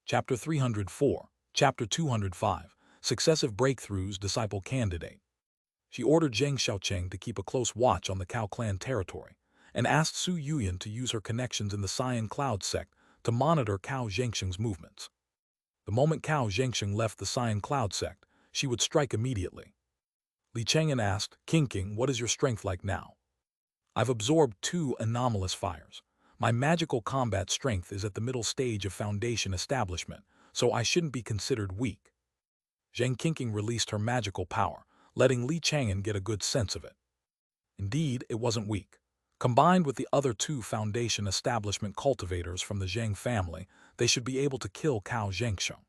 Chapter 304, Chapter 205, Successive Breakthroughs Disciple Candidate. She ordered Zheng Xiaocheng to keep a close watch on the Cao clan territory, and asked Su Yuyan to use her connections in the Cyan Cloud sect to monitor Cao Zhengsheng's movements. The moment Cao Zhengsheng left the Cyan Cloud sect, she would strike immediately. Li Chang'an asked, "King, what is your strength like now?" "I've absorbed 2 anomalous fires. My magical combat strength is at the middle stage of foundation establishment, so I shouldn't be considered weak." Zheng Qingqing released her magical power, letting Li Chang'an get a good sense of it. Indeed, it wasn't weak. Combined with the other 2 foundation establishment cultivators from the Zheng family, they should be able to kill Cao Zhengsheng.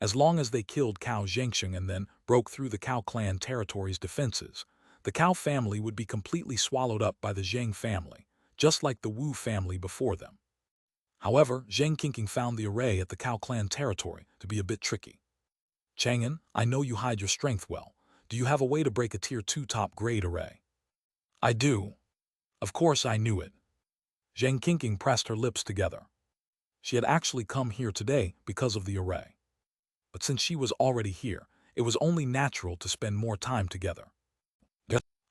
As long as they killed Cao Zhengsheng and then broke through the Cao clan territory's defenses, the Cao family would be completely swallowed up by the Zheng family, just like the Wu family before them. However, Zheng Qingqing found the array at the Cao clan territory to be a bit tricky. "Chang'an, I know you hide your strength well. Do you have a way to break a Tier 2 top-grade array?" "I do." "Of course I knew it." Zheng Qingqing pressed her lips together. She had actually come here today because of the array. But since she was already here, it was only natural to spend more time together.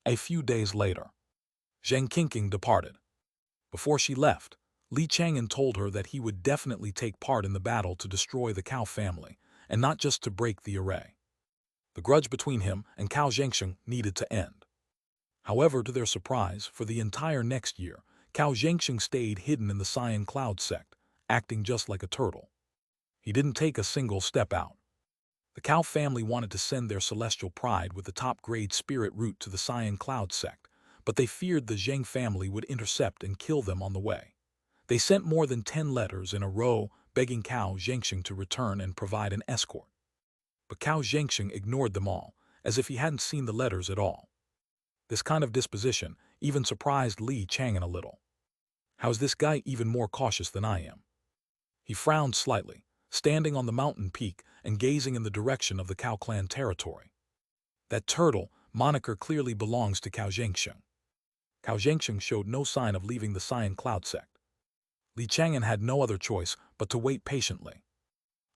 A few days later, Zheng Qingqing departed. Before she left, Li Chang'an told her that he would definitely take part in the battle to destroy the Cao family, and not just to break the array. The grudge between him and Cao Zhengsheng needed to end. However, to their surprise, for the entire next year, Cao Zhengsheng stayed hidden in the Cyan Cloud sect, acting just like a turtle. He didn't take a single step out. The Cao family wanted to send their celestial pride with the top-grade spirit root to the Cyan Cloud sect, but they feared the Zheng family would intercept and kill them on the way. They sent more than 10 letters in a row begging Cao Zhengsheng to return and provide an escort. But Cao Zhengsheng ignored them all, as if he hadn't seen the letters at all. This kind of disposition even surprised Li Chang'an a little. "How's this guy even more cautious than I am?" He frowned slightly, standing on the mountain peak and gazing in the direction of the Cao clan territory. That turtle moniker clearly belongs to Cao Zhengsheng. Cao Zhengsheng showed no sign of leaving the Cyan Cloud sect. Li Chang'an had no other choice but to wait patiently.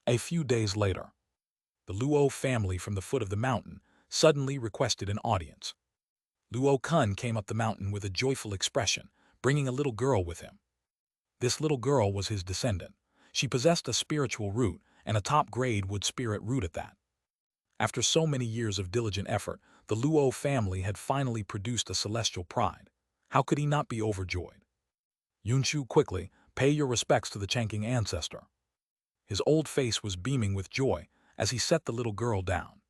A few days later, the Luo family from the foot of the mountain suddenly requested an audience. Luo Kun came up the mountain with a joyful expression, bringing a little girl with him. This little girl was his descendant. She possessed a spiritual root, and a top-grade wood spirit root at that. After so many years of diligent effort, the Luo family had finally produced a celestial pride. How could he not be overjoyed? "Yunshu, quickly, pay your respects to the Chang'an ancestor." His old face was beaming with joy as he set the little girl down.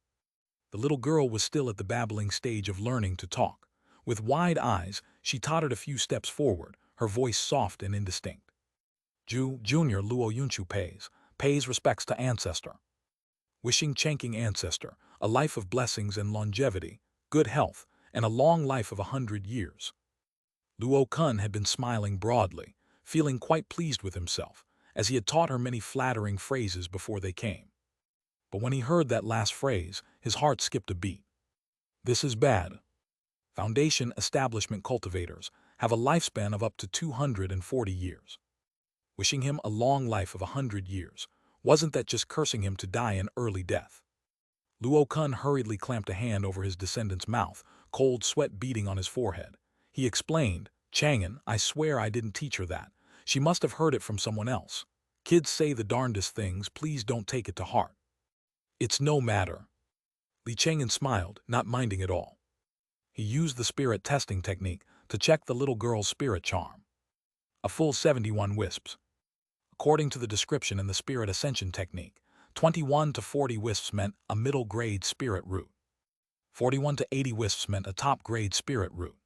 The little girl was still at the babbling stage of learning to talk. With wide eyes, she tottered a few steps forward, her voice soft and indistinct. Junior Luo Yunshu pays respects to ancestor. Wishing Chang'an ancestor a life of blessings and longevity, good health, and a long life of 100 years. Luo Kun had been smiling broadly, feeling quite pleased with himself, as he had taught her many flattering phrases before they came. But when he heard that last phrase, his heart skipped a beat. This is bad. Foundation establishment cultivators have a lifespan of up to 240 years. Wishing him a long life of 100 years, wasn't that just cursing him to die an early death? Luo Kun hurriedly clamped a hand over his descendant's mouth, cold sweat beading on his forehead. He explained, "Chang'an, I swear I didn't teach her that. She must have heard it from someone else. Kids say the darndest things, please don't take it to heart." "It's no matter." Li Chang'an smiled, not minding at all. He used the spirit testing technique to check the little girl's spirit charm. A full 71 wisps. According to the description in the spirit ascension technique, 21 to 40 wisps meant a middle-grade spirit root. 41 to 80 wisps meant a top-grade spirit root.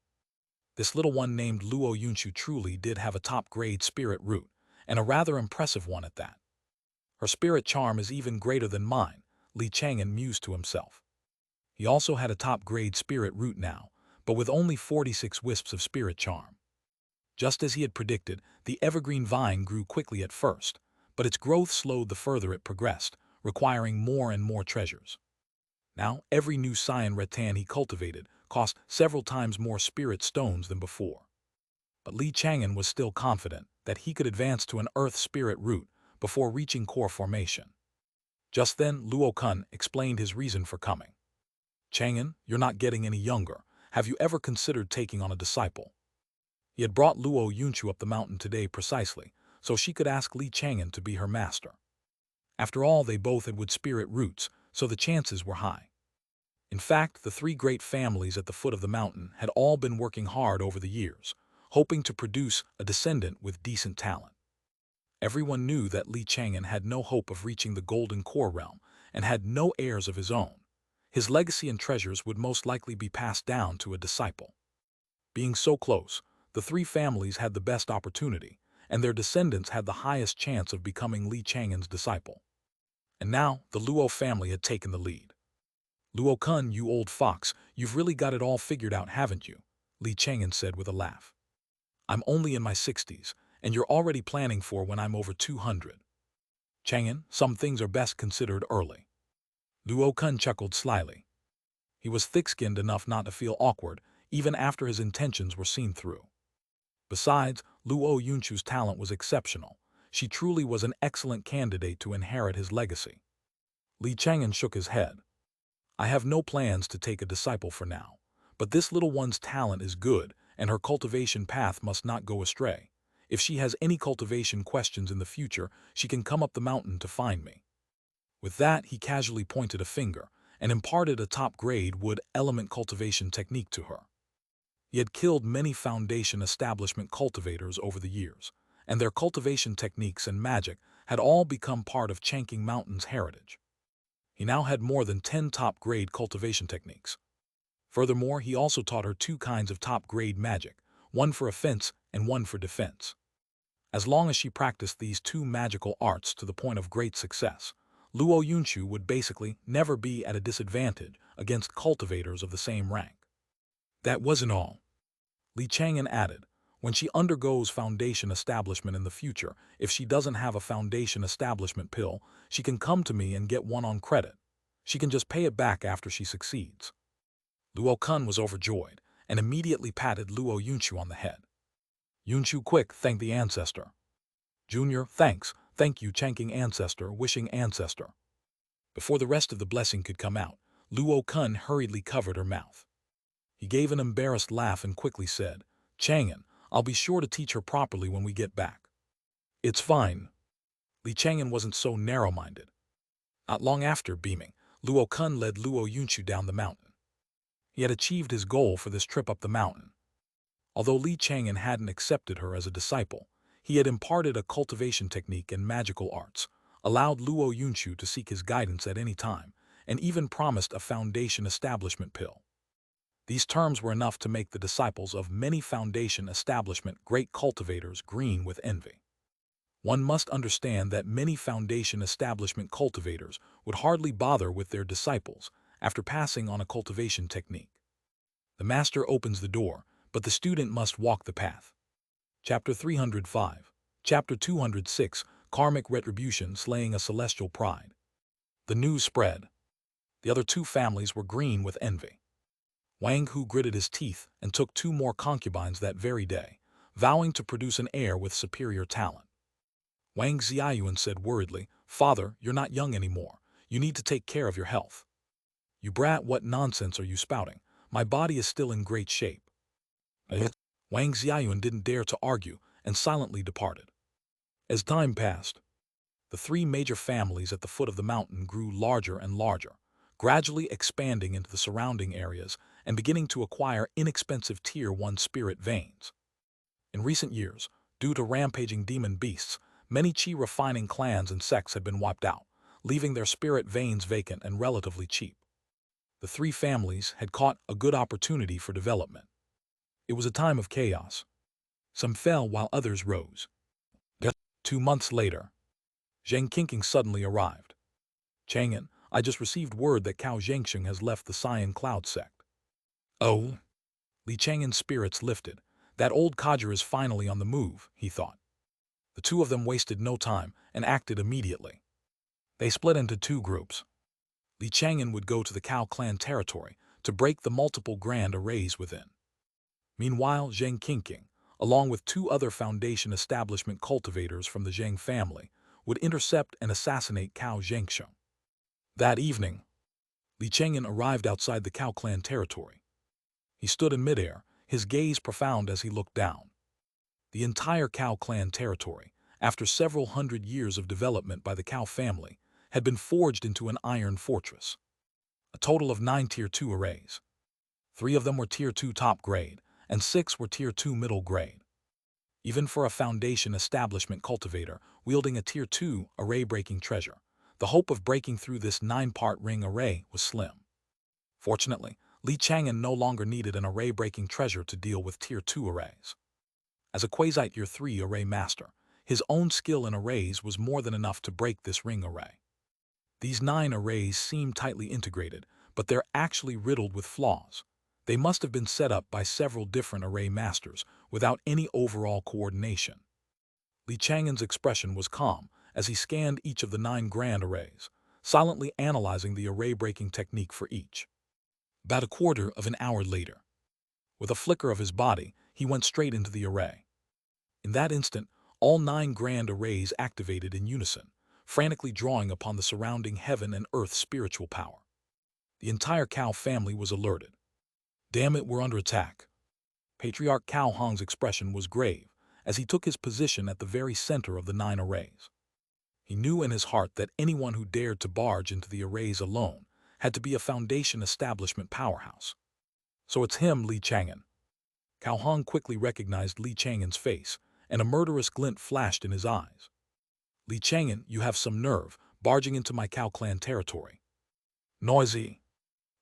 This little one named Luo Yunshu truly did have a top-grade spirit root, and a rather impressive one at that. Her spirit charm is even greater than mine, Li Chang'an mused to himself. He also had a top-grade spirit root now, but with only 46 wisps of spirit charm. Just as he had predicted, the evergreen vine grew quickly at first, but its growth slowed the further it progressed, requiring more and more treasures. Now, every new Cyan rattan he cultivated cost several times more spirit stones than before. But Li Chang'an was still confident that he could advance to an earth spirit root before reaching core formation. Just then, Luo Kun explained his reason for coming. Chang'an, you're not getting any younger. Have you ever considered taking on a disciple? He had brought Luo Yunchu up the mountain today precisely, so she could ask Li Chang'an to be her master. After all, they both had wood spirit roots, so the chances were high. In fact, the three great families at the foot of the mountain had all been working hard over the years, hoping to produce a descendant with decent talent. Everyone knew that Li Chang'an had no hope of reaching the Golden Core realm and had no heirs of his own. His legacy and treasures would most likely be passed down to a disciple. Being so close, the three families had the best opportunity, and their descendants had the highest chance of becoming Li Chang'an's disciple. And now, the Luo family had taken the lead. "Luo Kun, you old fox, you've really got it all figured out, haven't you?" Li Chang'an said with a laugh. "I'm only in my 60s, and you're already planning for when I'm over 200. Chang'an, some things are best considered early." Luo Kun chuckled slyly. He was thick-skinned enough not to feel awkward, even after his intentions were seen through. Besides, Luo Yunchu's talent was exceptional. She truly was an excellent candidate to inherit his legacy. Li Chang'an shook his head. "I have no plans to take a disciple for now, but this little one's talent is good, and her cultivation path must not go astray. If she has any cultivation questions in the future, she can come up the mountain to find me." With that, he casually pointed a finger and imparted a top-grade wood element cultivation technique to her. He had killed many foundation establishment cultivators over the years, and their cultivation techniques and magic had all become part of Chang'an Mountain's heritage. He now had more than 10 top-grade cultivation techniques. Furthermore, he also taught her 2 kinds of top-grade magic, one for offense and one for defense. As long as she practiced these 2 magical arts to the point of great success, Luo Yunchu would basically never be at a disadvantage against cultivators of the same rank. That wasn't all. Li Chang'an added, "When she undergoes foundation establishment in the future, if she doesn't have a foundation establishment pill, she can come to me and get one on credit. She can just pay it back after she succeeds." Luo Kun was overjoyed and immediately patted Luo Yunchu on the head. "Yunchu, quick, thank the ancestor." "Junior, thanks, thank you, Chang'an ancestor, wishing ancestor." Before the rest of the blessing could come out, Luo Kun hurriedly covered her mouth. He gave an embarrassed laugh and quickly said, "Chang'an, I'll be sure to teach her properly when we get back." "It's fine." Li Chang'an wasn't so narrow-minded. Not long after, beaming, Luo Kun led Luo Yunchu down the mountain. He had achieved his goal for this trip up the mountain. Although Li Chang'an hadn't accepted her as a disciple, he had imparted a cultivation technique and magical arts, allowed Luo Yunchu to seek his guidance at any time, and even promised a foundation establishment pill. These terms were enough to make the disciples of many foundation establishment great cultivators green with envy. One must understand that many foundation establishment cultivators would hardly bother with their disciples after passing on a cultivation technique. The master opens the door, but the student must walk the path. Chapter 305. Chapter 206. Karmic Retribution Slaying a Celestial Pride. The news spread. The other 2 families were green with envy. Wang Hu gritted his teeth and took 2 more concubines that very day, vowing to produce an heir with superior talent. Wang Xiaoyuan said worriedly, "Father, you're not young anymore. You need to take care of your health." "You brat, what nonsense are you spouting? My body is still in great shape." Wang Xiaoyuan didn't dare to argue and silently departed. As time passed, the 3 major families at the foot of the mountain grew larger and larger, gradually expanding into the surrounding areas and beginning to acquire inexpensive Tier 1 spirit veins. In recent years, due to rampaging demon beasts, many chi-refining clans and sects had been wiped out, leaving their spirit veins vacant and relatively cheap. The 3 families had caught a good opportunity for development. It was a time of chaos. Some fell while others rose. 2 months later, Zhang Qingqing suddenly arrived. "Chang'an, I just received word that Cao Zhengsheng has left the Cyan Cloud sect." "Oh?" Li Chang'an's spirits lifted. That old codger is finally on the move, he thought. The 2 of them wasted no time and acted immediately. They split into 2 groups. Li Chang'an would go to the Cao clan territory to break the multiple grand arrays within. Meanwhile, Zhang Qingqing, along with 2 other foundation establishment cultivators from the Zhang family, would intercept and assassinate Cao Xianxia. That evening, Li Chang'an arrived outside the Cao clan territory. He stood in midair, his gaze profound as he looked down. The entire Cao clan territory, after several hundred years of development by the Cao family, had been forged into an iron fortress. A total of 9 Tier 2 arrays. 3 of them were Tier 2 top grade, and 6 were Tier 2 middle grade. Even for a foundation establishment cultivator wielding a Tier 2 array-breaking treasure, the hope of breaking through this 9-part ring array was slim. Fortunately, Li Chang'an no longer needed an array-breaking treasure to deal with Tier 2 arrays. As a quasi-Tier 3 array master, his own skill in arrays was more than enough to break this ring array. These 9 arrays seem tightly integrated, but they're actually riddled with flaws. They must have been set up by several different array masters without any overall coordination. Li Chang'an's expression was calm as he scanned each of the 9 grand arrays, silently analyzing the array-breaking technique for each. About a quarter of an hour later, with a flicker of his body, he went straight into the array. In that instant, all 9 grand arrays activated in unison, frantically drawing upon the surrounding heaven and earth spiritual power. The entire Cao family was alerted. Damn it, we're under attack. Patriarch Cao Hong's expression was grave as he took his position at the very center of the 9 arrays. He knew in his heart that anyone who dared to barge into the arrays alone had to be a foundation establishment powerhouse. So it's him, Li Chang'an. Cao Hong quickly recognized Li Chang'an's face, and a murderous glint flashed in his eyes. Li Chang'an, you have some nerve, barging into my Cao clan territory. Noisy.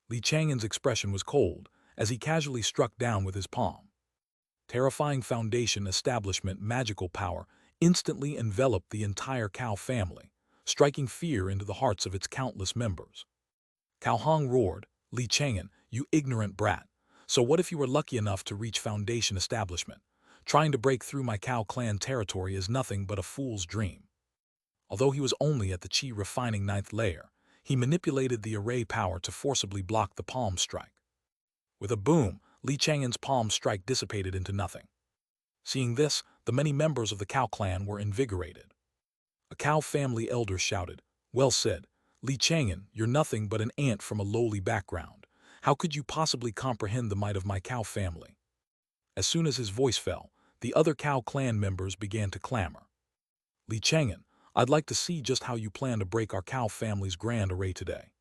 Li Chang'an's expression was cold as he casually struck down with his palm. Terrifying foundation establishment magical power instantly enveloped the entire Cao family, striking fear into the hearts of its countless members. Cao Hong roared, Li Chang'an, you ignorant brat. So what if you were lucky enough to reach foundation establishment? Trying to break through my Cao clan territory is nothing but a fool's dream. Although he was only at the Qi refining 9th layer, he manipulated the array power to forcibly block the palm strike. With a boom, Li Chang'an's palm strike dissipated into nothing. Seeing this, the many members of the Cao clan were invigorated. A Cao family elder shouted, well said, Li Chang'an, you're nothing but an ant from a lowly background. How could you possibly comprehend the might of my Cao family? As soon as his voice fell, the other Cao clan members began to clamor. Li Chang'an, I'd like to see just how you plan to break our Cao family's grand array today.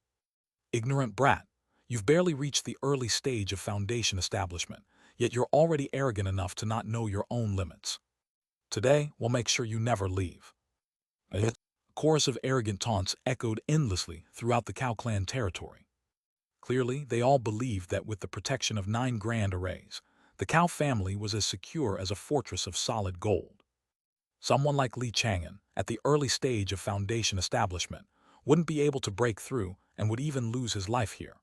Ignorant brat, you've barely reached the early stage of foundation establishment, yet you're already arrogant enough to not know your own limits. Today, we'll make sure you never leave. A chorus of arrogant taunts echoed endlessly throughout the Cao clan territory. Clearly, they all believed that with the protection of 9 grand arrays, the Cao family was as secure as a fortress of solid gold. Someone like Li Chang'an, at the early stage of foundation establishment, wouldn't be able to break through and would even lose his life here.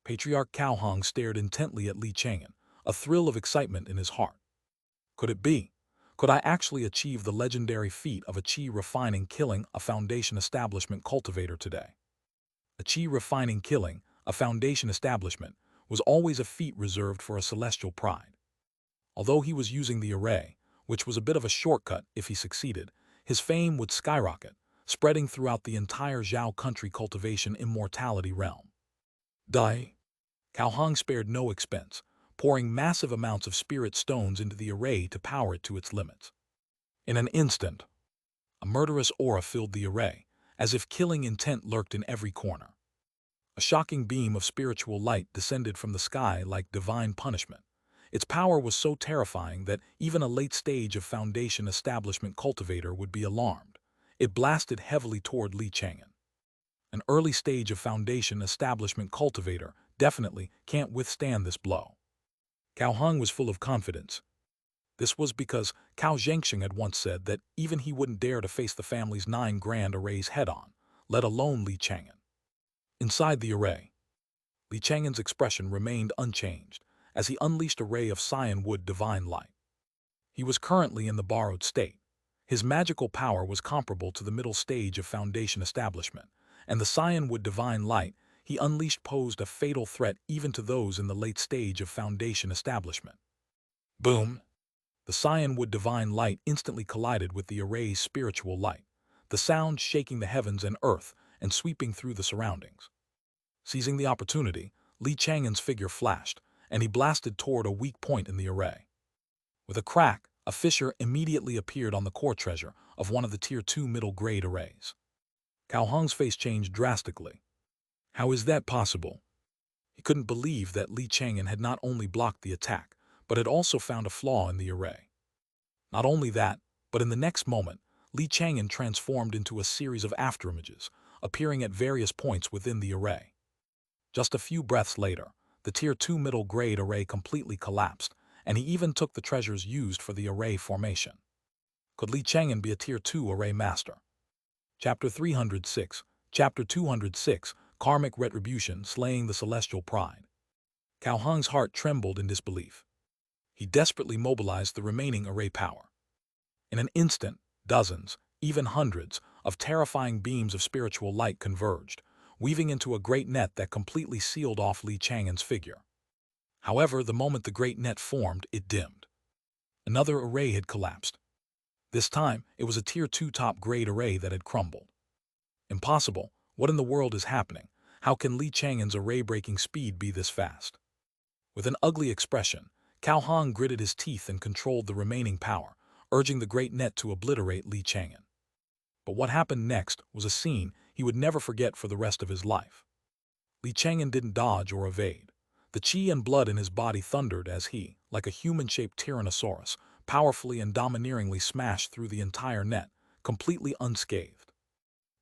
Patriarch Cao Hong stared intently at Li Chang'an, a thrill of excitement in his heart. Could it be? Could I actually achieve the legendary feat of a Qi refining killing a foundation establishment cultivator today? A Qi refining killing a foundation establishment was always a feat reserved for a celestial pride. Although he was using the array, which was a bit of a shortcut if he succeeded, his fame would skyrocket, spreading throughout the entire Zhao country cultivation immortality realm. Dai. Cao Hong spared no expense, pouring massive amounts of spirit stones into the array to power it to its limits. In an instant, a murderous aura filled the array, as if killing intent lurked in every corner. A shocking beam of spiritual light descended from the sky like divine punishment. Its power was so terrifying that even a late stage of foundation establishment cultivator would be alarmed. It blasted heavily toward Li Chang'an. An early stage of foundation establishment cultivator definitely can't withstand this blow. Cao Hong was full of confidence. This was because Cao Xianxia had once said that even he wouldn't dare to face the family's 9 grand arrays head-on, let alone Li Chang'an. Inside the array, Li Chang'an's expression remained unchanged as he unleashed a ray of firewood divine light. He was currently in the borrowed state. His magical power was comparable to the middle stage of foundation establishment, and the firewood divine light he unleashed posed a fatal threat even to those in the late stage of foundation establishment. Boom! The firewood divine light instantly collided with the array's spiritual light. the sound shaking the heavens and earth and sweeping through the surroundings. Seizing the opportunity, Li Chang'an's figure flashed, and he blasted toward a weak point in the array. With a crack, a fissure immediately appeared on the core treasure of one of the Tier 2 middle-grade arrays. Cao Hong's face changed drastically. How is that possible? He couldn't believe that Li Chang'an had not only blocked the attack, but had also found a flaw in the array. Not only that, but in the next moment, Li Chang'an transformed into a series of afterimages, appearing at various points within the array. Just a few breaths later, the Tier 2 middle-grade array completely collapsed, and he even took the treasures used for the array formation. Could Li Chang'an be a Tier 2 array master? Chapter 306, Chapter 206, Karmic Retribution, Slaying the Celestial Pride. Cao Hong's heart trembled in disbelief. He desperately mobilized the remaining array power. In an instant, dozens, even hundreds, of terrifying beams of spiritual light converged, weaving into a great net that completely sealed off Li Chang'an's figure. However, the moment the great net formed, it dimmed. Another array had collapsed. This time, it was a Tier 2 top-grade array that had crumbled. Impossible. What in the world is happening? How can Li Chang'an's array-breaking speed be this fast? With an ugly expression, Cao Hong gritted his teeth and controlled the remaining power, urging the great net to obliterate Li Chang'an. But what happened next was a scene he would never forget for the rest of his life. Li Chang'an didn't dodge or evade. The chi and blood in his body thundered as he, like a human-shaped tyrannosaurus, powerfully and domineeringly smashed through the entire net, completely unscathed.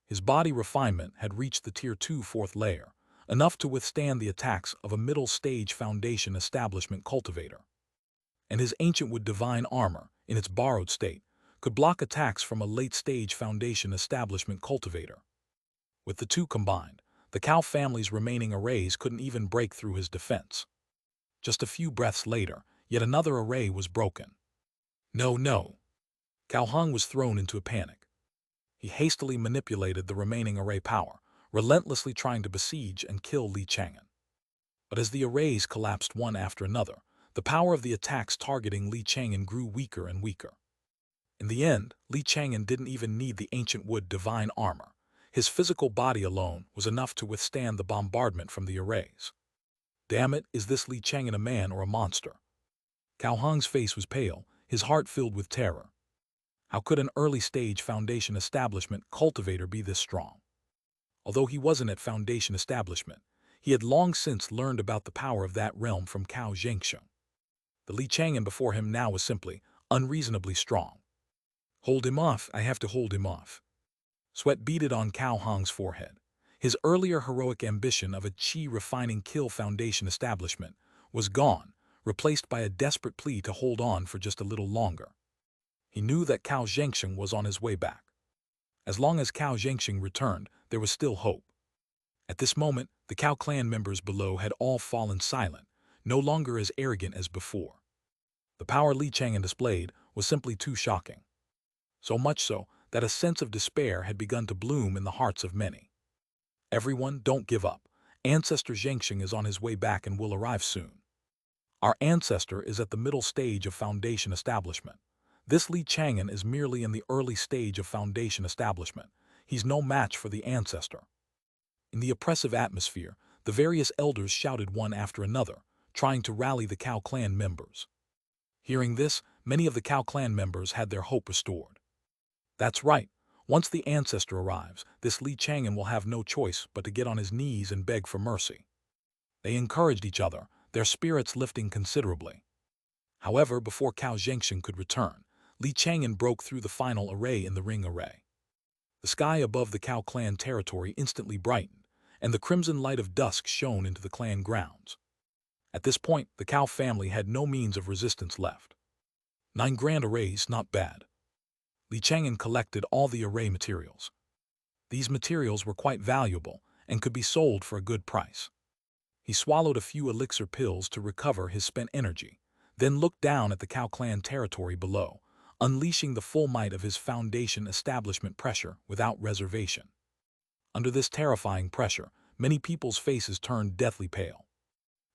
His body refinement had reached the Tier 2 fourth layer, enough to withstand the attacks of a middle-stage Foundation establishment cultivator. And his ancient wood divine armor, in its borrowed state, could block attacks from a late-stage Foundation establishment cultivator. With the two combined, the Cao family's remaining arrays couldn't even break through his defense. Just a few breaths later, yet another array was broken. No. Cao Hong was thrown into a panic. He hastily manipulated the remaining array power, relentlessly trying to besiege and kill Li Chang'an. But as the arrays collapsed one after another, the power of the attacks targeting Li Chang'an grew weaker and weaker. In the end, Li Chang'an didn't even need the ancient wood divine armor. His physical body alone was enough to withstand the bombardment from the arrays. Damn it, is this Li Chang'an a man or a monster? Cao Hong's face was pale, his heart filled with terror. How could an early-stage Foundation establishment cultivator be this strong? Although he wasn't at Foundation establishment, he had long since learned about the power of that realm from Cao Xianxia. The Li Chang'an before him now was simply unreasonably strong. Hold him off, I have to hold him off. Sweat beaded on Cao Hong's forehead. His earlier heroic ambition of a chi-refining kill Foundation establishment was gone, replaced by a desperate plea to hold on for just a little longer. He knew that Cao Xianxia was on his way back. As long as Cao Xianxia returned, there was still hope. At this moment, the Cao clan members below had all fallen silent, no longer as arrogant as before. The power Li Chang'an displayed was simply too shocking. So much so that a sense of despair had begun to bloom in the hearts of many. Everyone, don't give up. Ancestor Xianxia is on his way back and will arrive soon. Our ancestor is at the middle stage of Foundation establishment. This Li Chang'an is merely in the early stage of Foundation establishment. He's no match for the ancestor. In the oppressive atmosphere, the various elders shouted one after another, trying to rally the Cao clan members. Hearing this, many of the Cao clan members had their hope restored. That's right. Once the ancestor arrives, this Li Chang'an will have no choice but to get on his knees and beg for mercy. They encouraged each other, their spirits lifting considerably. However, before Cao Xianxia could return, Li Chang'an broke through the final array in the ring array. The sky above the Cao clan territory instantly brightened, and the crimson light of dusk shone into the clan grounds. At this point, the Cao family had no means of resistance left. 9 grand arrays, not bad. Li Chang'an collected all the array materials. These materials were quite valuable and could be sold for a good price. He swallowed a few elixir pills to recover his spent energy, then looked down at the Cao clan territory below, unleashing the full might of his Foundation establishment pressure without reservation. Under this terrifying pressure, many people's faces turned deathly pale.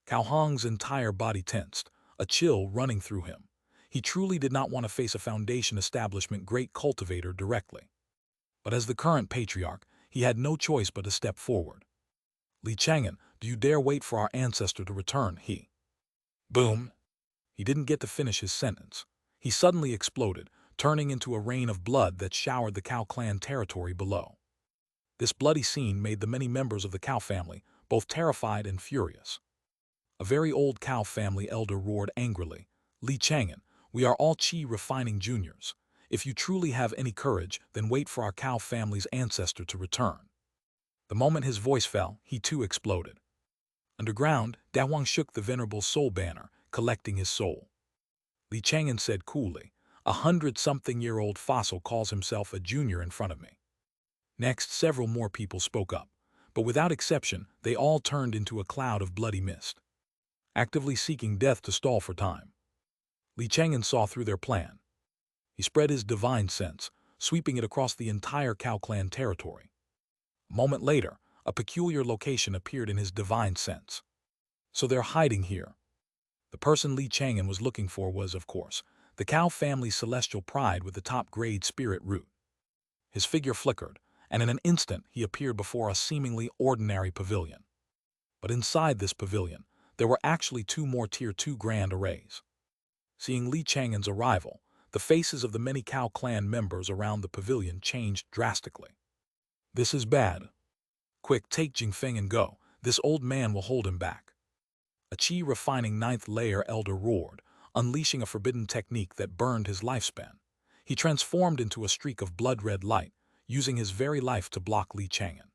Cao Hong's entire body tensed, a chill running through him. He truly did not want to face a Foundation establishment great cultivator directly. But as the current patriarch, he had no choice but to step forward. "Li Chang'an, do you dare wait for our ancestor to return?" He. Boom! He didn't get to finish his sentence. He suddenly exploded, turning into a rain of blood that showered the Cao clan territory below. This bloody scene made the many members of the Cao family both terrified and furious. A very old Cao family elder roared angrily, "Li Chang'an, we are all Qi refining juniors. If you truly have any courage, then wait for our Cao family's ancestor to return." The moment his voice fell, he too exploded. Underground, Dahuang shook the venerable soul banner, collecting his soul. Li Chang'an said coolly, "A 100-something-year-old fossil calls himself a junior in front of me." Next, several more people spoke up, but without exception, they all turned into a cloud of bloody mist, actively seeking death to stall for time. Li Chang'an saw through their plan. He spread his divine sense, sweeping it across the entire Cao clan territory. A moment later, a peculiar location appeared in his divine sense. So they're hiding here. The person Li Chang'an was looking for was, of course, the Cao family's celestial pride with the top-grade spirit root. His figure flickered, and in an instant he appeared before a seemingly ordinary pavilion. But inside this pavilion, there were actually two more Tier 2 grand arrays. Seeing Li Chang'an's arrival, the faces of the many Cao clan members around the pavilion changed drastically. "This is bad. Quick, take Jingfeng and go. This old man will hold him back." A Qi refining 9th layer elder roared, unleashing a forbidden technique that burned his lifespan. He transformed into a streak of blood-red light, using his very life to block Li Chang'an.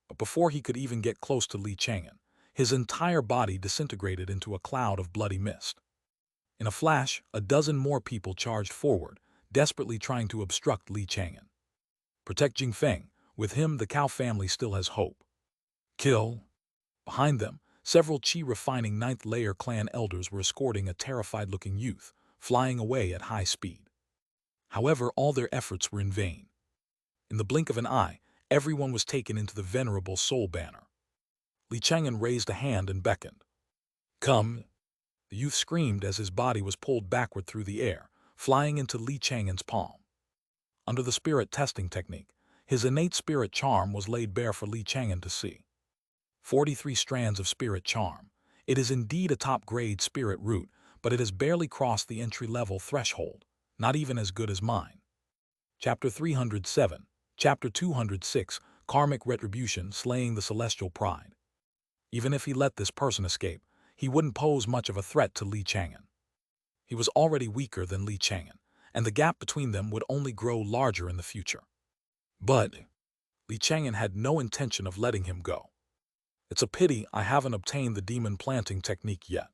But before he could even get close to Li Chang'an, his entire body disintegrated into a cloud of bloody mist. In a flash, a dozen more people charged forward, desperately trying to obstruct Li Chang'an. "Protect Jingfeng. With him, the Cao family still has hope." "Kill." Behind them, several Qi refining 9th layer clan elders were escorting a terrified-looking youth, flying away at high speed. However, all their efforts were in vain. In the blink of an eye, everyone was taken into the venerable soul banner. Li Chang'an raised a hand and beckoned. "Come." The youth screamed as his body was pulled backward through the air, flying into Li Chang'an's palm. Under the spirit testing technique, his innate spirit charm was laid bare for Li Chang'an to see. 43 strands of spirit charm. It is indeed a top-grade spirit root, but it has barely crossed the entry-level threshold, not even as good as mine. Chapter 307, Chapter 206, Karmic Retribution, Slaying the Celestial Pride. Even if he let this person escape, he wouldn't pose much of a threat to Li Chang'an. He was already weaker than Li Chang'an, and the gap between them would only grow larger in the future. But Li Chang'an had no intention of letting him go. "It's a pity I haven't obtained the demon planting technique yet."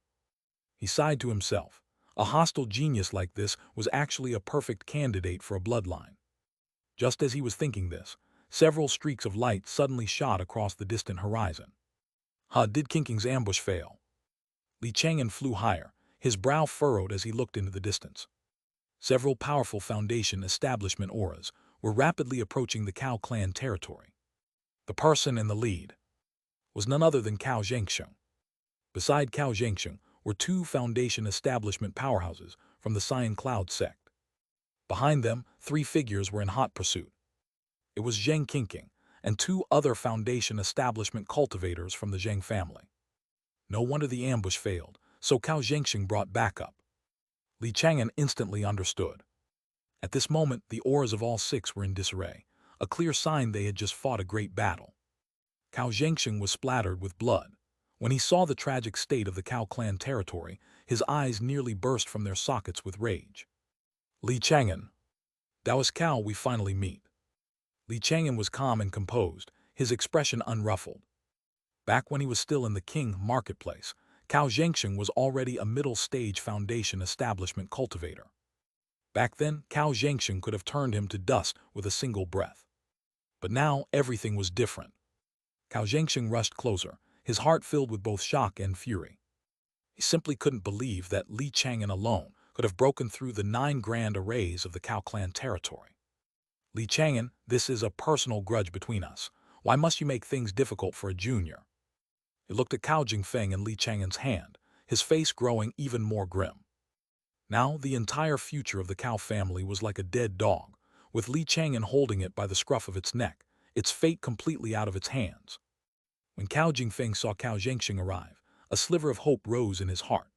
He sighed to himself. A hostile genius like this was actually a perfect candidate for a bloodline. Just as he was thinking this, several streaks of light suddenly shot across the distant horizon. Did King King's ambush fail? Li Chang'an flew higher, his brow furrowed as he looked into the distance. Several powerful Foundation establishment auras were rapidly approaching the Cao clan territory. The person in the lead was none other than Cao Xianxia. Beside Cao Xianxia were two Foundation establishment powerhouses from the Cyan Cloud sect. Behind them, 3 figures were in hot pursuit. It was Zheng Qingqing and 2 other Foundation establishment cultivators from the Zheng family. No wonder the ambush failed, so Cao Xianxia brought backup. Li Chang'an instantly understood. At this moment, the auras of all 6 were in disarray, a clear sign they had just fought a great battle. Cao Xianxia was splattered with blood. When he saw the tragic state of the Cao clan territory, his eyes nearly burst from their sockets with rage. "Li Chang'an, Taoist Cao, we finally meet." Li Chang'an was calm and composed, his expression unruffled. Back when he was still in the King marketplace, Cao Xianxia was already a middle-stage Foundation establishment cultivator. Back then, Cao Xianxia could have turned him to dust with a single breath. But now, everything was different. Cao Xianxia rushed closer, his heart filled with both shock and fury. He simply couldn't believe that Li Chang'an alone could have broken through the 9 grand arrays of the Cao clan territory. "Li Chang'an, this is a personal grudge between us. Why must you make things difficult for a junior?" He looked at Cao Jingfeng and Li Chang'an's hand, his face growing even more grim. Now the entire future of the Cao family was like a dead dog, with Li Chang'an holding it by the scruff of its neck, its fate completely out of its hands. When Cao Jingfeng saw Cao Zhengxing arrive, a sliver of hope rose in his heart.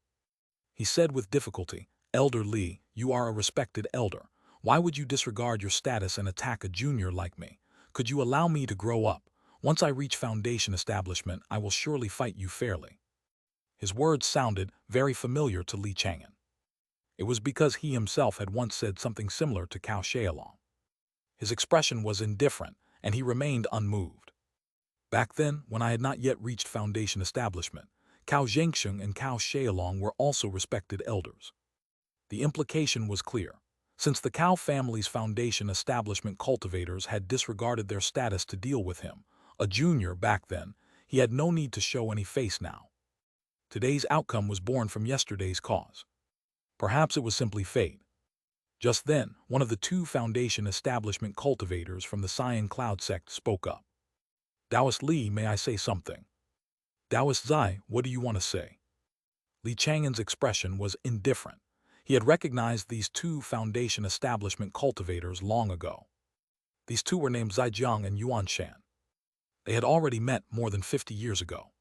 He said with difficulty, "Elder Li, you are a respected elder. Why would you disregard your status and attack a junior like me? Could you allow me to grow up? Once I reach Foundation establishment, I will surely fight you fairly." His words sounded very familiar to Li Chang'an. It was because he himself had once said something similar to Cao Xiaolong. His expression was indifferent, and he remained unmoved. Back then, when I had not yet reached Foundation establishment, Cao Zhengxing and Cao Xiaolong were also respected elders. The implication was clear. Since the Cao family's Foundation establishment cultivators had disregarded their status to deal with him, a junior back then, he had no need to show any face now. Today's outcome was born from yesterday's cause. Perhaps it was simply fate. Just then, one of the two Foundation establishment cultivators from the Cyan Cloud sect spoke up. "Taoist Li, may I say something?" "Taoist Zai, what do you want to say?" Li Chang'an's expression was indifferent. He had recognized these two Foundation establishment cultivators long ago. These two were named Zaijiang and Yuanshan. They had already met more than 50 years ago.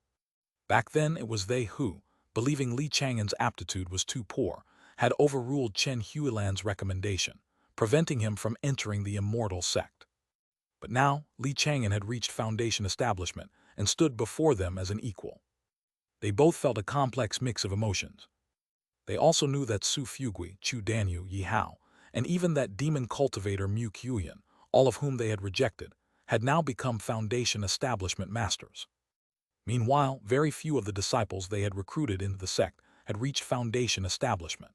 Back then, it was they who, believing Li Chang'an's aptitude was too poor, had overruled Chen Huilan's recommendation, preventing him from entering the immortal sect. But now, Li Chang'an had reached Foundation establishment and stood before them as an equal. They both felt a complex mix of emotions. They also knew that Su Fugui, Chu Danyu, Yi Hao, and even that demon cultivator Mu Qiuyan, all of whom they had rejected, had now become Foundation establishment masters. Meanwhile, very few of the disciples they had recruited into the sect had reached Foundation establishment.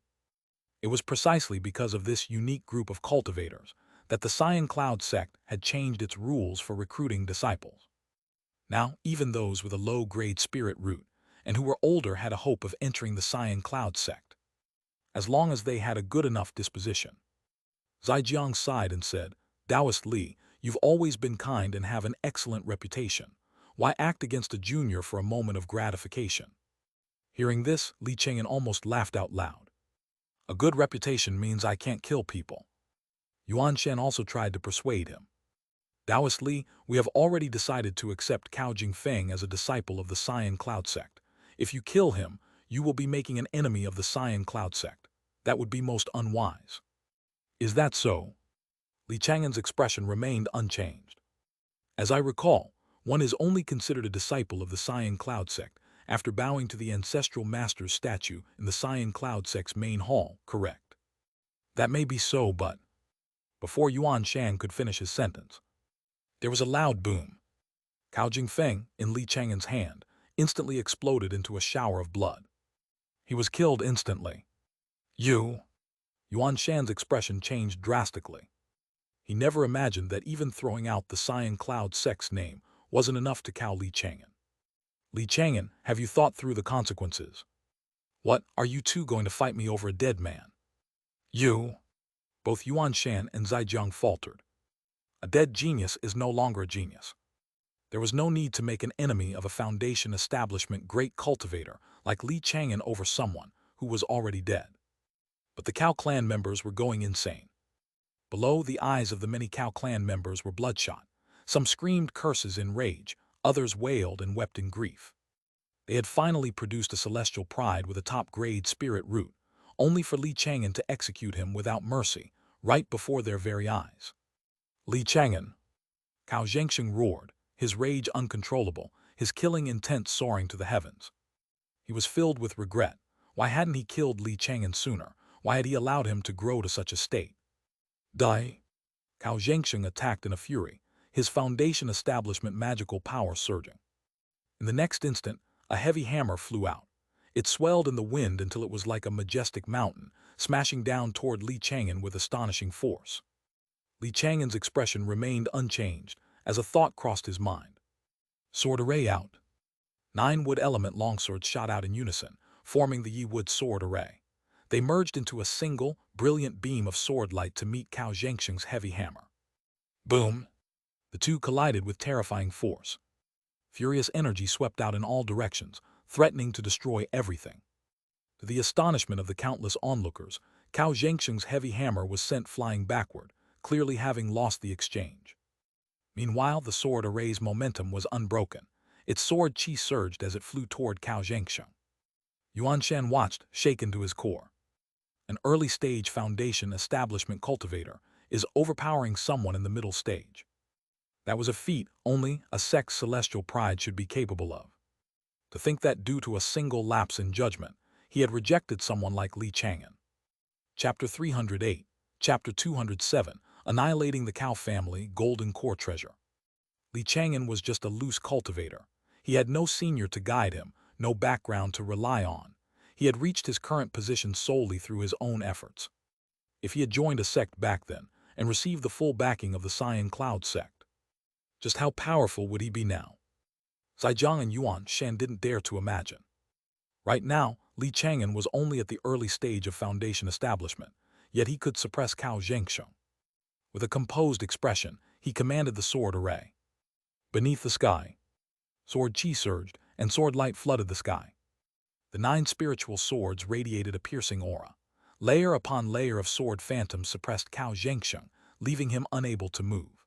It was precisely because of this unique group of cultivators that the Cyan Cloud sect had changed its rules for recruiting disciples. Now, even those with a low-grade spirit root and who were older had a hope of entering the Cyan Cloud sect, as long as they had a good enough disposition. Zaijiang sighed and said, "Taoist Li, you've always been kind and have an excellent reputation. Why act against a junior for a moment of gratification?" Hearing this, Li Chang'an almost laughed out loud. "A good reputation means I can't kill people." Yuanshan also tried to persuade him. "Taoist Li, we have already decided to accept Cao Jingfeng as a disciple of the Cyan Cloud sect. If you kill him, you will be making an enemy of the Cyan Cloud sect. That would be most unwise." "Is that so?" Li Chang'an's expression remained unchanged. "As I recall, one is only considered a disciple of the Cyan Cloud sect after bowing to the ancestral master's statue in the Cyan Cloud sect's main hall, correct?" "That may be so, but—" Before Yuan Shan could finish his sentence, there was a loud boom. Cao Jingfeng, in Li Chang'an's hand, instantly exploded into a shower of blood. He was killed instantly. "You?" Yuan Shan's expression changed drastically. He never imagined that even throwing out the Cyan Cloud sect's name wasn't enough to cow Li Chang'an. "Li Chang'an, have you thought through the consequences? What, are you two going to fight me over a dead man?" "You?" Both Yuan Shan and Zaijiang faltered. A dead genius is no longer a genius. There was no need to make an enemy of a Foundation establishment great cultivator like Li Chang'an over someone who was already dead. But the Cao clan members were going insane. Below, the eyes of the many Cao clan members were bloodshot. Some screamed curses in rage, others wailed and wept in grief. They had finally produced a celestial pride with a top-grade spirit root, only for Li Chang'an to execute him without mercy, right before their very eyes. "Li Chang'an!" Cao Zhengxing roared, his rage uncontrollable, his killing intent soaring to the heavens. He was filled with regret. Why hadn't he killed Li Chang'an sooner? Why had he allowed him to grow to such a state? "Die!" Cao Zhengxing attacked in a fury, his Foundation establishment magical power surging. In the next instant, a heavy hammer flew out. It swelled in the wind until it was like a majestic mountain, smashing down toward Li Chang'an with astonishing force. Li Chang'an's expression remained unchanged, as a thought crossed his mind. "Sword array out." 9 wood element longswords shot out in unison, forming the Yi wood sword array. They merged into a single, brilliant beam of sword light to meet Cao Zhengxing's heavy hammer. Boom! The two collided with terrifying force. Furious energy swept out in all directions, threatening to destroy everything. To the astonishment of the countless onlookers, Cao Zhengxing's heavy hammer was sent flying backward, clearly having lost the exchange. Meanwhile, the sword array's momentum was unbroken. Its sword chi surged as it flew toward Xianxia. Yuan Shan watched, shaken to his core. An early-stage foundation establishment cultivator is overpowering someone in the middle stage. That was a feat only a sect's celestial pride should be capable of. To think that due to a single lapse in judgment, he had rejected someone like Li Chang'an. Chapter 308, Chapter 207, Annihilating the Cow Family, Golden Core Treasure. Li Chang'an was just a loose cultivator. He had no senior to guide him, no background to rely on. He had reached his current position solely through his own efforts. If he had joined a sect back then and received the full backing of the Cyan Cloud sect, just how powerful would he be now? Zaijiang and Yuan Shan didn't dare to imagine. Right now, Li Chang'an was only at the early stage of foundation establishment, yet he could suppress Xianxia. With a composed expression, he commanded the sword array. Beneath the sky, sword chi surged, and sword light flooded the sky. The 9 spiritual swords radiated a piercing aura. Layer upon layer of sword phantoms suppressed Xianxia, leaving him unable to move.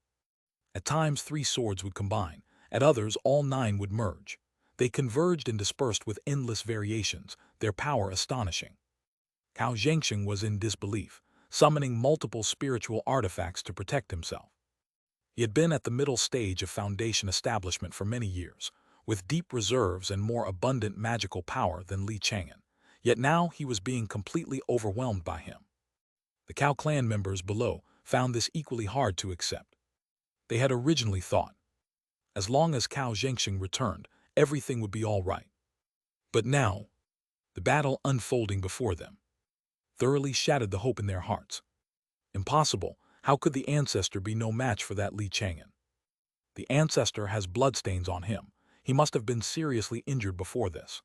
At times 3 swords would combine, at others all 9 would merge. They converged and dispersed with endless variations, their power astonishing. Xianxia was in disbelief, summoning multiple spiritual artifacts to protect himself. He had been at the middle stage of foundation establishment for many years, with deep reserves and more abundant magical power than Li Chang'an, yet now he was being completely overwhelmed by him. The Cow clan members below found this equally hard to accept. They had originally thought, as long as Xianxia returned, everything would be all right. But now, the battle unfolding before them thoroughly shattered the hope in their hearts. Impossible, how could the ancestor be no match for that Li Chang'an? The ancestor has bloodstains on him. He must have been seriously injured before this.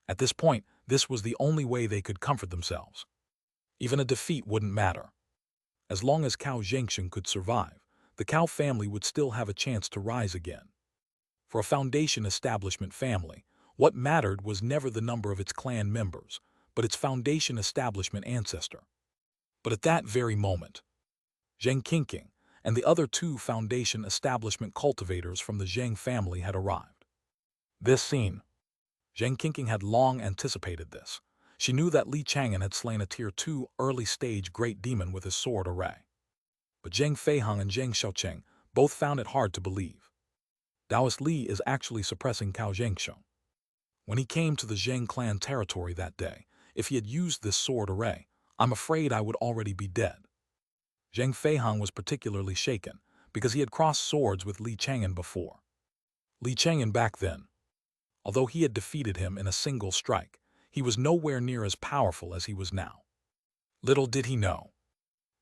At this point, this was the only way they could comfort themselves. Even a defeat wouldn't matter. As long as Xianxia could survive, the Cow family would still have a chance to rise again. For a foundation establishment family, what mattered was never the number of its clan members, but its foundation establishment ancestor. But at that very moment, Zheng Qingqing and the other 2 foundation establishment cultivators from the Zheng family had arrived. This scene, Zheng Qingqing had long anticipated this. She knew that Li Chang'an had slain a Tier 2 early-stage great demon with his sword array. But Zheng Feihang and Zheng Xiaoqing both found it hard to believe. Taoist Li is actually suppressing Xianxia. When he came to the Zheng clan territory that day, if he had used this sword array, I'm afraid I would already be dead. Zheng Feihang was particularly shaken, because he had crossed swords with Li Chang'an before. Li Chang'an back then, although he had defeated him in a single strike, he was nowhere near as powerful as he was now. Little did he know.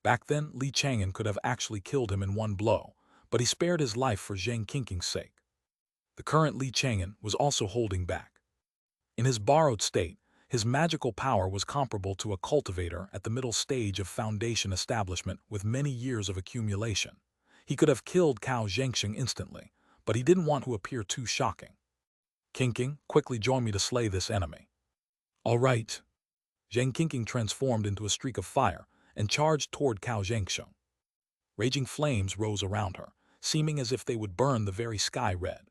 Back then, Li Chang'an could have actually killed him in one blow, but he spared his life for Zheng Qingqing's sake. The current Li Chang'an was also holding back. In his borrowed state, his magical power was comparable to a cultivator at the middle stage of foundation establishment with many years of accumulation. He could have killed Xianxia instantly, but he didn't want to appear too shocking. Qingqing, quickly join me to slay this enemy. All right. Zheng Qingqing transformed into a streak of fire and charged toward Xianxia. Raging flames rose around her, seeming as if they would burn the very sky red.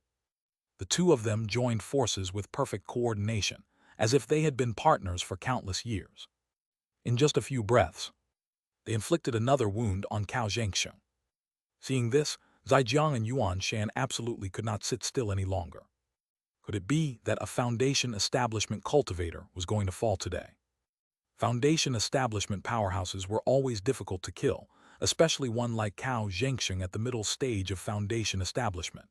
The 2 of them joined forces with perfect coordination, as if they had been partners for countless years. In just a few breaths, they inflicted another wound on Xianxia. Seeing this, Zaijiang and Yuan Shan absolutely could not sit still any longer. Could it be that a foundation establishment cultivator was going to fall today? Foundation establishment powerhouses were always difficult to kill, especially one like Xianxia at the middle stage of foundation establishment.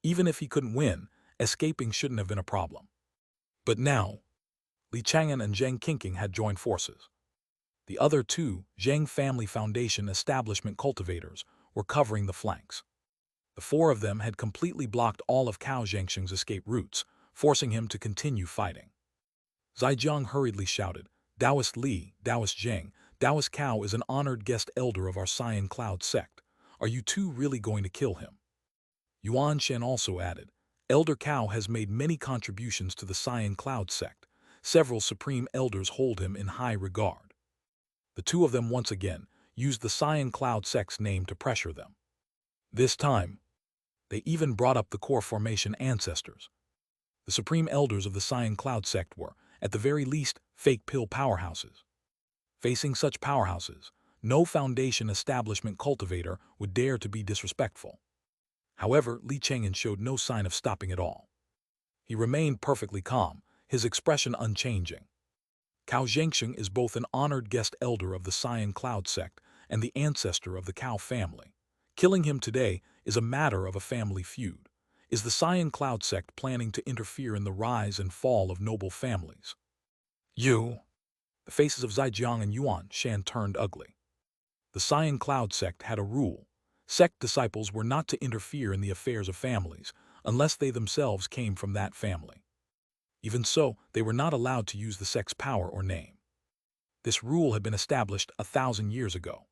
Even if he couldn't win, escaping shouldn't have been a problem. But now, Li Chang'an and Zheng Qingqing had joined forces. The other 2 Zheng family foundation establishment cultivators were covering the flanks. The 4 of them had completely blocked all of Xianxia's escape routes, forcing him to continue fighting. Zaijiang hurriedly shouted, Taoist Li, Taoist Zheng, Taoist Cao is an honored guest elder of our Cyan Cloud sect. Are you 2 really going to kill him? Yuan Shan also added, Elder Cao has made many contributions to the Cyan Cloud sect. Several supreme elders hold him in high regard. The 2 of them once again used the Cyan Cloud sect's name to pressure them. This time, they even brought up the core formation ancestors. The supreme elders of the Cyan Cloud sect were, at the very least, fake pill powerhouses. Facing such powerhouses, no foundation establishment cultivator would dare to be disrespectful. However, Chang'an showed no sign of stopping at all. He remained perfectly calm, his expression unchanging. Xianxia is both an honored guest elder of the Cyan Cloud sect and the ancestor of the Cao family. Killing him today is a matter of a family feud. Is the Cyan Cloud sect planning to interfere in the rise and fall of noble families? You! The faces of Zaijiang and Yuan Shan turned ugly. The Cyan Cloud sect had a rule. Sect disciples were not to interfere in the affairs of families, unless they themselves came from that family. Even so, they were not allowed to use the sect's power or name. This rule had been established 1,000 years ago.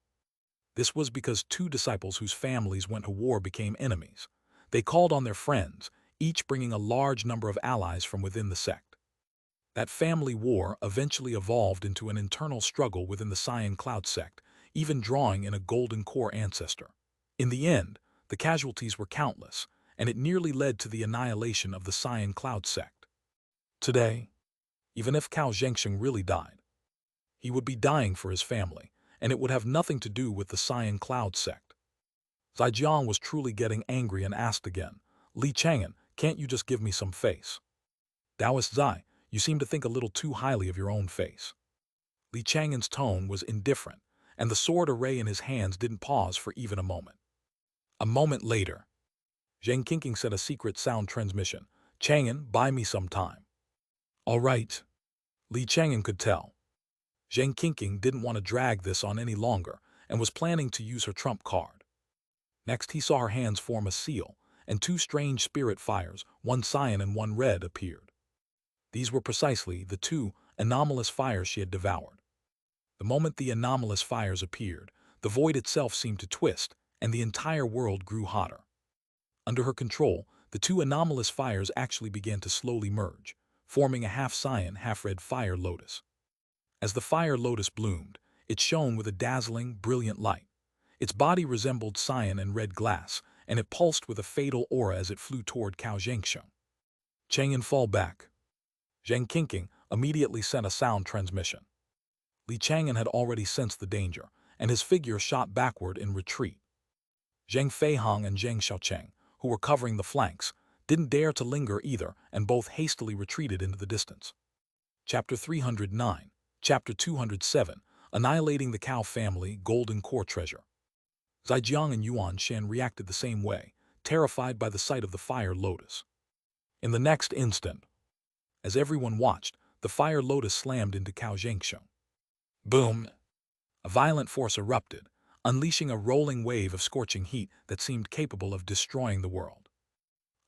This was because two disciples whose families went to war became enemies. They called on their friends, each bringing a large number of allies from within the sect. That family war eventually evolved into an internal struggle within the Cyan Cloud sect, even drawing in a golden core ancestor. In the end, the casualties were countless, and it nearly led to the annihilation of the Cyan Cloud sect. Today, even if Xianxia really died, he would be dying for his family, and it would have nothing to do with the Cyan Cloud sect. Zaijiang was truly getting angry and asked again, Chang'an, can't you just give me some face? Taoist Zai, you seem to think a little too highly of your own face. Chang'an's tone was indifferent, and the sword array in his hands didn't pause for even a moment. A moment later, Zhang Qingqing said a secret sound transmission, Chang'an, buy me some time. All right. Chang'an could tell. Zhang Qingqing didn't want to drag this on any longer and was planning to use her trump card. Next he saw her hands form a seal, and two strange spirit fires, one cyan and one red, appeared. These were precisely the two anomalous fires she had devoured. The moment the anomalous fires appeared, the void itself seemed to twist, and the entire world grew hotter. Under her control, the two anomalous fires actually began to slowly merge, forming a half-cyan, half-red fire lotus. As the fire lotus bloomed, it shone with a dazzling, brilliant light. Its body resembled cyan and red glass, and it pulsed with a fatal aura as it flew toward Xianxia. Chang'an, fall back. Zhang Qingqing immediately sent a sound transmission. Chang'an had already sensed the danger, and his figure shot backward in retreat. Zhang Feihong and Zhang Xiaocheng, who were covering the flanks, didn't dare to linger either, and both hastily retreated into the distance. Chapter 309, Chapter 207, Annihilating the Cao Family, Golden Core Treasure. Zaijiang and Yuan Shan reacted the same way, terrified by the sight of the fire lotus. In the next instant, as everyone watched, the fire lotus slammed into Xianxia. Boom! A violent force erupted, unleashing a rolling wave of scorching heat that seemed capable of destroying the world.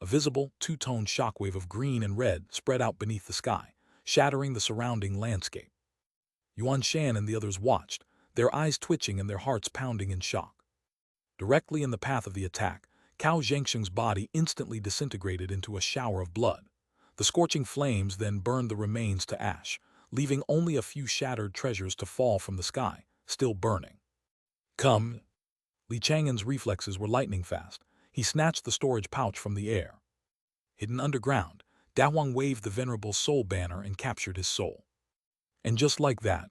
A visible, two-tone shockwave of green and red spread out beneath the sky, shattering the surrounding landscape. Yuan Shan and the others watched, their eyes twitching and their hearts pounding in shock. Directly in the path of the attack, Xianxia's body instantly disintegrated into a shower of blood. The scorching flames then burned the remains to ash, leaving only a few shattered treasures to fall from the sky, still burning. Come! Chang'an's reflexes were lightning fast. He snatched the storage pouch from the air. Hidden underground, Dahuang waved the venerable soul banner and captured his soul. And just like that,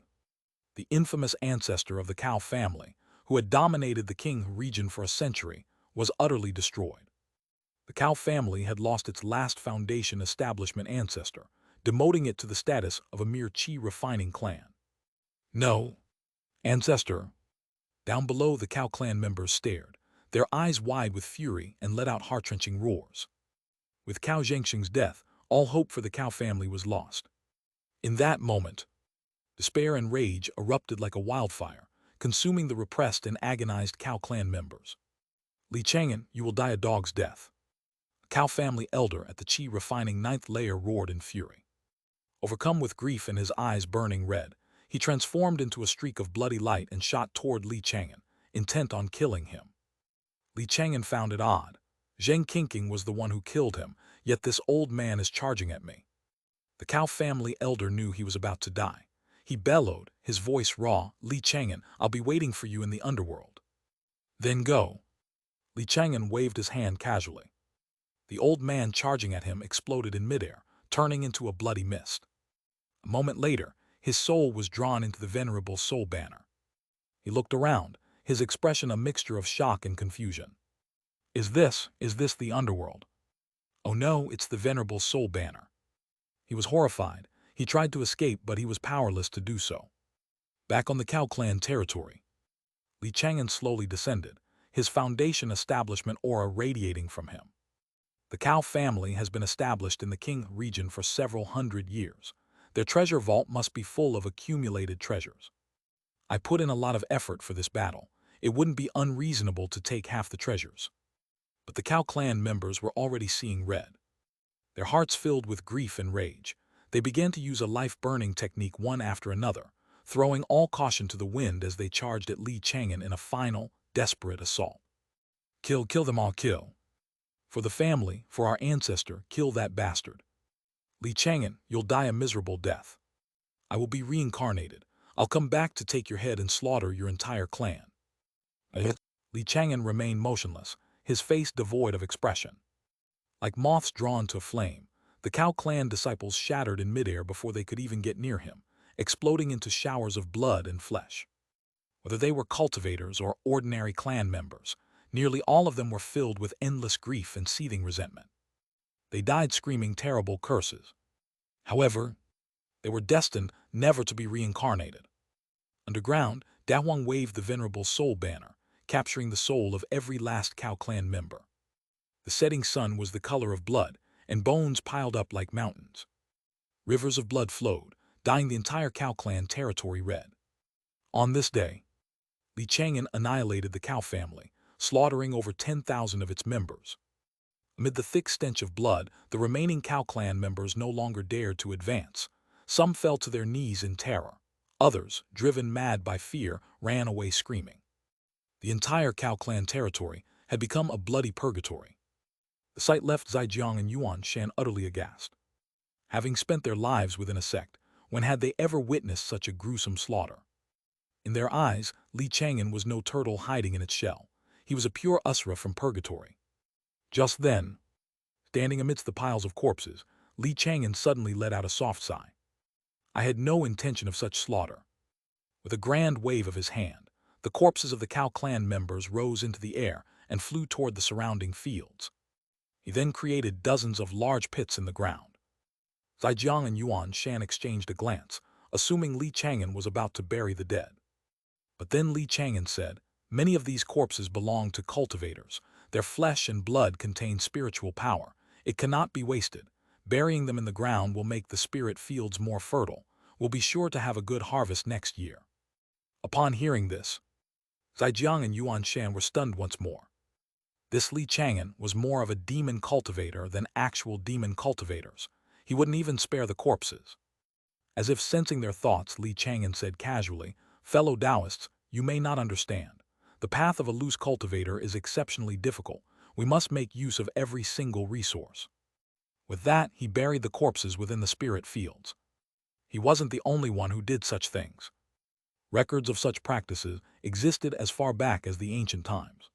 the infamous ancestor of the Cao family, who had dominated the Qing region for a century, was utterly destroyed. The Cao family had lost its last foundation establishment ancestor, demoting it to the status of a mere qi-refining clan. No, ancestor. Down below, the Cao clan members stared, their eyes wide with fury, and let out heart-wrenching roars. With Xianxia's death, all hope for the Cao family was lost. In that moment, despair and rage erupted like a wildfire, consuming the repressed and agonized Cao clan members. Chang'an, you will die a dog's death. A Cao family elder at the qi-refining 9th layer roared in fury. Overcome with grief and his eyes burning red, he transformed into a streak of bloody light and shot toward Chang'an, intent on killing him. Chang'an found it odd. Zhang Qingqing was the one who killed him, yet this old man is charging at me. The Cao family elder knew he was about to die. He bellowed, his voice raw, "Li Chang'an, I'll be waiting for you in the underworld." "Then go." Li Chang'an waved his hand casually. The old man charging at him exploded in midair, turning into a bloody mist. A moment later, his soul was drawn into the venerable soul banner. He looked around, his expression a mixture of shock and confusion. Is this the underworld? Oh no, it's the venerable soul banner. He was horrified. He tried to escape, but he was powerless to do so. Back on the Cao clan territory, Li Chang'an slowly descended, his foundation establishment aura radiating from him. The Cao family has been established in the Qing region for several hundred years. Their treasure vault must be full of accumulated treasures. I put in a lot of effort for this battle. It wouldn't be unreasonable to take half the treasures. But the Cao clan members were already seeing red. Their hearts filled with grief and rage. They began to use a life-burning technique one after another, throwing all caution to the wind as they charged at Li Chang'an in a final, desperate assault. Kill them all, kill. For the family, for our ancestor, kill that bastard. Li Chang'an, you'll die a miserable death. I will be reincarnated. I'll come back to take your head and slaughter your entire clan. Li Chang'an remained motionless, his face devoid of expression. Like moths drawn to a flame, the Cao clan disciples shattered in midair before they could even get near him, exploding into showers of blood and flesh. Whether they were cultivators or ordinary clan members, nearly all of them were filled with endless grief and seething resentment. They died screaming terrible curses. However, they were destined never to be reincarnated. Underground, Da Huang waved the venerable soul banner, capturing the soul of every last Cao clan member. The setting sun was the color of blood, and bones piled up like mountains. Rivers of blood flowed, dyeing the entire Cao clan territory red. On this day, Li Chang'an annihilated the Cao family, slaughtering over 10,000 of its members. Amid the thick stench of blood, the remaining Cao clan members no longer dared to advance. Some fell to their knees in terror. Others, driven mad by fear, ran away screaming. The entire Cao clan territory had become a bloody purgatory. The sight left Zaijiang and Yuan Shan utterly aghast. Having spent their lives within a sect, when had they ever witnessed such a gruesome slaughter? In their eyes, Li Chang'an was no turtle hiding in its shell. He was a pure Usra from purgatory. Just then, standing amidst the piles of corpses, Li Chang'an suddenly let out a soft sigh. I had no intention of such slaughter. With a grand wave of his hand, the corpses of the Cao clan members rose into the air and flew toward the surrounding fields. He then created dozens of large pits in the ground. Zaijiang and Yuan Shan exchanged a glance, assuming Li Chang'an was about to bury the dead. But then Li Chang'an said, "Many of these corpses belong to cultivators. Their flesh and blood contain spiritual power. It cannot be wasted. Burying them in the ground will make the spirit fields more fertile. We'll be sure to have a good harvest next year." Upon hearing this, Zaijiang and Yuan Shan were stunned once more. This Li Chang'an was more of a demon cultivator than actual demon cultivators. He wouldn't even spare the corpses. As if sensing their thoughts, Li Chang'an said casually, "Fellow Taoists, you may not understand. The path of a loose cultivator is exceptionally difficult. We must make use of every single resource." With that, he buried the corpses within the spirit fields. He wasn't the only one who did such things. Records of such practices existed as far back as the ancient times.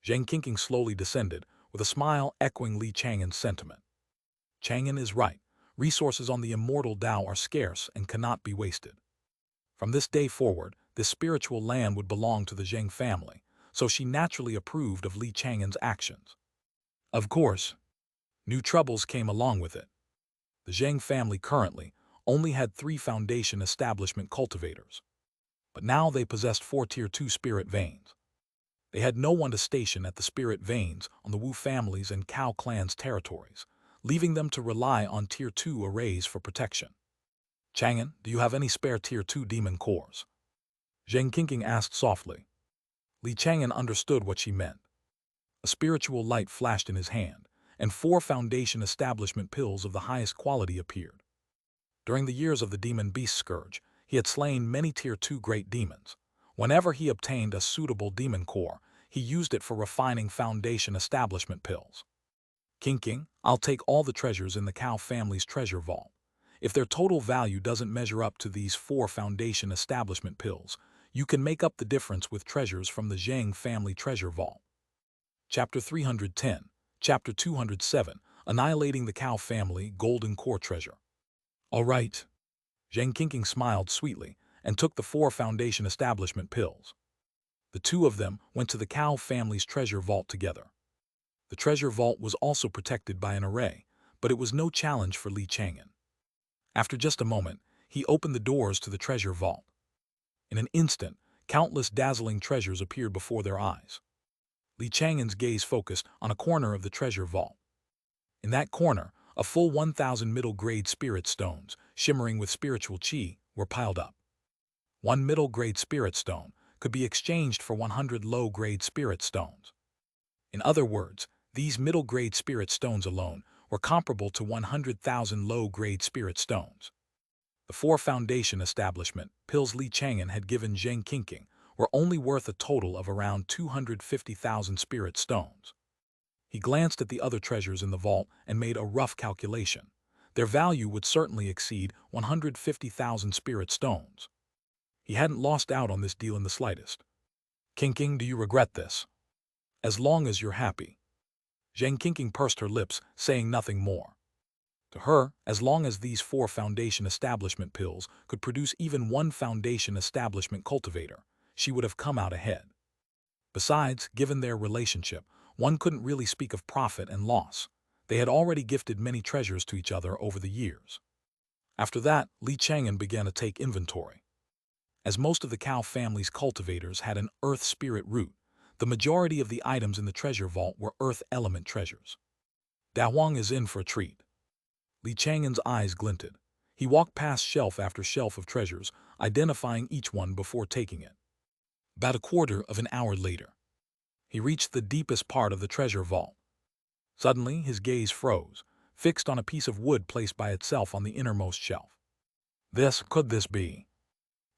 Zheng Qingqing slowly descended, with a smile echoing Li Chang'an's sentiment. Chang'an is right. Resources on the immortal Tao are scarce and cannot be wasted. From this day forward, this spiritual land would belong to the Zheng family, so she naturally approved of Li Chang'an's actions. Of course, new troubles came along with it. The Zheng family currently only had 3 foundation establishment cultivators, but now they possessed 4 Tier 2 spirit veins. They had no one to station at the spirit veins on the Wu family's and Cao clan's territories, leaving them to rely on Tier 2 arrays for protection. "Chang'an, do you have any spare Tier 2 demon cores?" Zheng Qingqing asked softly. Li Chang'an understood what she meant. A spiritual light flashed in his hand, and 4 foundation establishment pills of the highest quality appeared. During the years of the demon beast scourge, he had slain many Tier 2 great demons. Whenever he obtained a suitable demon core, he used it for refining foundation establishment pills. "Qingqing, I'll take all the treasures in the Cao family's treasure vault. If their total value doesn't measure up to these 4 foundation establishment pills, you can make up the difference with treasures from the Zhang family treasure vault. Chapter 310, Chapter 207, Annihilating the Cow Family Golden Core Treasure. All right. Zhang Qingqing smiled sweetly and took the 4 foundation establishment pills. The two of them went to the Cow family's treasure vault together. The treasure vault was also protected by an array, but it was no challenge for Li Chang'an. After just a moment, he opened the doors to the treasure vault. In an instant, countless dazzling treasures appeared before their eyes. Li Chang'an's gaze focused on a corner of the treasure vault. In that corner, a full 1,000 middle-grade spirit stones, shimmering with spiritual qi, were piled up. One middle-grade spirit stone could be exchanged for 100 low-grade spirit stones. In other words, these middle-grade spirit stones alone were comparable to 100,000 low-grade spirit stones. The 4 foundation establishment pills Li Chang'an had given Zhang Qingqing were only worth a total of around 250,000 spirit stones. He glanced at the other treasures in the vault and made a rough calculation. Their value would certainly exceed 150,000 spirit stones. He hadn't lost out on this deal in the slightest. Qingqing, do you regret this? As long as you're happy. Zhang Qingqing pursed her lips, saying nothing more. To her, as long as these 4 foundation establishment pills could produce even 1 foundation establishment cultivator, she would have come out ahead. Besides, given their relationship, one couldn't really speak of profit and loss. They had already gifted many treasures to each other over the years. After that, Li Chang'an began to take inventory. As most of the Cow family's cultivators had an earth spirit root, the majority of the items in the treasure vault were earth element treasures. Da Huang is in for a treat. Li Chang'an's eyes glinted. He walked past shelf after shelf of treasures, identifying each one before taking it. About a quarter of an hour later, he reached the deepest part of the treasure vault. Suddenly, his gaze froze, fixed on a piece of wood placed by itself on the innermost shelf. Could this be?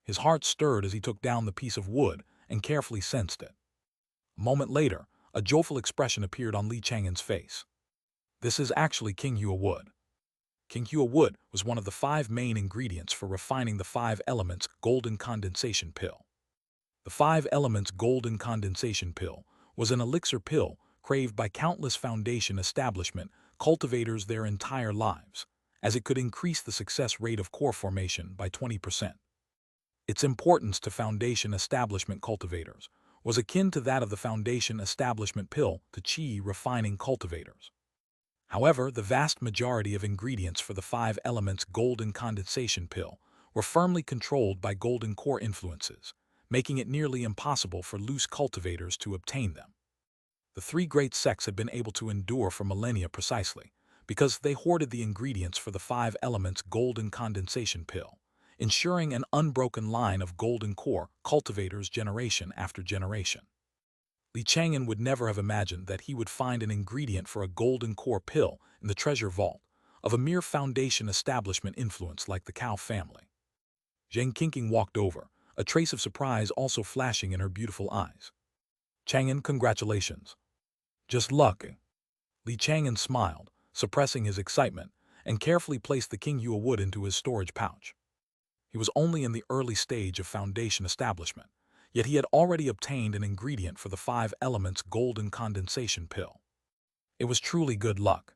His heart stirred as he took down the piece of wood and carefully sensed it. A moment later, a joyful expression appeared on Li Chang'an's face. This is actually Qinghua wood. Qinghua wood was one of the 5 main ingredients for refining the 5 elements golden condensation pill. The 5 elements golden condensation pill was an elixir pill craved by countless foundation establishment cultivators their entire lives, as it could increase the success rate of core formation by 20%. Its importance to foundation establishment cultivators was akin to that of the foundation establishment pill to qi refining cultivators. However, the vast majority of ingredients for the 5 elements golden condensation pill were firmly controlled by golden core influences, making it nearly impossible for loose cultivators to obtain them. The 3 great sects had been able to endure for millennia precisely because they hoarded the ingredients for the 5 elements golden condensation pill, ensuring an unbroken line of golden core cultivators generation after generation. Li Chang'an would never have imagined that he would find an ingredient for a golden core pill in the treasure vault of a mere foundation establishment influence like the Cow family. Zhang Qingqing walked over, a trace of surprise also flashing in her beautiful eyes. Chang'an, congratulations. Just luck. Li Chang'an smiled, suppressing his excitement, and carefully placed the Qinghua wood into his storage pouch. He was only in the early stage of foundation establishment, yet he had already obtained an ingredient for the 5 elements golden condensation pill. It was truly good luck.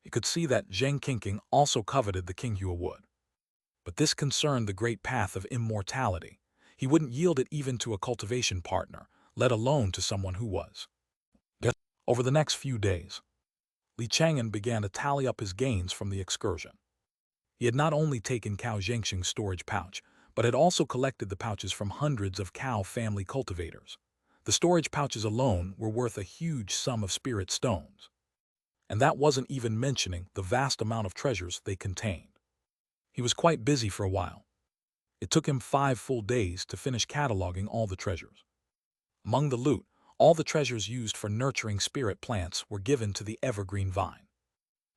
He could see that Zhang Qingqing also coveted the Qinghua wood. But this concerned the great path of immortality. He wouldn't yield it even to a cultivation partner, let alone to someone who was. Over the next few days, Li Chang'an began to tally up his gains from the excursion. He had not only taken Cow Zhengxing's storage pouch, but had also collected the pouches from hundreds of Cow family cultivators. The storage pouches alone were worth a huge sum of spirit stones. And that wasn't even mentioning the vast amount of treasures they contained. He was quite busy for a while. It took him 5 full days to finish cataloging all the treasures. Among the loot, all the treasures used for nurturing spirit plants were given to the evergreen vine.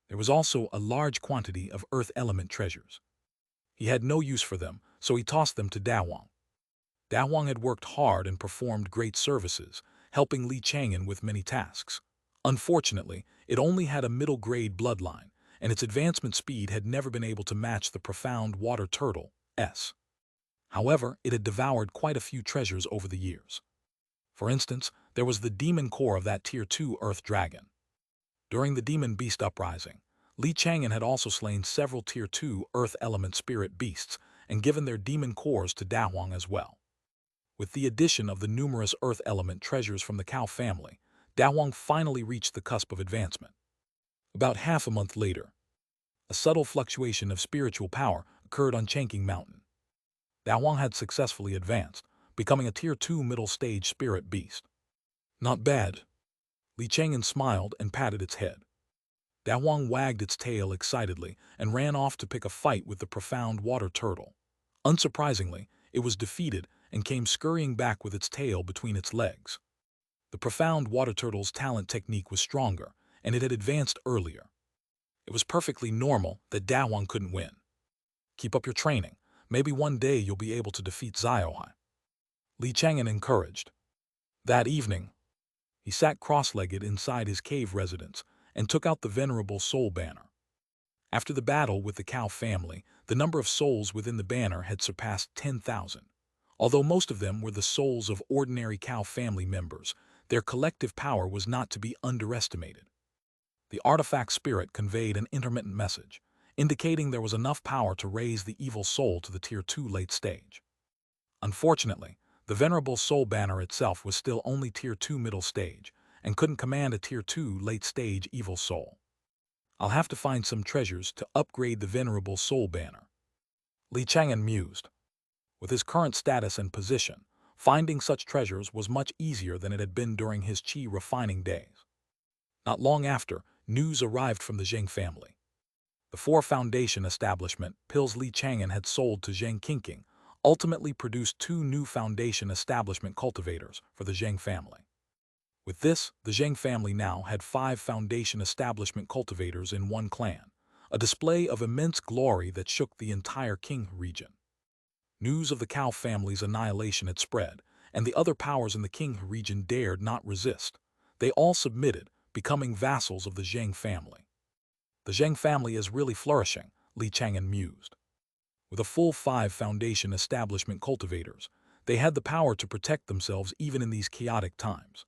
There was also a large quantity of earth element treasures. He had no use for them, so he tossed them to Da Huang. Da Huang had worked hard and performed great services, helping Li Chang'an with many tasks. Unfortunately, it only had a middle-grade bloodline, and its advancement speed had never been able to match the profound water turtle's. However, it had devoured quite a few treasures over the years. For instance, there was the demon core of that Tier 2 Earth Dragon. During the Demon Beast Uprising, Chang'an had also slain several Tier 2 Earth Element Spirit Beasts and given their demon cores to Dahuang as well. With the addition of the numerous Earth Element treasures from the Cow family, Dahuang finally reached the cusp of advancement. About half a month later, a subtle fluctuation of spiritual power occurred on Chang'an Mountain. Dahuang had successfully advanced, becoming a Tier 2 middle stage spirit beast. Not bad. Chang'an smiled and patted its head. Dahuang wagged its tail excitedly and ran off to pick a fight with the profound water turtle. Unsurprisingly, it was defeated and came scurrying back with its tail between its legs. The profound water turtle's talent technique was stronger, and it had advanced earlier. It was perfectly normal that Dahuang couldn't win. Keep up your training. Maybe one day you'll be able to defeat Ziohai. Chang'an encouraged. That evening, he sat cross-legged inside his cave residence and took out the venerable soul banner. After the battle with the Cow family, the number of souls within the banner had surpassed 10,000. Although most of them were the souls of ordinary Cow family members, their collective power was not to be underestimated. The artifact spirit conveyed an intermittent message, indicating there was enough power to raise the evil soul to the Tier 2 late stage. Unfortunately, the venerable soul banner itself was still only Tier 2 middle stage and couldn't command a Tier 2 late stage evil soul. I'll have to find some treasures to upgrade the venerable soul banner. Chang'an mused. With his current status and position, finding such treasures was much easier than it had been during his qi refining days. Not long after, news arrived from the Zheng family. The 4 foundation establishment pills Chang'an had sold to Zheng Qingqing ultimately produced 2 new foundation establishment cultivators for the Zheng family. With this, the Zheng family now had 5 foundation establishment cultivators in one clan, a display of immense glory that shook the entire Qing region. News of the Cow family's annihilation had spread, and the other powers in the Qing region dared not resist. They all submitted, becoming vassals of the Zheng family. The Zheng family is really flourishing, Chang'an mused. With a full 5 foundation establishment cultivators, they had the power to protect themselves even in these chaotic times.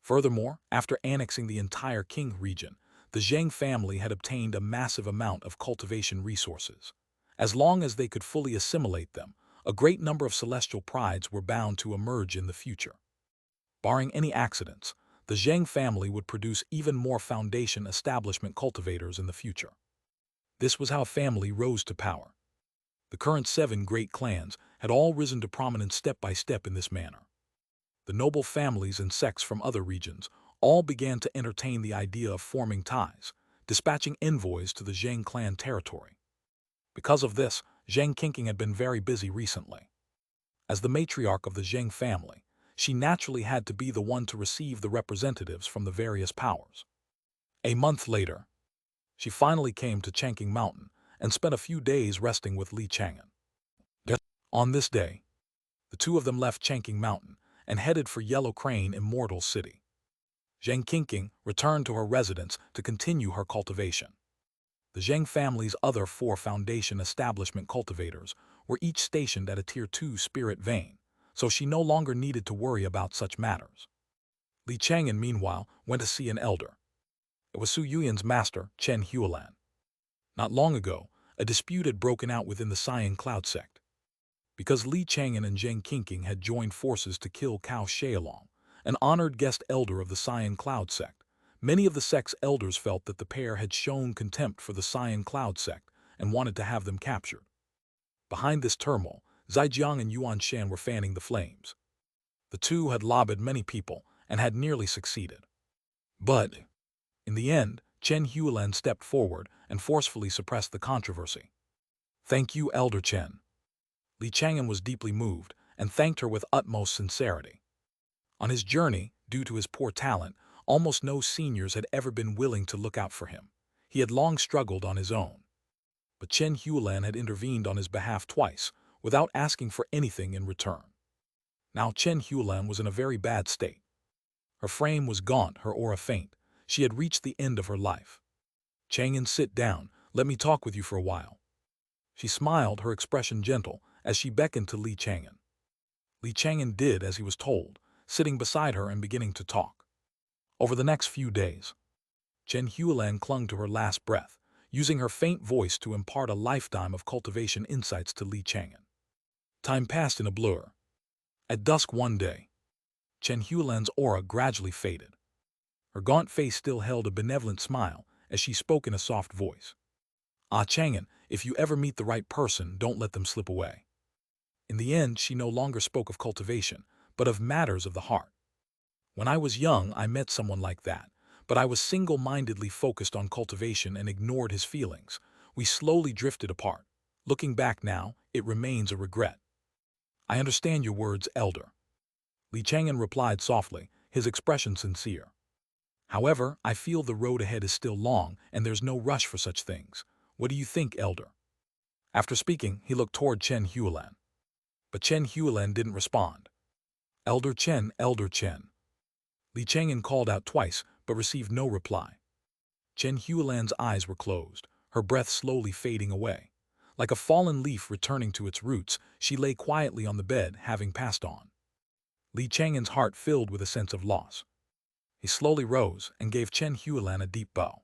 Furthermore, after annexing the entire Qing region, the Zheng family had obtained a massive amount of cultivation resources. As long as they could fully assimilate them, a great number of celestial prides were bound to emerge in the future. Barring any accidents, the Zheng family would produce even more foundation establishment cultivators in the future. This was how a family rose to power. The current 7 great clans had all risen to prominence step by step in this manner. The noble families and sects from other regions all began to entertain the idea of forming ties, dispatching envoys to the Zheng clan territory. Because of this, Zheng Qingqing had been very busy recently. As the matriarch of the Zheng family, she naturally had to be the one to receive the representatives from the various powers. A month later, she finally came to Chang'an Mountain and spent a few days resting with Chang'an. On this day, the 2 of them left Chang'an Mountain and headed for Yellow Crane Immortal City. Zheng Qingqing returned to her residence to continue her cultivation. The Zheng family's other 4 foundation establishment cultivators were each stationed at a Tier 2 spirit vein, so she no longer needed to worry about such matters. Chang'an, meanwhile, went to see an elder. It was Su Yuyan's master, Chen Huolan. Not long ago, a dispute had broken out within the Cyan Cloud sect. Because Chang'an and Zheng Qingqing had joined forces to kill Cao Xiaolong, an honored guest elder of the Cyan Cloud sect, many of the sect's elders felt that the pair had shown contempt for the Cyan Cloud sect and wanted to have them captured. Behind this turmoil, Zaijiang and Yuan Shan were fanning the flames. The 2 had lobbied many people and had nearly succeeded. But, in the end, Chen Huolan stepped forward and forcefully suppressed the controversy. Thank you, Elder Chen. Chang'an was deeply moved and thanked her with utmost sincerity. On his journey, due to his poor talent, almost no seniors had ever been willing to look out for him. He had long struggled on his own. But Chen Huolan had intervened on his behalf twice, without asking for anything in return. Now Chen Huolan was in a very bad state. Her frame was gaunt, her aura faint. She had reached the end of her life. Chang'an, sit down. Let me talk with you for a while. She smiled, her expression gentle, as she beckoned to Li Chang'an. Li Chang'an did as he was told, sitting beside her and beginning to talk. Over the next few days, Chen Huilan clung to her last breath, using her faint voice to impart a lifetime of cultivation insights to Li Chang'an. Time passed in a blur. At dusk one day, Chen Huilan's aura gradually faded. Her gaunt face still held a benevolent smile as she spoke in a soft voice. Ah, Chang'an, if you ever meet the right person, don't let them slip away. In the end, she no longer spoke of cultivation, but of matters of the heart. When I was young, I met someone like that, but I was single-mindedly focused on cultivation and ignored his feelings. We slowly drifted apart. Looking back now, it remains a regret. I understand your words, Elder. Li Chang'an replied softly, his expression sincere. However, I feel the road ahead is still long, and there's no rush for such things. What do you think, Elder? After speaking, he looked toward Chen Huilan. But Chen Huilan didn't respond. Elder Chen, Elder Chen. Li Chang'an called out twice, but received no reply. Chen Huilan's eyes were closed, her breath slowly fading away. Like a fallen leaf returning to its roots, she lay quietly on the bed, having passed on. Li Chang'an's heart filled with a sense of loss. He slowly rose and gave Chen Huilan a deep bow.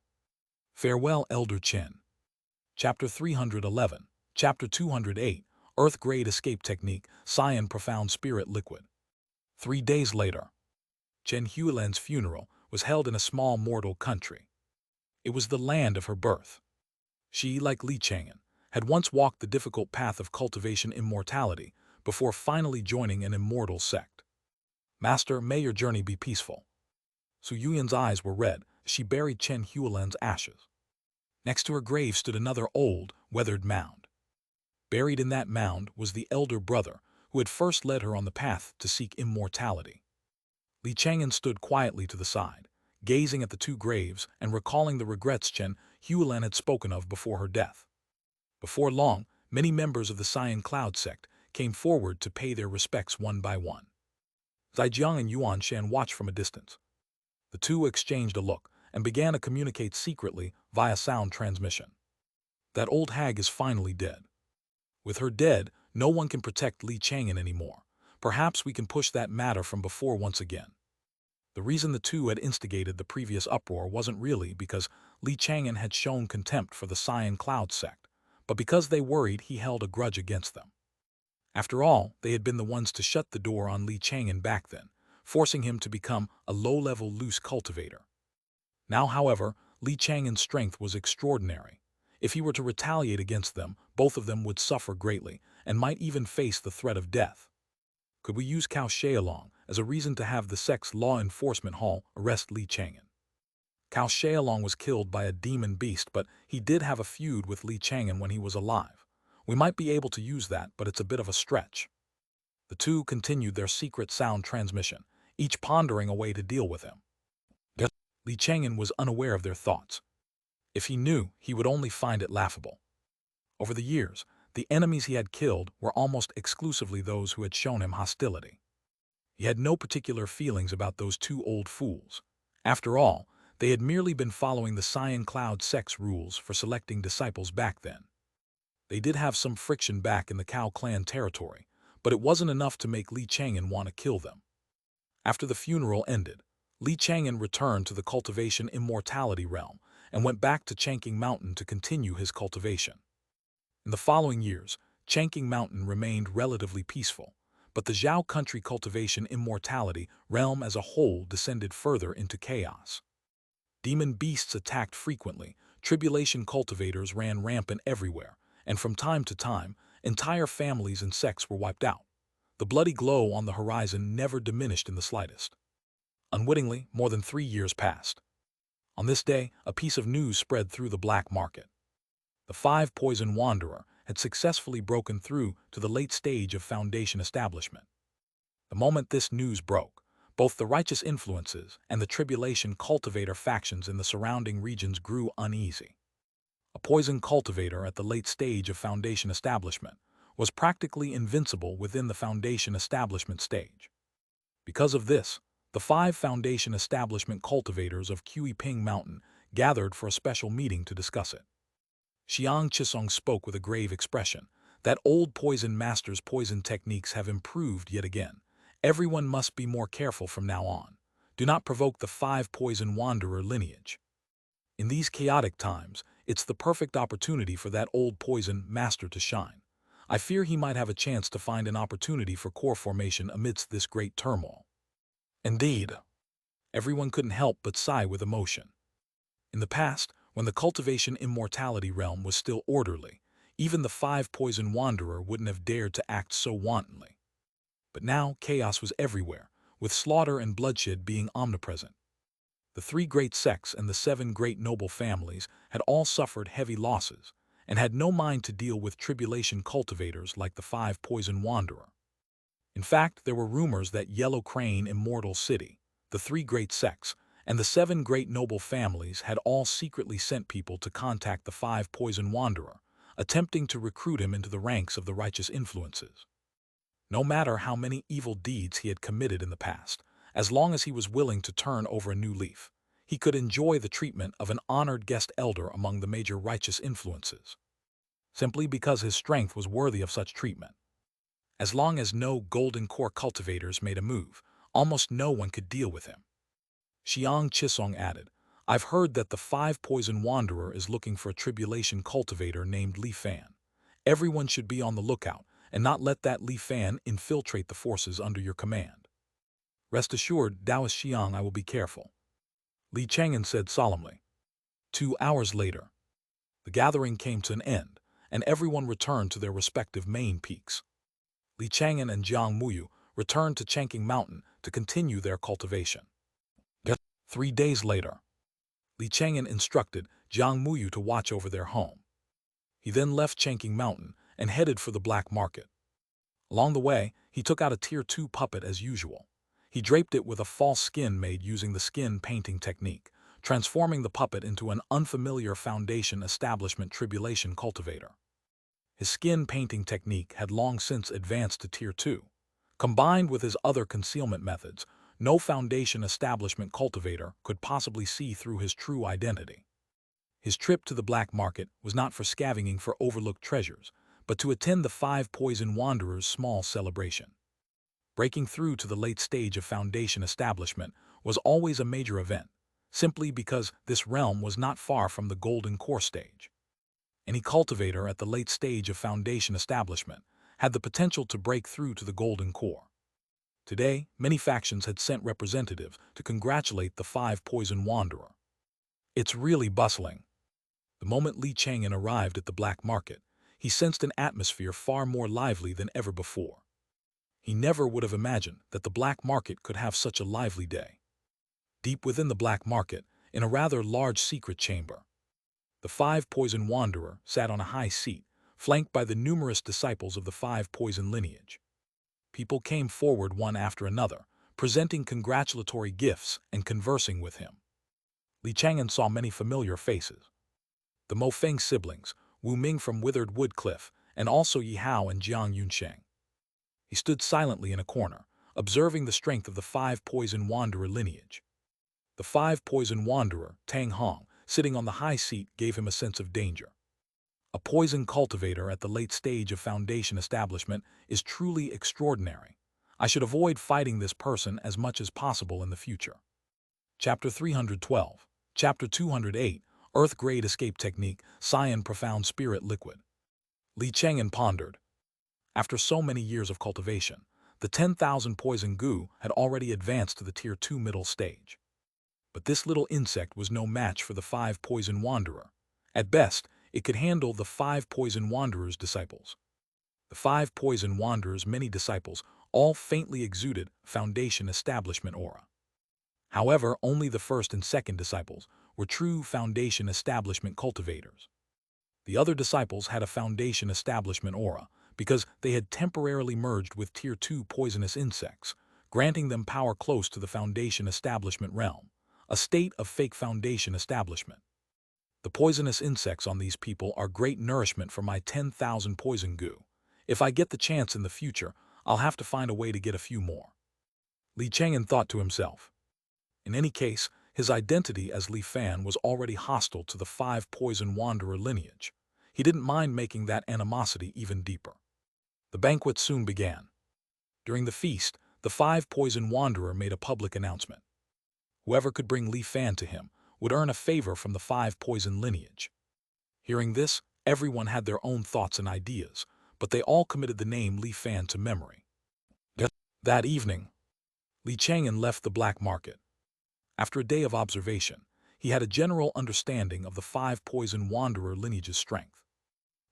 Farewell, Elder Chen. Chapter 311, Chapter 208, Earth-Grade Escape Technique, Cyan Profound Spirit Liquid. 3 days later, Chen Huilan's funeral was held in a small mortal country. It was the land of her birth. She, like Li Chang'an, had once walked the difficult path of cultivation immortality before finally joining an immortal sect. Master, may your journey be peaceful. Su Yuyan's eyes were red as she buried Chen Huilan's ashes. Next to her grave stood another old, weathered mound. Buried in that mound was the elder brother who had first led her on the path to seek immortality. Li Chang'an stood quietly to the side, gazing at the two graves and recalling the regrets Chen Huilan had spoken of before her death. Before long, many members of the Cyan Cloud sect came forward to pay their respects one by one. Zaijiang and Yuan Shan watched from a distance. The two exchanged a look and began to communicate secretly via sound transmission. That old hag is finally dead. With her dead, no one can protect Li Chang'an anymore. Perhaps we can push that matter from before once again. The reason the two had instigated the previous uproar wasn't really because Li Chang'an had shown contempt for the Cyan Cloud sect, but because they worried he held a grudge against them. After all, they had been the ones to shut the door on Li Chang'an back then, forcing him to become a low-level loose cultivator. Now, however, Li Chang'an's strength was extraordinary. If he were to retaliate against them, both of them would suffer greatly and might even face the threat of death. Could we use Cao Xiaolong as a reason to have the sect's law enforcement hall arrest Li Chang'an? Cao Xiaolong was killed by a demon beast, but he did have a feud with Li Chang'an when he was alive. We might be able to use that, but it's a bit of a stretch. The two continued their secret sound transmission, each pondering a way to deal with him. Li Chang'an was unaware of their thoughts. If he knew, he would only find it laughable. Over the years, the enemies he had killed were almost exclusively those who had shown him hostility. He had no particular feelings about those two old fools. After all, they had merely been following the Cyan Cloud sect's rules for selecting disciples back then. They did have some friction back in the Cao clan territory, but it wasn't enough to make Li Chang'an want to kill them. After the funeral ended, Li Chang'an returned to the cultivation immortality realm and went back to Chang'an Mountain to continue his cultivation. In the following years, Chang'an Mountain remained relatively peaceful, but the Zhao country cultivation immortality realm as a whole descended further into chaos. Demon beasts attacked frequently, tribulation cultivators ran rampant everywhere, and from time to time, entire families and sects were wiped out. The bloody glow on the horizon never diminished in the slightest. Unwittingly, more than 3 years passed. On this day, a piece of news spread through the black market. The 5-poison wanderer had successfully broken through to the late stage of foundation establishment. The moment this news broke, both the righteous influences and the tribulation cultivator factions in the surrounding regions grew uneasy. A poison cultivator at the late stage of foundation establishment was practically invincible within the foundation establishment stage. Because of this, the 5 foundation establishment cultivators of Qiping Mountain gathered for a special meeting to discuss it. Xianxia spoke with a grave expression. That old poison master's poison techniques have improved yet again. Everyone must be more careful from now on. Do not provoke the 5 poison wanderer lineage. In these chaotic times, it's the perfect opportunity for that old poison master to shine. I fear he might have a chance to find an opportunity for core formation amidst this great turmoil. Indeed, everyone couldn't help but sigh with emotion. In the past, when the cultivation immortality realm was still orderly, even the 5 poison wanderer wouldn't have dared to act so wantonly. But now chaos was everywhere, with slaughter and bloodshed being omnipresent. The 3 great sects and the 7 great noble families had all suffered heavy losses, and had no mind to deal with tribulation cultivators like the 5 poison wanderer. In fact, there were rumors that Yellow Crane Immortal City, the 3 great sects, and the 7 great noble families had all secretly sent people to contact the 5 poison wanderer, attempting to recruit him into the ranks of the righteous influences. No matter how many evil deeds he had committed in the past, as long as he was willing to turn over a new leaf, he could enjoy the treatment of an honored guest elder among the major righteous influences, simply because his strength was worthy of such treatment. As long as no golden core cultivators made a move, almost no one could deal with him. Xianxia added, I've heard that the 5 poison wanderer is looking for a tribulation cultivator named Li Fan. Everyone should be on the lookout, and not let that Li Fan infiltrate the forces under your command. Rest assured, Taoist Xiang, I will be careful, Li Chang'an said solemnly. 2 hours later, the gathering came to an end, and everyone returned to their respective main peaks. Li Chang'an and Jiang Muyu returned to Chang'an Mountain to continue their cultivation. 3 days later, Li Chang'an instructed Jiang Muyu to watch over their home. He then left Chang'an Mountain and headed for the black market. Along the way, he took out a Tier 2 puppet as usual. He draped it with a false skin made using the skin painting technique, transforming the puppet into an unfamiliar foundation establishment tribulation cultivator. His skin painting technique had long since advanced to Tier 2. Combined with his other concealment methods, no foundation establishment cultivator could possibly see through his true identity. His trip to the black market was not for scavenging for overlooked treasures, but to attend the 5 poison wanderers' small celebration. Breaking through to the late stage of foundation establishment was always a major event, simply because this realm was not far from the golden core stage. Any cultivator at the late stage of foundation establishment had the potential to break through to the golden core. Today, many factions had sent representatives to congratulate the 5 poison wanderer. It's really bustling. The moment Li Chang'an arrived at the black market, he sensed an atmosphere far more lively than ever before. He never would have imagined that the black market could have such a lively day. Deep within the black market, in a rather large secret chamber, the 5 poison wanderer sat on a high seat, flanked by the numerous disciples of the 5 poison lineage. People came forward one after another, presenting congratulatory gifts and conversing with him. Li Chang'an saw many familiar faces. The Mo Feng siblings, Wu Ming from Withered Wood Cliff, and also Yi Hao and Jiang Yunsheng. He stood silently in a corner, observing the strength of the 5 poison wanderer lineage. The 5 poison wanderer, Tang Hong, sitting on the high seat gave him a sense of danger. A poison cultivator at the late stage of foundation establishment is truly extraordinary. I should avoid fighting this person as much as possible in the future. Chapter 312. Chapter 208. Earth Grade Escape Technique, Cyan Profound Spirit Liquid. Li Chang'an pondered. After so many years of cultivation, the 10,000 poison goo had already advanced to the Tier 2 middle stage. But this little insect was no match for the 5 poison wanderer. At best, it could handle the 5 poison wanderer's disciples. The 5 poison wanderer's many disciples all faintly exuded foundation establishment aura. However, only the first and second disciples were true foundation establishment cultivators. The other disciples had a foundation establishment aura because they had temporarily merged with Tier 2 poisonous insects, granting them power close to the foundation establishment realm, a state of fake foundation establishment. The poisonous insects on these people are great nourishment for my 10,000 poison goo. If I get the chance in the future, I'll have to find a way to get a few more. Li Chang'an thought to himself. In any case, His identity as Li Fan was already hostile to the five poison wanderer lineage. He didn't mind making that animosity even deeper. The banquet soon began. During the feast, the five poison wanderer made a public announcement. Whoever could bring Li Fan to him would earn a favor from the five poison lineage. Hearing this, everyone had their own thoughts and ideas, but they all committed the name Li Fan to memory. That evening, Li Chang'an left the black market. After a day of observation, he had a general understanding of the five poison wanderer lineage's strength.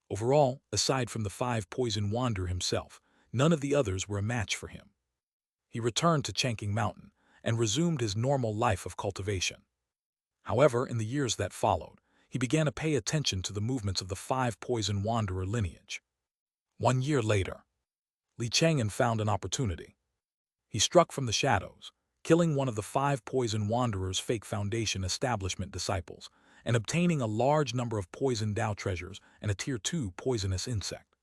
Overall, aside from the five poison wanderer himself, none of the others were a match for him. He returned to Chang'an Mountain and resumed his normal life of cultivation. However, in the years that followed, he began to pay attention to the movements of the five poison wanderer lineage. 1 year later, Li Chang'an found an opportunity. He struck from the shadows, killing one of the five poison wanderers' fake Foundation establishment disciples, and obtaining a large number of poison Dao treasures and a Tier 2 poisonous insect.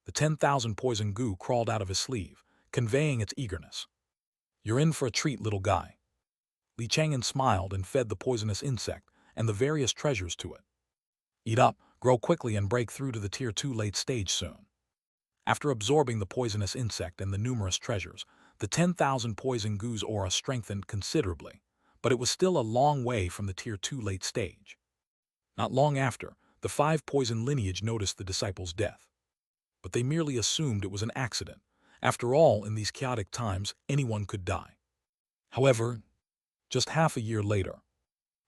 The 10,000 poison goo crawled out of his sleeve, conveying its eagerness. "You're in for a treat, little guy." Li Chang'an smiled and fed the poisonous insect and the various treasures to it. "Eat up, grow quickly, and break through to the Tier 2 late stage soon." After absorbing the poisonous insect and the numerous treasures, the 10,000 poison goo's aura strengthened considerably, but it was still a long way from the Tier 2 late stage. Not long after, the five poison lineage noticed the disciple's death. But they merely assumed it was an accident. After all, in these chaotic times, anyone could die. However, just half a year later,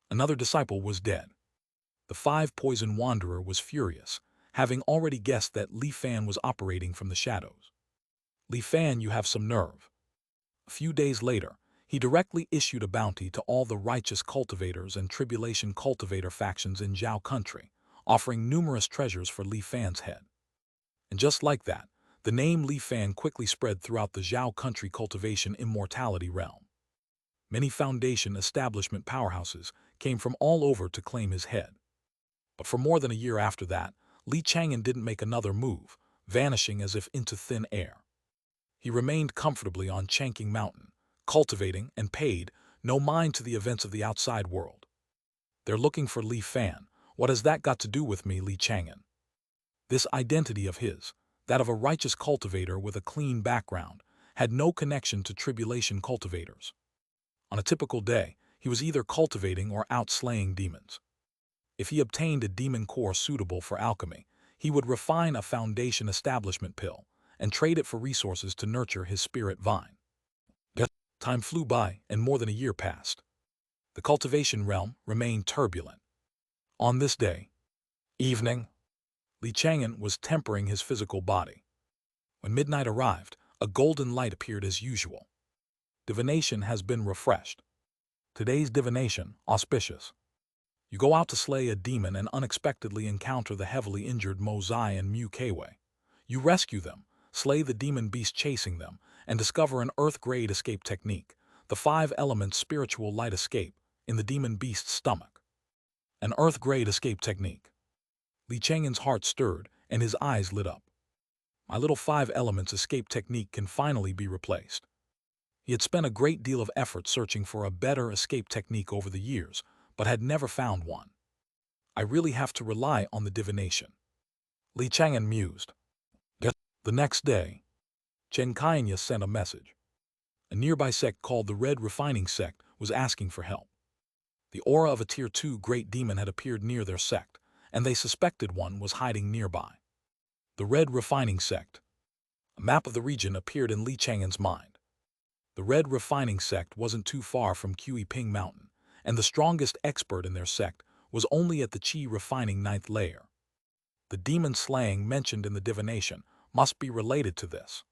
another disciple was dead. The five poison wanderer was furious, having already guessed that Li Fan was operating from the shadows. "Li Fan, you have some nerve." A few days later, he directly issued a bounty to all the righteous cultivators and tribulation cultivator factions in Zhao country, offering numerous treasures for Li Fan's head. And just like that, the name Li Fan quickly spread throughout the Zhao country cultivation immortality realm. Many Foundation establishment powerhouses came from all over to claim his head. But for more than a year after that, Li Chang'an didn't make another move, vanishing as if into thin air. He remained comfortably on Chang'an Mountain, cultivating and paid no mind to the events of the outside world. "They're looking for Li Fan. What has that got to do with me, Li Chang'an?" This identity of his, that of a righteous cultivator with a clean background, had no connection to tribulation cultivators. On a typical day, he was either cultivating or out slaying demons. If he obtained a demon core suitable for alchemy, he would refine a Foundation establishment pill and trade it for resources to nurture his spirit vine. Time flew by, and more than a year passed. The cultivation realm remained turbulent. On this day, evening, Li Chang'an was tempering his physical body. When midnight arrived, a golden light appeared as usual. Divination has been refreshed. Today's divination, Auspicious. You go out to slay a demon and unexpectedly encounter the heavily injured Mo Zai and Mu Kwei. You rescue them, slay the demon beast chasing them, and discover an earth-grade escape technique, the 5-element spiritual light escape, in the demon beast's stomach. An earth-grade escape technique. Li Chang'an's heart stirred and his eyes lit up. My little 5-elements escape technique can finally be replaced. He had spent a great deal of effort searching for a better escape technique over the years, but had never found one. I really have to rely on the divination. Li Chang'an mused. The next day, Xianxia sent a message. A nearby sect called the Red Refining Sect was asking for help. The aura of a Tier 2 great demon had appeared near their sect, and they suspected one was hiding nearby. The Red Refining Sect. A map of the region appeared in Li Chang'an's mind. The Red Refining Sect wasn't too far from Ping Mountain, and the strongest expert in their sect was only at the Qi refining 9th layer. The demon slaying mentioned in the divination must be related to this.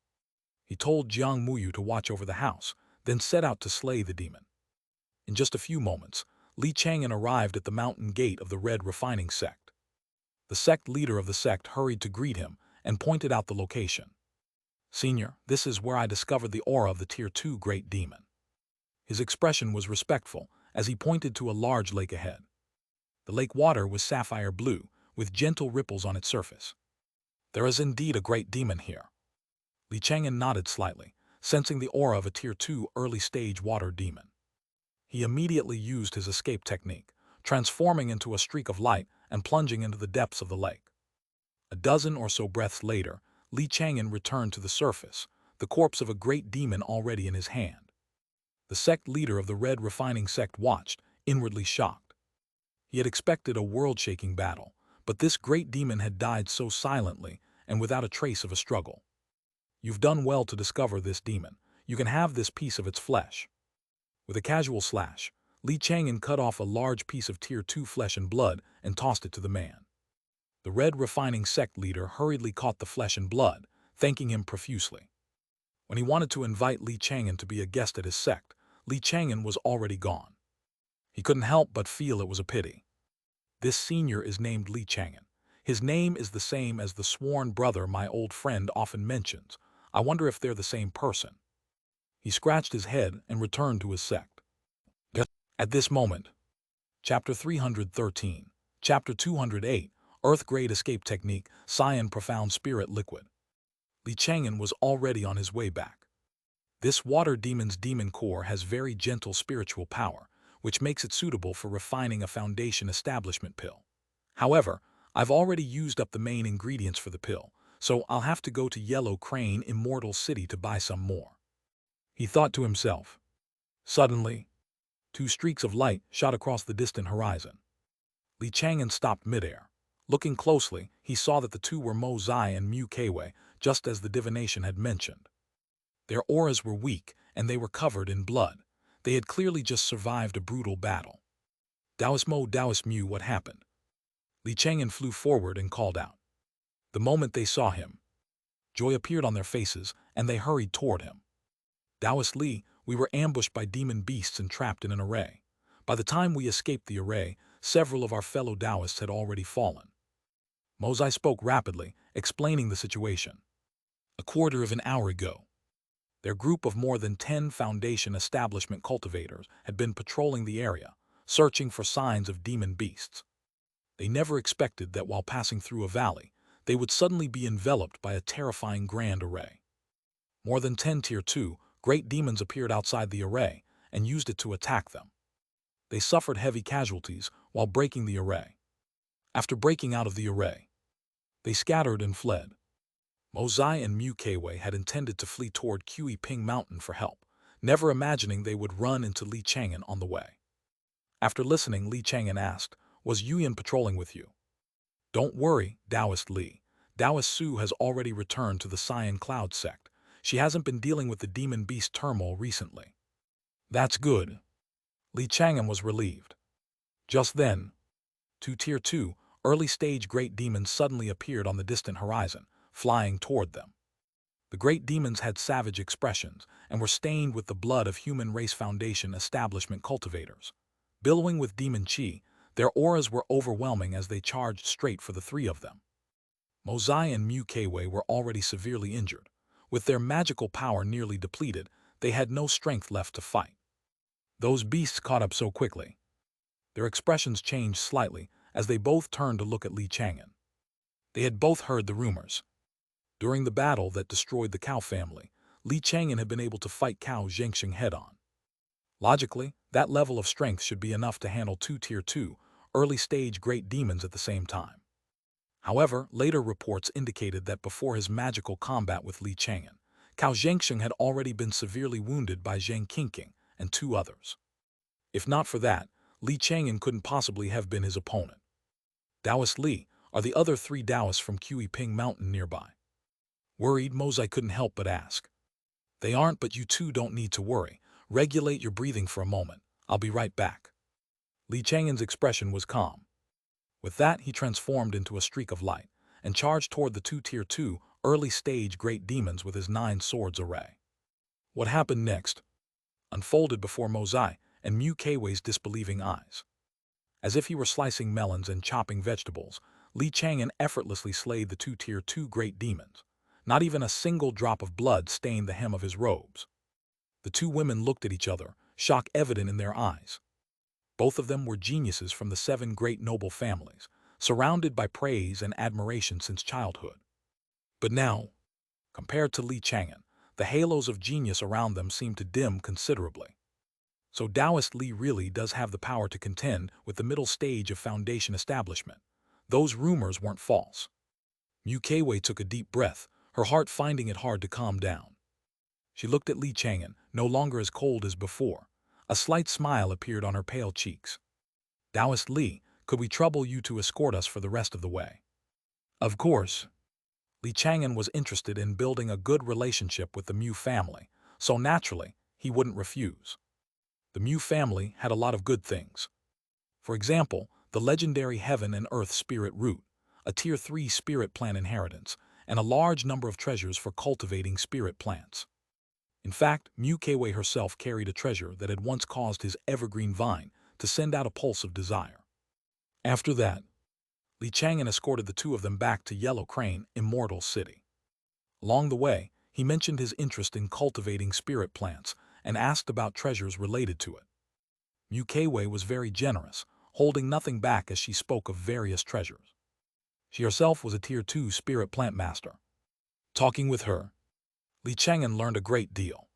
He told Jiang Muyu to watch over the house, then set out to slay the demon. In just a few moments, Li Chang'an arrived at the mountain gate of the Red Refining Sect. The sect leader of the sect hurried to greet him and pointed out the location. "Senior, this is where I discovered the aura of the Tier 2 great demon." His expression was respectful as he pointed to a large lake ahead. The lake water was sapphire blue, with gentle ripples on its surface. "There is indeed a great demon here." Li Chang'an nodded slightly, sensing the aura of a Tier 2 early-stage water demon. He immediately used his escape technique, transforming into a streak of light and plunging into the depths of the lake. A dozen or so breaths later, Li Chang'an returned to the surface, the corpse of a great demon already in his hand. The sect leader of the Red Refining sect watched, inwardly shocked. He had expected a world-shaking battle, but this great demon had died so silently and without a trace of a struggle. You've done well to discover this demon. You can have this piece of its flesh. With a casual slash, Li Chang'an cut off a large piece of Tier 2 flesh and blood and tossed it to the man. The Red Refining sect leader hurriedly caught the flesh and blood, thanking him profusely. When he wanted to invite Li Chang'an to be a guest at his sect, Li Chang'an was already gone. He couldn't help but feel it was a pity. This senior is named Li Chang'an. His name is the same as the sworn brother my old friend often mentions. I wonder if they're the same person. He scratched his head and returned to his sect. At this moment, Chapter 313, Chapter 208, Earth-Grade Escape Technique, Cyan Profound Spirit Liquid. Li Chang'an was already on his way back. This water demon's demon core has very gentle spiritual power, which makes it suitable for refining a foundation establishment pill. However, I've already used up the main ingredients for the pill, so I'll have to go to Yellow Crane Immortal City to buy some more. He thought to himself. Suddenly, two streaks of light shot across the distant horizon. Li Chang'an stopped midair. Looking closely, he saw that the two were Mo Zai and Mu Keiwei, just as the divination had mentioned. Their auras were weak, and they were covered in blood. They had clearly just survived a brutal battle. Taoist Mo, Taoist Mu, what happened? Li Chang'an flew forward and called out. The moment they saw him, joy appeared on their faces, and they hurried toward him. Taoist Li, we were ambushed by demon beasts and trapped in an array. By the time we escaped the array, several of our fellow Taoists had already fallen. Mo Zai spoke rapidly, explaining the situation. A quarter of an hour ago, their group of more than 10 Foundation establishment cultivators had been patrolling the area, searching for signs of demon beasts. They never expected that while passing through a valley, they would suddenly be enveloped by a terrifying grand array. More than 10 Tier 2 great demons appeared outside the array and used it to attack them. They suffered heavy casualties while breaking the array. After breaking out of the array, they scattered and fled. Mo Zai and Mu Keiwei had intended to flee toward Kui Ping Mountain for help, never imagining they would run into Li Chang'an on the way. After listening, Li Chang'an asked, "Was Yuyan patrolling with you?" "Don't worry, Taoist Li. Taoist Su has already returned to the Cyan Cloud sect. She hasn't been dealing with the demon beast turmoil recently." "That's good." Li Chang'an was relieved. Just then, two Tier 2 early-stage great demons suddenly appeared on the distant horizon, flying toward them. The great demons had savage expressions and were stained with the blood of Human Race Foundation establishment cultivators. Billowing with demon chi, their auras were overwhelming as they charged straight for the three of them. Mo Zai and Mu Keiwei were already severely injured. With their magical power nearly depleted, they had no strength left to fight. Those beasts caught up so quickly. Their expressions changed slightly as they both turned to look at Li Chang'an. They had both heard the rumors. During the battle that destroyed the Cao family, Li Chang'an had been able to fight Cao Xianxia head-on. Logically, that level of strength should be enough to handle two Tier 2 early-stage great demons at the same time. However, later reports indicated that before his magical combat with Li Chang'an, Cao Xianxia had already been severely wounded by Zhang Qingqing and two others. If not for that, Li Chang'an couldn't possibly have been his opponent. Taoist Li, are the other three Taoists from Kui Ping Mountain nearby? Worried, Mo Zai couldn't help but ask. They aren't, but you two don't need to worry. Regulate your breathing for a moment. I'll be right back. Li Chang'an's expression was calm. With that, he transformed into a streak of light and charged toward the two Tier 2 early-stage great demons with his 9 swords array. What happened next unfolded before Mo Zai and Mu Keiwei's disbelieving eyes. As if he were slicing melons and chopping vegetables, Li Chang'an effortlessly slayed the two Tier 2 great demons. Not even a single drop of blood stained the hem of his robes. The two women looked at each other, shock evident in their eyes. Both of them were geniuses from the 7 great noble families, surrounded by praise and admiration since childhood. But now, compared to Li Chang'an, the halos of genius around them seemed to dim considerably. So Taoist Li really does have the power to contend with the middle stage of foundation establishment. Those rumors weren't false. Mu Keiwei took a deep breath, her heart finding it hard to calm down. She looked at Li Chang'an, no longer as cold as before. A slight smile appeared on her pale cheeks. Taoist Li, could we trouble you to escort us for the rest of the way? Of course. Li Chang'an was interested in building a good relationship with the Mu family, so naturally, he wouldn't refuse. The Mu family had a lot of good things. For example, the legendary Heaven and Earth Spirit Root, a Tier 3 spirit plant inheritance, and a large number of treasures for cultivating spirit plants. In fact, Mu Keiwei herself carried a treasure that had once caused his evergreen vine to send out a pulse of desire. After that, Li Chang'an escorted the two of them back to Yellow Crane, Immortal City. Along the way, he mentioned his interest in cultivating spirit plants and asked about treasures related to it. Mu Keiwei was very generous, holding nothing back as she spoke of various treasures. She herself was a Tier 2 spirit plant master. Talking with her, Li Chang'an learned a great deal.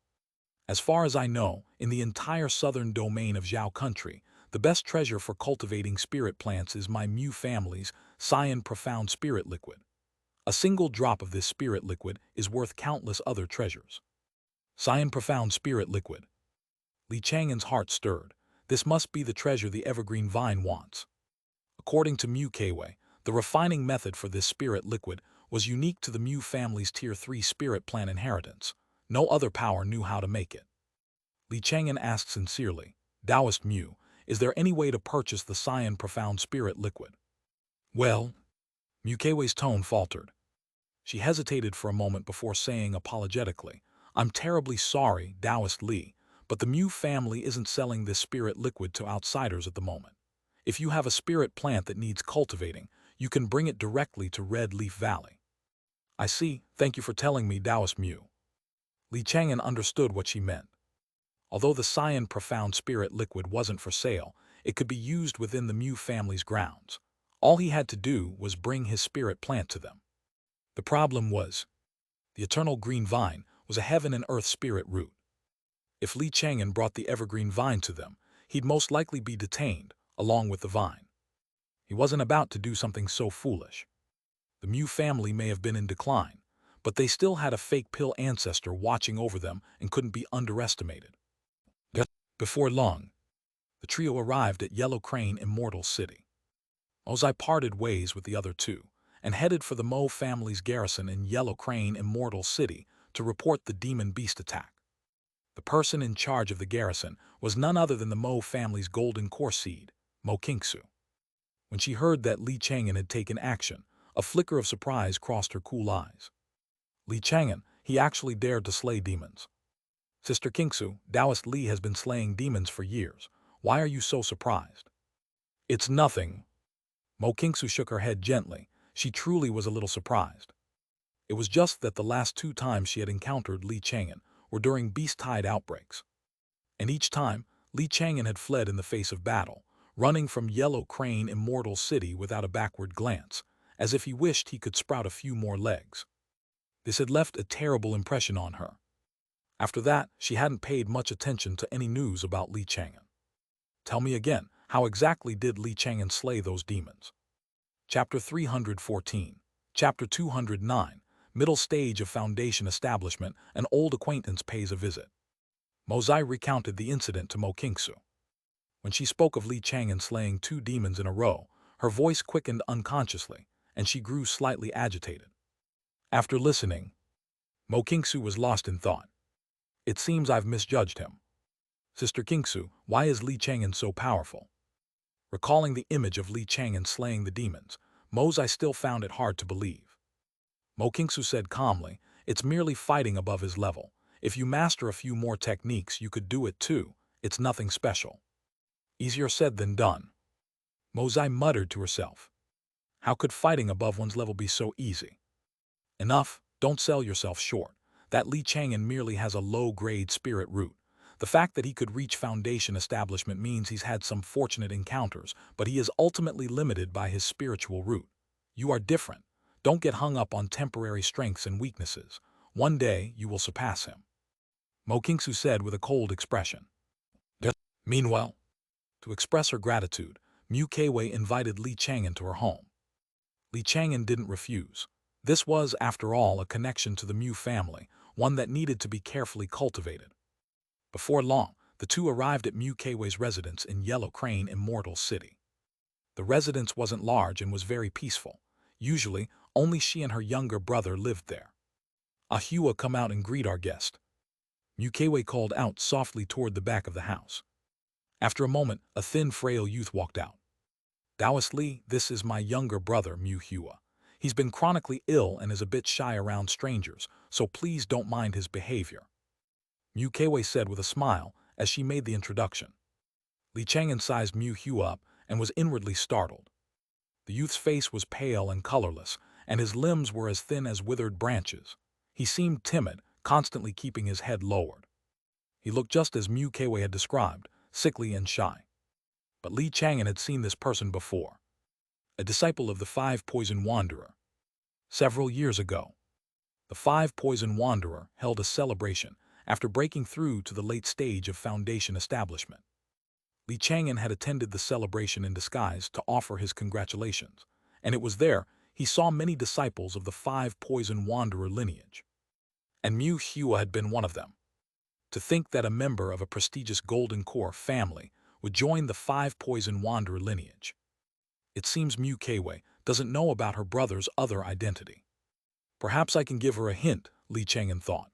As far as I know, in the entire southern domain of Zhao country, the best treasure for cultivating spirit plants is my Mu family's Xian Profound Spirit Liquid. A single drop of this spirit liquid is worth countless other treasures. Xian Profound Spirit Liquid. Li Chang'an's heart stirred. This must be the treasure the evergreen vine wants. According to Mu Keiwei, the refining method for this spirit liquid was unique to the Mu family's Tier 3 spirit plant inheritance. No other power knew how to make it. Li Chang'an asked sincerely, Taoist Mu, is there any way to purchase the Xian Profound Spirit Liquid? Well, Mu Keiwei's tone faltered. She hesitated for a moment before saying apologetically, I'm terribly sorry, Taoist Li, but the Mu family isn't selling this spirit liquid to outsiders at the moment. If you have a spirit plant that needs cultivating, you can bring it directly to Red Leaf Valley. I see, thank you for telling me, Taoist Mu. Li Chang'an understood what she meant. Although the Xian Profound Spirit Liquid wasn't for sale, it could be used within the Mu family's grounds. All he had to do was bring his spirit plant to them. The problem was, the eternal green vine was a heaven and earth spirit root. If Li Chang'an brought the evergreen vine to them, he'd most likely be detained, along with the vine. He wasn't about to do something so foolish. The Mu family may have been in decline, but they still had a fake pill ancestor watching over them and couldn't be underestimated. Before long, the trio arrived at Yellow Crane Immortal City. Ozai parted ways with the other two and headed for the Mo family's garrison in Yellow Crane Immortal City to report the demon beast attack. The person in charge of the garrison was none other than the Mo family's golden core seed, Mo Kingsu. When she heard that Li Chang'an had taken action, a flicker of surprise crossed her cool eyes. Li Chang'an, he actually dared to slay demons. Sister Kingsu, Taoist Li has been slaying demons for years. Why are you so surprised? It's nothing. Mo Kingsu shook her head gently. She truly was a little surprised. It was just that the last two times she had encountered Li Chang'an were during beast-tide outbreaks. And each time, Li Chang'an had fled in the face of battle, running from Yellow Crane Immortal City without a backward glance, as if he wished he could sprout a few more legs. This had left a terrible impression on her. After that, she hadn't paid much attention to any news about Li Chang'an. Tell me again, how exactly did Li Chang'an slay those demons? Chapter 314. Chapter 209. Middle stage of foundation establishment, an old acquaintance pays a visit. Mozai recounted the incident to Mo Kingsu. When she spoke of Li Chang'an slaying two demons in a row, her voice quickened unconsciously, and she grew slightly agitated. After listening, Mo Kingsu was lost in thought. It seems I've misjudged him. Sister Kingsu, why is Li Chang'an so powerful? Recalling the image of Li Chang'an slaying the demons, Mozai still found it hard to believe. Mo Kingsu said calmly, it's merely fighting above his level. If you master a few more techniques, you could do it too. It's nothing special. Easier said than done. Mozai muttered to herself. How could fighting above one's level be so easy? Enough, don't sell yourself short. That Li Chang'an merely has a low-grade spirit root. The fact that he could reach foundation establishment means he's had some fortunate encounters, but he is ultimately limited by his spiritual root. You are different. Don't get hung up on temporary strengths and weaknesses. One day, you will surpass him. Mo Kingsu said with a cold expression. Meanwhile, to express her gratitude, Mu Keiwei invited Li Chang'an to her home. Li Chang'an didn't refuse. This was, after all, a connection to the Mu family, one that needed to be carefully cultivated. Before long, the two arrived at Mu Keiwei's residence in Yellow Crane Immortal City. The residence wasn't large and was very peaceful. Usually, only she and her younger brother lived there. "Ahua, come out and greet our guest," Mu Keiwei called out softly toward the back of the house. After a moment, a thin, frail youth walked out. "Taoist Li, this is my younger brother, Mu Hua. He's been chronically ill and is a bit shy around strangers, so please don't mind his behavior," Mu Keiwei said with a smile as she made the introduction. Li Chang'an sized Mu Hua up and was inwardly startled. The youth's face was pale and colorless, and his limbs were as thin as withered branches. He seemed timid, constantly keeping his head lowered. He looked just as Mu Keiwei had described, sickly and shy. But Li Chang'an had seen this person before. A disciple of the Five Poison Wanderer. Several years ago, the Five Poison Wanderer held a celebration after breaking through to the late stage of Foundation establishment. Li Chang'an had attended the celebration in disguise to offer his congratulations, and it was there he saw many disciples of the Five Poison Wanderer lineage. And Mu Hua had been one of them. To think that a member of a prestigious Golden Core family would join the Five Poison Wanderer lineage. It seems Mu Keiwei doesn't know about her brother's other identity. Perhaps I can give her a hint, Li Chang'an thought.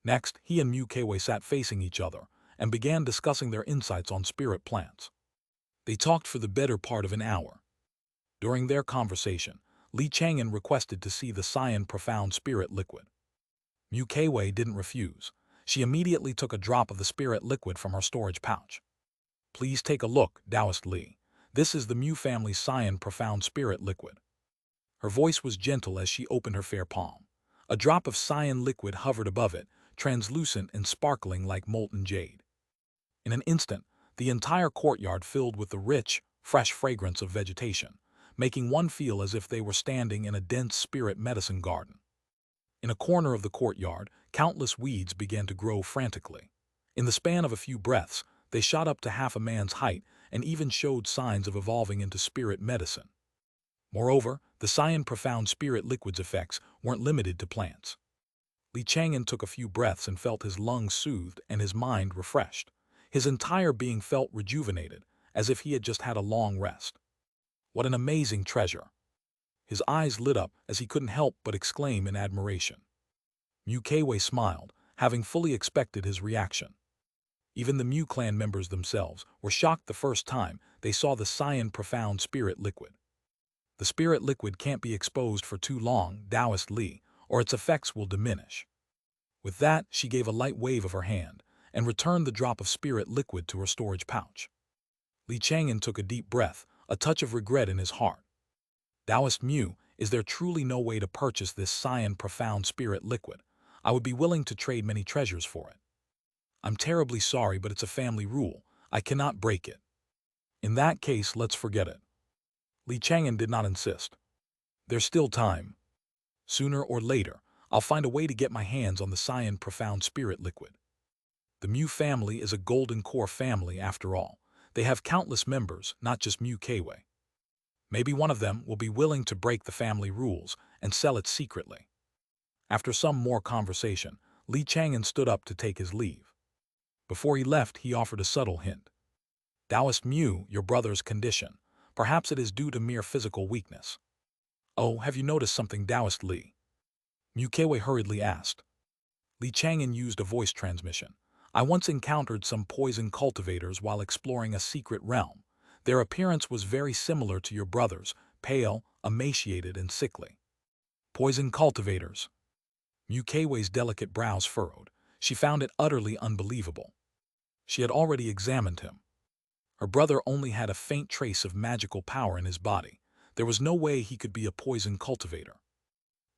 Next, he and Mu Keiwei sat facing each other and began discussing their insights on spirit plants. They talked for the better part of an hour. During their conversation, Li Chang'an requested to see the Cyan Profound Spirit Liquid. Mu Keiwei didn't refuse. She immediately took a drop of the spirit liquid from her storage pouch. "Please take a look, Taoist Li. This is the Mu family's Cyan Profound Spirit Liquid." Her voice was gentle as she opened her fair palm. A drop of cyan liquid hovered above it, translucent and sparkling like molten jade. In an instant, the entire courtyard filled with the rich, fresh fragrance of vegetation, making one feel as if they were standing in a dense spirit medicine garden. In a corner of the courtyard, countless weeds began to grow frantically. In the span of a few breaths, they shot up to half a man's height and even showed signs of evolving into spirit medicine. Moreover, the Cyan Profound Spirit Liquid's effects weren't limited to plants. Li Chang'an took a few breaths and felt his lungs soothed and his mind refreshed. His entire being felt rejuvenated, as if he had just had a long rest. What an amazing treasure! His eyes lit up as he couldn't help but exclaim in admiration. Mu Keiwei smiled, having fully expected his reaction. Even the Mu clan members themselves were shocked the first time they saw the Cyan Profound Spirit Liquid. The spirit liquid can't be exposed for too long, Taoist Li, or its effects will diminish. With that, she gave a light wave of her hand and returned the drop of spirit liquid to her storage pouch. Li Chang'an took a deep breath, a touch of regret in his heart. "Taoist Mu, is there truly no way to purchase this Cyan Profound Spirit Liquid? I would be willing to trade many treasures for it." "I'm terribly sorry, but it's a family rule. I cannot break it." "In that case, let's forget it." Li Chang'an did not insist. "There's still time. Sooner or later, I'll find a way to get my hands on the Cyan Profound Spirit Liquid. The Mu family is a Golden Core family after all. They have countless members, not just Mu Keiwei. Maybe one of them will be willing to break the family rules and sell it secretly." After some more conversation, Li Chang'an stood up to take his leave. Before he left, he offered a subtle hint. "Taoist Mu, your brother's condition. Perhaps it is due to mere physical weakness." "Oh, have you noticed something, Taoist Li?" Mu Keiwei hurriedly asked. Li Chang'an used a voice transmission. "I once encountered some poison cultivators while exploring a secret realm. Their appearance was very similar to your brother's, pale, emaciated, and sickly." "Poison cultivators?" Mu Keiwei's delicate brows furrowed. She found it utterly unbelievable. She had already examined him. Her brother only had a faint trace of magical power in his body. There was no way he could be a poison cultivator.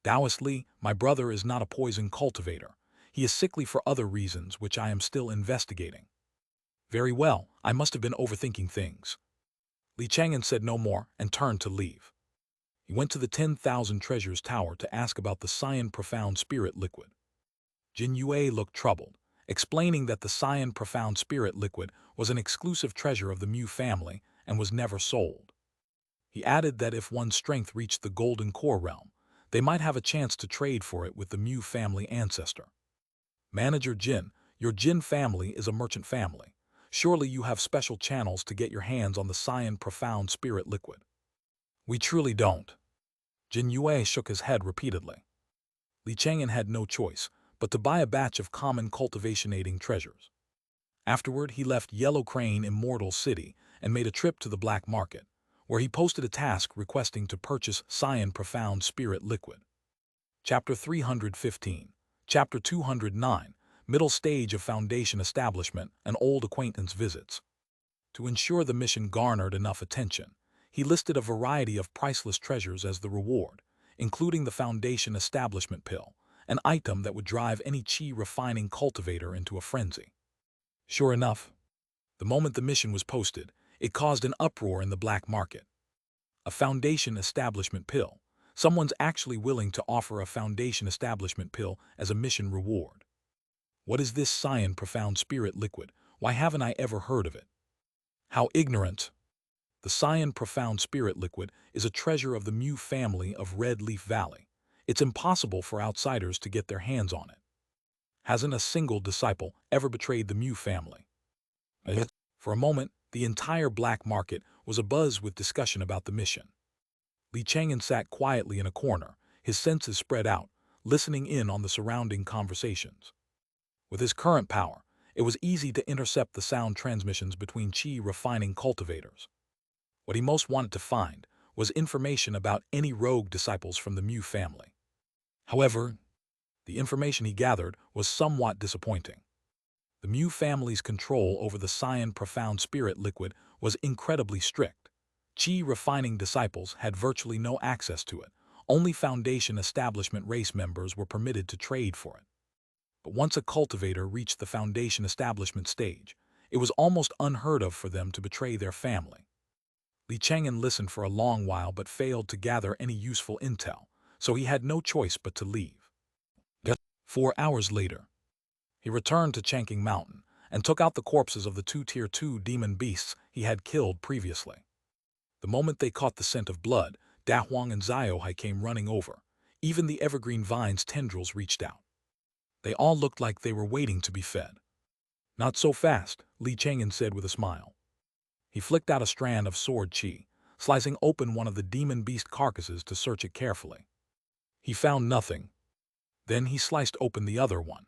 "Taoist Li, my brother is not a poison cultivator. He is sickly for other reasons which I am still investigating." "Very well, I must have been overthinking things." Li Chang'an said no more and turned to leave. He went to the 10,000 Treasures Tower to ask about the Cyan Profound Spirit Liquid. Jin Yue looked troubled, explaining that the Cyan Profound Spirit liquid was an exclusive treasure of the Mu family and was never sold. He added that if one's strength reached the Golden Core realm, they might have a chance to trade for it with the Mu family ancestor. Manager Jin, your Jin family is a merchant family. Surely you have special channels to get your hands on the Cyan Profound Spirit liquid. We truly don't. Jin Yue shook his head repeatedly. Li Chang'an had no choice but to buy a batch of common cultivation-aiding treasures. Afterward, he left Yellow Crane Immortal City and made a trip to the black market, where he posted a task requesting to purchase Cyan Profound Spirit liquid. Chapter 315. Chapter 209. Middle Stage of Foundation Establishment and Old Acquaintance Visits. To ensure the mission garnered enough attention, he listed a variety of priceless treasures as the reward, including the Foundation Establishment Pill, an item that would drive any chi-refining cultivator into a frenzy. Sure enough, the moment the mission was posted, it caused an uproar in the black market. A Foundation Establishment Pill. Someone's actually willing to offer a Foundation Establishment Pill as a mission reward. What is this Cyan Profound Spirit liquid? Why haven't I ever heard of it? How ignorant! The Cyan Profound Spirit liquid is a treasure of the Mu family of Red Leaf Valley. It's impossible for outsiders to get their hands on it. Hasn't a single disciple ever betrayed the Mu family? For a moment, the entire black market was abuzz with discussion about the mission. Li Chang'an sat quietly in a corner, his senses spread out, listening in on the surrounding conversations. With his current power, it was easy to intercept the sound transmissions between chi-refining cultivators. What he most wanted to find was information about any rogue disciples from the Mu family. However, the information he gathered was somewhat disappointing. The Mu family's control over the Cyan Profound Spirit liquid was incredibly strict. Chi-refining disciples had virtually no access to it. Only Foundation Establishment race members were permitted to trade for it. But once a cultivator reached the Foundation Establishment stage, it was almost unheard of for them to betray their family. Li Chang'an listened for a long while but failed to gather any useful intel, so he had no choice but to leave. 4 hours later, he returned to Chang'an Mountain and took out the corpses of the 2 Tier 2 demon beasts he had killed previously. The moment they caught the scent of blood, Dahuang and Ziohai came running over. Even the evergreen vine's tendrils reached out. They all looked like they were waiting to be fed. Not so fast, Li Chang'an said with a smile. He flicked out a strand of sword chi, slicing open one of the demon beast carcasses to search it carefully. He found nothing. Then he sliced open the other one.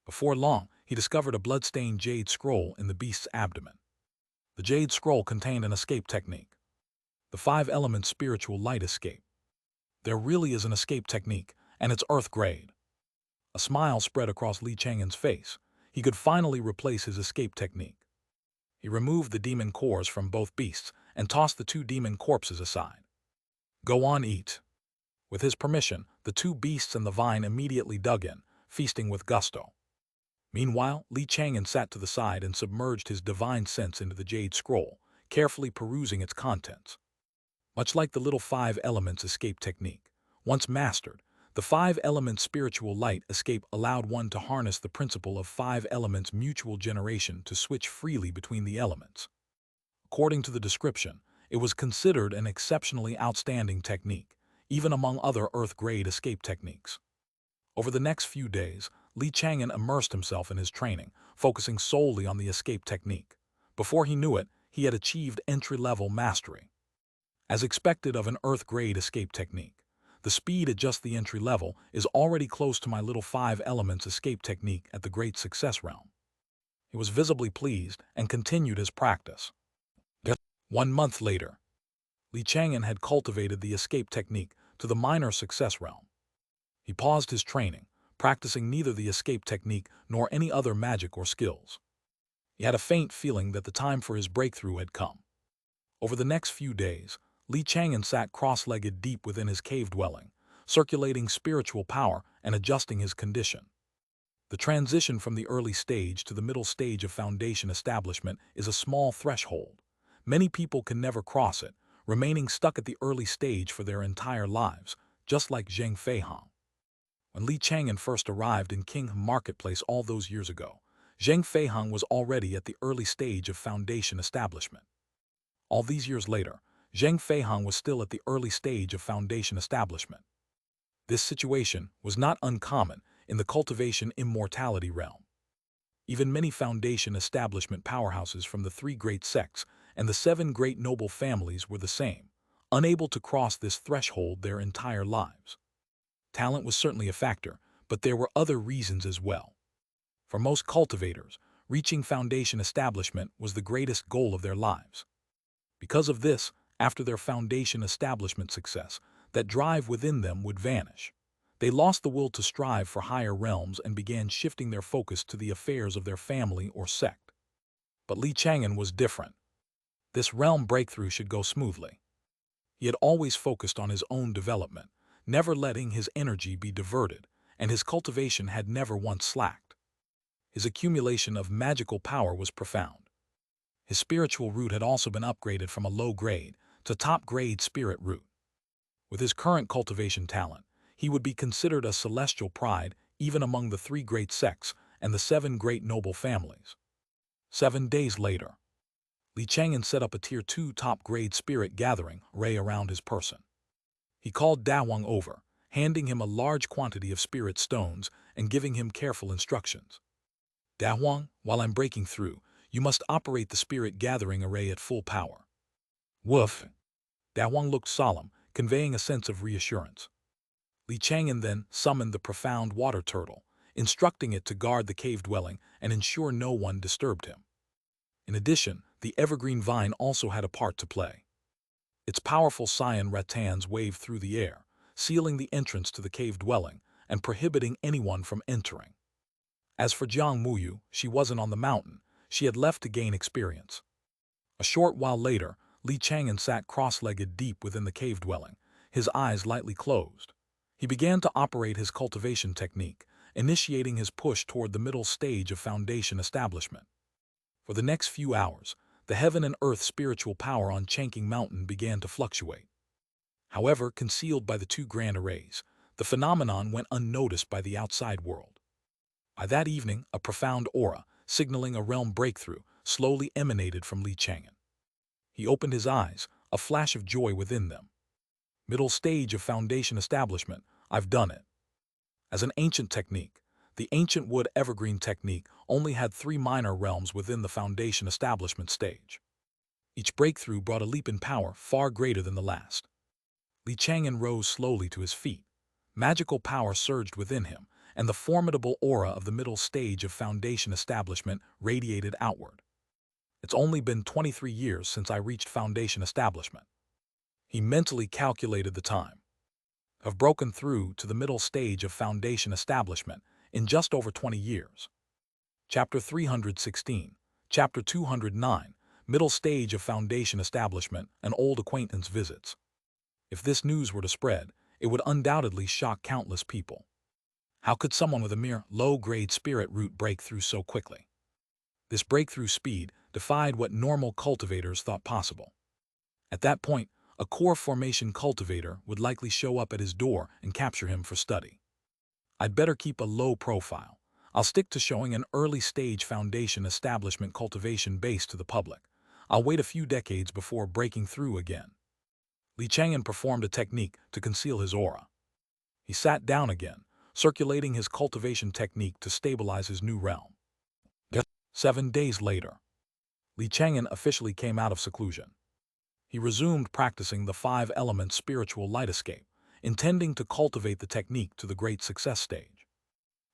Before long, he discovered a blood-stained jade scroll in the beast's abdomen. The jade scroll contained an escape technique. The 5-element spiritual light escape. There really is an escape technique, and it's Earth grade. A smile spread across Li Chang'an's face. He could finally replace his escape technique. He removed the demon cores from both beasts and tossed the 2 demon corpses aside. Go on, eat. With his permission, the 2 beasts and the vine immediately dug in, feasting with gusto. Meanwhile, Li Chang'an sat to the side and submerged his divine sense into the jade scroll, carefully perusing its contents. Much like the little 5 elements escape technique, once mastered, the 5-element spiritual light escape allowed one to harness the principle of 5 elements mutual generation to switch freely between the elements. According to the description, it was considered an exceptionally outstanding technique, even among other Earth-grade escape techniques. Over the next few days, Li Chang'an immersed himself in his training, focusing solely on the escape technique. Before he knew it, he had achieved entry-level mastery. As expected of an Earth-grade escape technique, the speed at just the entry level is already close to my little 5 elements escape technique at the Great Success realm. He was visibly pleased and continued his practice. 1 month later, Li Chang'an had cultivated the escape technique to the minor success realm. He paused his training, practicing neither the escape technique nor any other magic or skills. He had a faint feeling that the time for his breakthrough had come. Over the next few days, Li Chang'an sat cross-legged deep within his cave dwelling, circulating spiritual power and adjusting his condition. The transition from the early stage to the middle stage of foundation establishment is a small threshold. Many people can never cross it, remaining stuck at the early stage for their entire lives, just like Zheng Feihang. When Li Chang'an first arrived in King Marketplace all those years ago, Zheng Feiheng was already at the early stage of foundation establishment. All these years later, Zheng Feiheng was still at the early stage of foundation establishment. This situation was not uncommon in the cultivation immortality realm. Even many foundation establishment powerhouses from the 3 great sects and the 7 great noble families were the same, unable to cross this threshold their entire lives. Talent was certainly a factor, but there were other reasons as well. For most cultivators, reaching foundation establishment was the greatest goal of their lives. Because of this, after their foundation establishment success, that drive within them would vanish. They lost the will to strive for higher realms and began shifting their focus to the affairs of their family or sect. But Li Chang'an was different. This realm breakthrough should go smoothly. He had always focused on his own development, never letting his energy be diverted, and his cultivation had never once slacked. His accumulation of magical power was profound. His spiritual root had also been upgraded from a low grade to top grade spirit root. With his current cultivation talent, he would be considered a celestial pride even among the 3 great sects and the 7 great noble families. 7 days later, Li Chang'an set up a Tier 2 top-grade spirit gathering array around his person. He called Da Huang over, handing him a large quantity of spirit stones and giving him careful instructions. Da Huang, while I'm breaking through, you must operate the spirit gathering array at full power. Woof! Da Huang looked solemn, conveying a sense of reassurance. Li Chang'an then summoned the profound water turtle, instructing it to guard the cave dwelling and ensure no one disturbed him. In addition, the evergreen vine also had a part to play. Its powerful cyan rattans waved through the air, sealing the entrance to the cave dwelling and prohibiting anyone from entering. As for Jiang Muyu, she wasn't on the mountain. She had left to gain experience. A short while later, Li Chang'an sat cross-legged deep within the cave dwelling, his eyes lightly closed. He began to operate his cultivation technique, initiating his push toward the middle stage of foundation establishment. For the next few hours, the heaven and earth spiritual power on Chang'an Mountain began to fluctuate. However, concealed by the 2 grand arrays, the phenomenon went unnoticed by the outside world. By that evening, a profound aura, signaling a realm breakthrough, slowly emanated from Li Chang'an. He opened his eyes, a flash of joy within them. Middle stage of foundation establishment, I've done it. As an ancient technique, the ancient wood evergreen technique only had 3 minor realms within the foundation establishment stage. Each breakthrough brought a leap in power far greater than the last. Li Chang'an rose slowly to his feet. Magical power surged within him, and the formidable aura of the middle stage of foundation establishment radiated outward. It's only been 23 years since I reached foundation establishment. He mentally calculated the time. I've broken through to the middle stage of foundation establishment in just over 20 years. Chapter 316, Chapter 209, Middle Stage of Foundation Establishment, an old acquaintance visits. If this news were to spread, it would undoubtedly shock countless people. How could someone with a mere low-grade spirit root break through so quickly? This breakthrough speed defied what normal cultivators thought possible. At that point, a core formation cultivator would likely show up at his door and capture him for study. I'd better keep a low profile. I'll stick to showing an early-stage foundation establishment cultivation base to the public. I'll wait a few decades before breaking through again. Li Chang'an performed a technique to conceal his aura. He sat down again, circulating his cultivation technique to stabilize his new realm. 7 days later, Li Chang'an officially came out of seclusion. He resumed practicing the 5-element spiritual light escape, intending to cultivate the technique to the great success stage.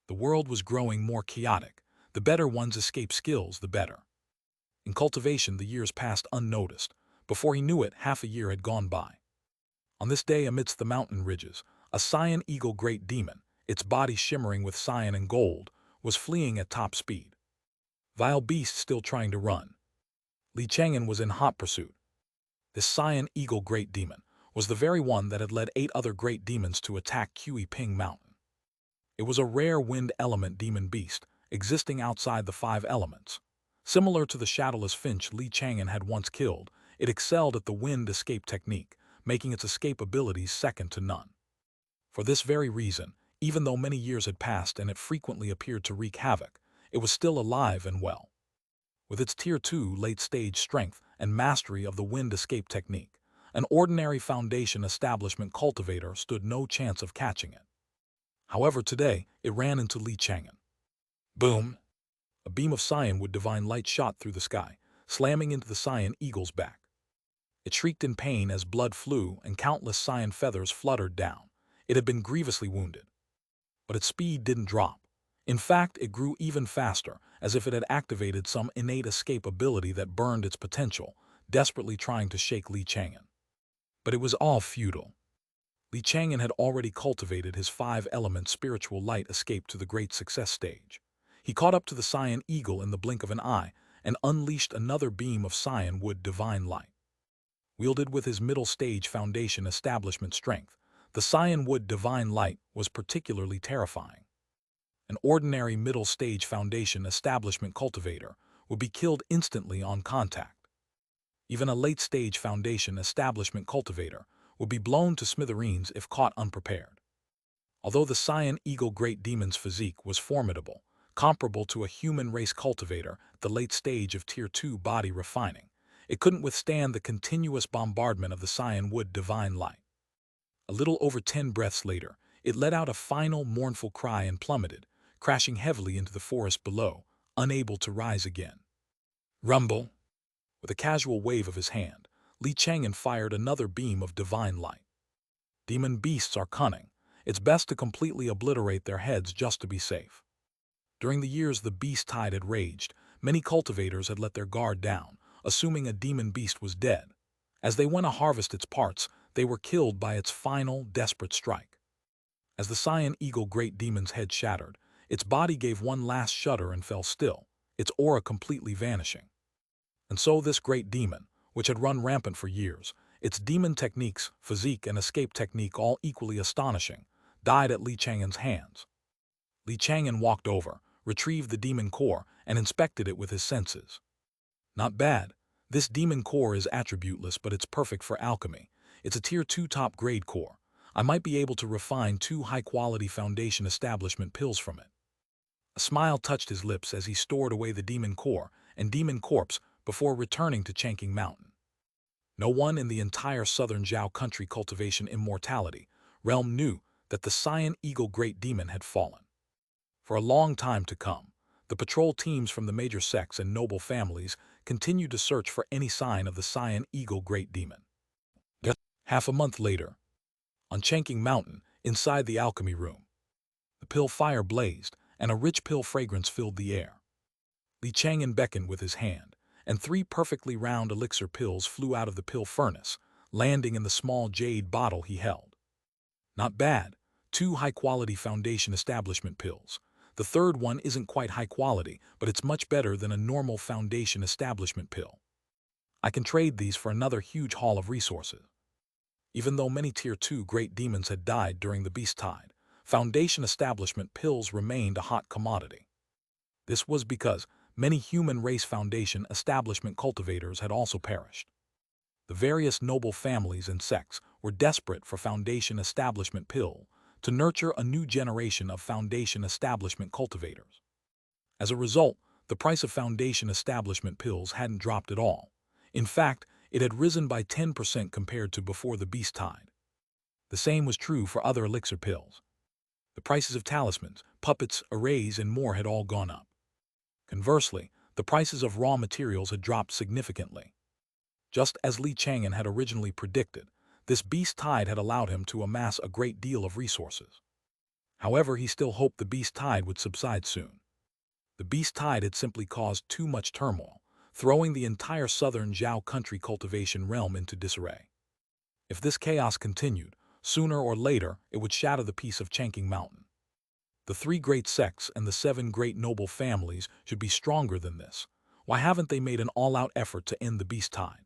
The world was growing more chaotic. The better one's escape skills, the better. In cultivation, the years passed unnoticed. Before he knew it, half a year had gone by. On this day, amidst the mountain ridges, a cyan eagle great demon, its body shimmering with cyan and gold, was fleeing at top speed. Vile beast still trying to run. Li Chang'an was in hot pursuit. This cyan eagle great demon was the very one that had led 8 other great demons to attack Kui Ping Mountain. It was a rare wind element demon beast, existing outside the 5 elements. Similar to the shadowless finch Li Chang'an had once killed, it excelled at the wind escape technique, making its escape abilities second to none. For this very reason, Even though many years had passed and it frequently appeared to wreak havoc, it was still alive and well. With its Tier 2 late-stage strength and mastery of the wind escape technique, an ordinary Foundation establishment cultivator stood no chance of catching it. However, today, it ran into Chang'an. Boom! A beam of cyanwood divine light shot through the sky, slamming into the cyan eagle's back. It shrieked in pain as blood flew and countless cyan feathers fluttered down. It had been grievously wounded. But its speed didn't drop. In fact, it grew even faster, as if it had activated some innate escape ability that burned its potential, desperately trying to shake Chang'an. But it was all futile. Chang'an had already cultivated his 5-element spiritual light escape to the great success stage. He caught up to the cyan eagle in the blink of an eye and unleashed another beam of cyanwood divine light. Wielded with his middle-stage Foundation establishment strength, the cyanwood divine light was particularly terrifying. An ordinary middle-stage Foundation establishment cultivator would be killed instantly on contact. Even a late-stage Foundation establishment cultivator would be blown to smithereens if caught unprepared. Although the cyan eagle great demon's physique was formidable, comparable to a human race cultivator at the late stage of Tier 2 body refining, it couldn't withstand the continuous bombardment of the cyanwood divine light. A little over 10 breaths later, it let out a final mournful cry and plummeted, crashing heavily into the forest below, unable to rise again. Rumble! With a casual wave of his hand, Chang'an fired another beam of divine light. Demon beasts are cunning. It's best to completely obliterate their heads just to be safe. During the years the beast tide had raged, many cultivators had let their guard down, assuming a demon beast was dead. As they went to harvest its parts, they were killed by its final, desperate strike. As the cyan eagle great demon's head shattered, its body gave one last shudder and fell still, its aura completely vanishing. And so this great demon, which had run rampant for years, its demon techniques, physique, and escape technique all equally astonishing, died at Chang'an's hands. Chang'an walked over, retrieved the demon core, and inspected it with his senses. Not bad. This demon core is attributeless, but it's perfect for alchemy. It's a Tier 2 top-grade core. I might be able to refine 2 high-quality Foundation establishment pills from it. A smile touched his lips as he stored away the demon core and demon corpse before returning to Chang'an Mountain. No one in the entire southern Zhao country cultivation immortality realm knew that the cyan eagle great demon had fallen. For a long time to come, the patrol teams from the major sects and noble families continued to search for any sign of the cyan eagle great demon. Half a month later, on Chang'an Mountain, inside the alchemy room, the pill fire blazed and a rich pill fragrance filled the air. Chang'an beckoned with his hand, and 3 perfectly round elixir pills flew out of the pill furnace, landing in the small jade bottle he held. Not bad, 2 high-quality Foundation establishment pills. The third one isn't quite high quality, but it's much better than a normal Foundation establishment pill. I can trade these for another huge haul of resources. Even though many Tier 2 great demons had died during the beast tide, Foundation establishment pills remained a hot commodity. This was because many human race Foundation establishment cultivators had also perished. The various noble families and sects were desperate for Foundation establishment pill to nurture a new generation of Foundation establishment cultivators. As a result, the price of Foundation establishment pills hadn't dropped at all. In fact, it had risen by 10% compared to before the beast tide. The same was true for other elixir pills. The prices of talismans, puppets, arrays, and more had all gone up. Conversely, the prices of raw materials had dropped significantly. Just as Chang'an had originally predicted, this beast tide had allowed him to amass a great deal of resources. However, he still hoped the beast tide would subside soon. The beast tide had simply caused too much turmoil, throwing the entire southern Zhao country cultivation realm into disarray. If this chaos continued, sooner or later it would shatter the peace of Chang'an Mountain. The 3 great sects and the 7 great noble families should be stronger than this. Why haven't they made an all-out effort to end the beast tide?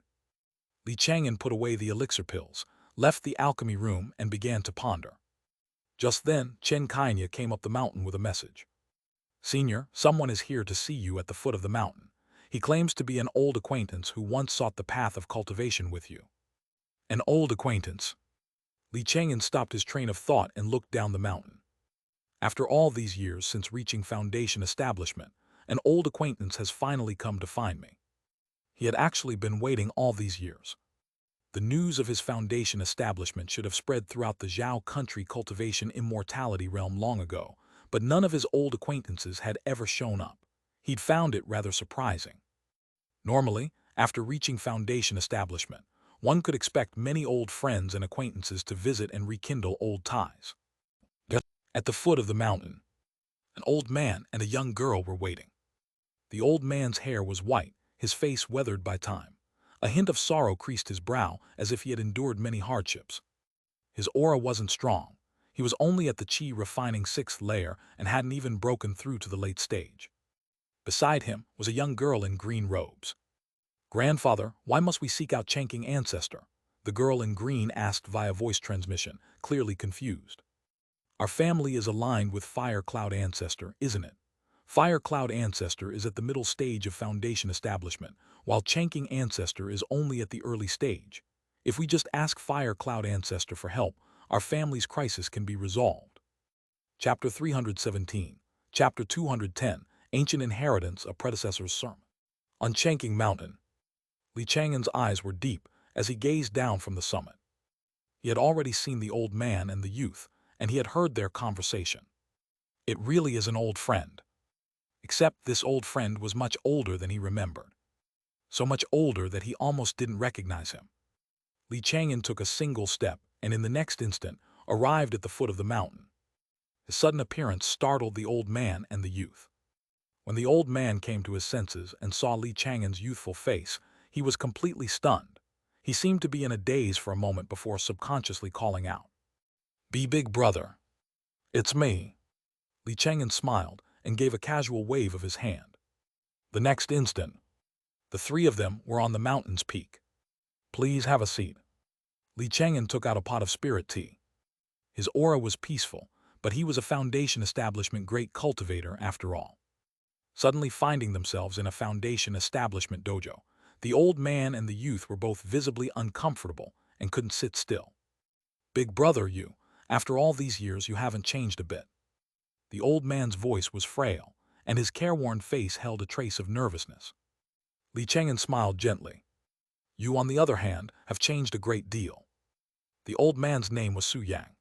Chang'an put away the elixir pills, left the alchemy room, and began to ponder. Just then, Xianxia came up the mountain with a message. "Senior, someone is here to see you at the foot of the mountain. He claims to be an old acquaintance who once sought the path of cultivation with you." An old acquaintance? Chang'an stopped his train of thought and looked down the mountain. After all these years since reaching foundation establishment, an old acquaintance has finally come to find me. He had actually been waiting all these years. The news of his foundation establishment should have spread throughout the Zhao country cultivation immortality realm long ago, but none of his old acquaintances had ever shown up. He'd found it rather surprising. Normally, after reaching foundation establishment, one could expect many old friends and acquaintances to visit and rekindle old ties. At the foot of the mountain, an old man and a young girl were waiting. The old man's hair was white, his face weathered by time. A hint of sorrow creased his brow as if he had endured many hardships. His aura wasn't strong. He was only at the chi refining 6th layer and hadn't even broken through to the late stage. Beside him was a young girl in green robes. "Grandfather, why must we seek out Chang'an ancestor?" The girl in green asked via voice transmission, clearly confused. "Our family is aligned with Fire Cloud Ancestor, isn't it? Fire Cloud Ancestor is at the middle stage of foundation establishment, while Chang'an Ancestor is only at the early stage. If we just ask Fire Cloud Ancestor for help, our family's crisis can be resolved." Chapter 317, Chapter 210, Ancient Inheritance, a Predecessor's Sermon. On Chang'an Mountain, Li Chang'an's eyes were deep as he gazed down from the summit. He had already seen the old man and the youth, and he had heard their conversation. It really is an old friend. Except this old friend was much older than he remembered. So much older that he almost didn't recognize him. Li Chang'an took a single step, and in the next instant, arrived at the foot of the mountain. His sudden appearance startled the old man and the youth. When the old man came to his senses and saw Li Chang'an's youthful face, he was completely stunned. He seemed to be in a daze for a moment before subconsciously calling out, Big brother. It's me." Li Chang'an smiled and gave a casual wave of his hand. The next instant, the three of them were on the mountain's peak. "Please have a seat." Li Chang'an took out a pot of spirit tea. His aura was peaceful, but he was a foundation establishment great cultivator after all. Suddenly finding themselves in a foundation establishment dojo, the old man and the youth were both visibly uncomfortable and couldn't sit still. "Big brother, after all these years you haven't changed a bit." The old man's voice was frail, and his careworn face held a trace of nervousness. Li Chang'an smiled gently. "You, on the other hand, have changed a great deal." The old man's name was Su Yang.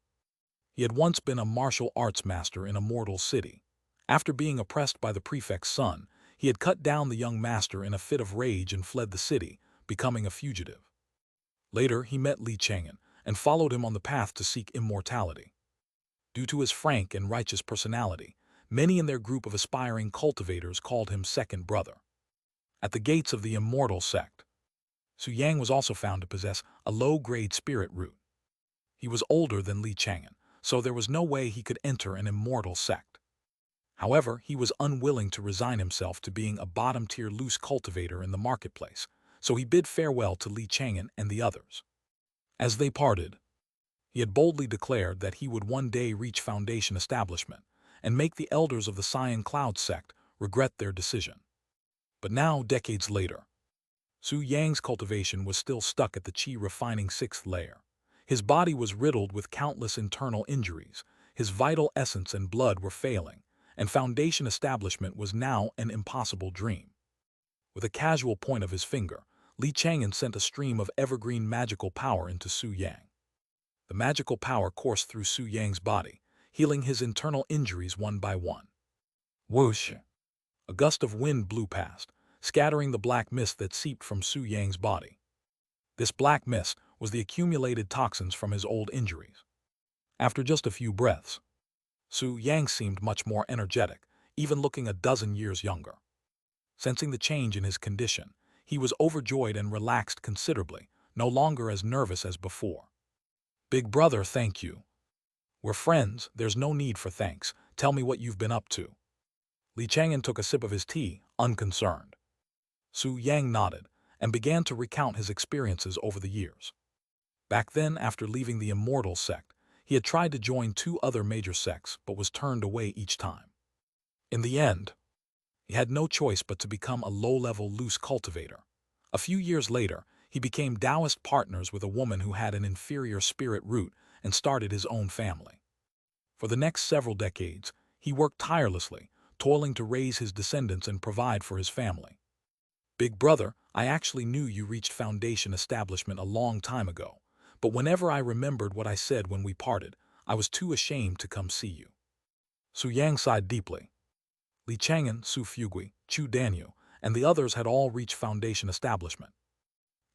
He had once been a martial arts master in a mortal city. After being oppressed by the prefect's son, he had cut down the young master in a fit of rage and fled the city, becoming a fugitive. Later, he met Li Chang'an and followed him on the path to seek immortality. Due to his frank and righteous personality, many in their group of aspiring cultivators called him second brother. At the gates of the immortal sect, Su Yang was also found to possess a low-grade spirit root. He was older than Li Chang'an, so there was no way he could enter an immortal sect. However, he was unwilling to resign himself to being a bottom-tier loose cultivator in the marketplace, so he bid farewell to Li Chang'an and the others. As they parted, he had boldly declared that he would one day reach foundation establishment and make the elders of the Cyan Cloud sect regret their decision. But now, decades later, Su Yang's cultivation was still stuck at the chi refining 6th layer. His body was riddled with countless internal injuries, his vital essence and blood were failing, and foundation establishment was now an impossible dream. With a casual point of his finger, Li Chang'an sent a stream of evergreen magical power into Su Yang. The magical power coursed through Su Yang's body, healing his internal injuries one by one. Whoosh! A gust of wind blew past, scattering the black mist that seeped from Su Yang's body. This black mist was the accumulated toxins from his old injuries. After just a few breaths, Su Yang seemed much more energetic, even looking a dozen years younger. Sensing the change in his condition, he was overjoyed and relaxed considerably, no longer as nervous as before. "Big brother, thank you. We're friends, there's no need for thanks. Tell me what you've been up to." Li Chang'an took a sip of his tea, unconcerned. Su Yang nodded and began to recount his experiences over the years. Back then, after leaving the immortal sect, he had tried to join 2 other major sects but was turned away each time. In the end, he had no choice but to become a low-level loose cultivator. A few years later, he became Taoist partners with a woman who had an inferior spirit root and started his own family. For the next several decades, he worked tirelessly, toiling to raise his descendants and provide for his family. Big brother, I actually knew you reached foundation establishment a long time ago, but whenever I remembered what I said when we parted, I was too ashamed to come see you. Su Yang sighed deeply. Li Chang'an, Su Fugui, Chu Danyu, and the others had all reached foundation establishment.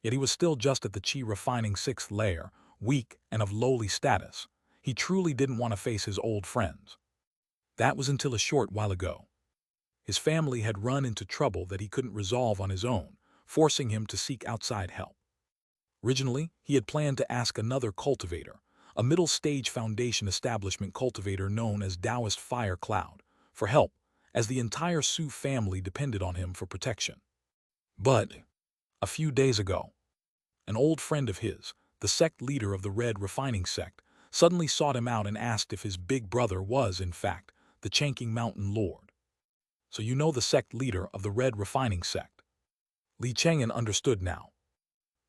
Yet he was still just at the Qi refining 6th layer, weak and of lowly status. He truly didn't want to face his old friends. That was until a short while ago. His family had run into trouble that he couldn't resolve on his own, forcing him to seek outside help. Originally, he had planned to ask another cultivator, a middle-stage foundation establishment cultivator known as Taoist Fire Cloud, for help, as the entire Su family depended on him for protection. But, a few days ago, an old friend of his, the sect leader of the Red Refining sect, suddenly sought him out and asked if his big brother was, in fact, the Chang'an Mountain Lord. So you know the sect leader of the Red Refining sect. Li Chang'an understood now.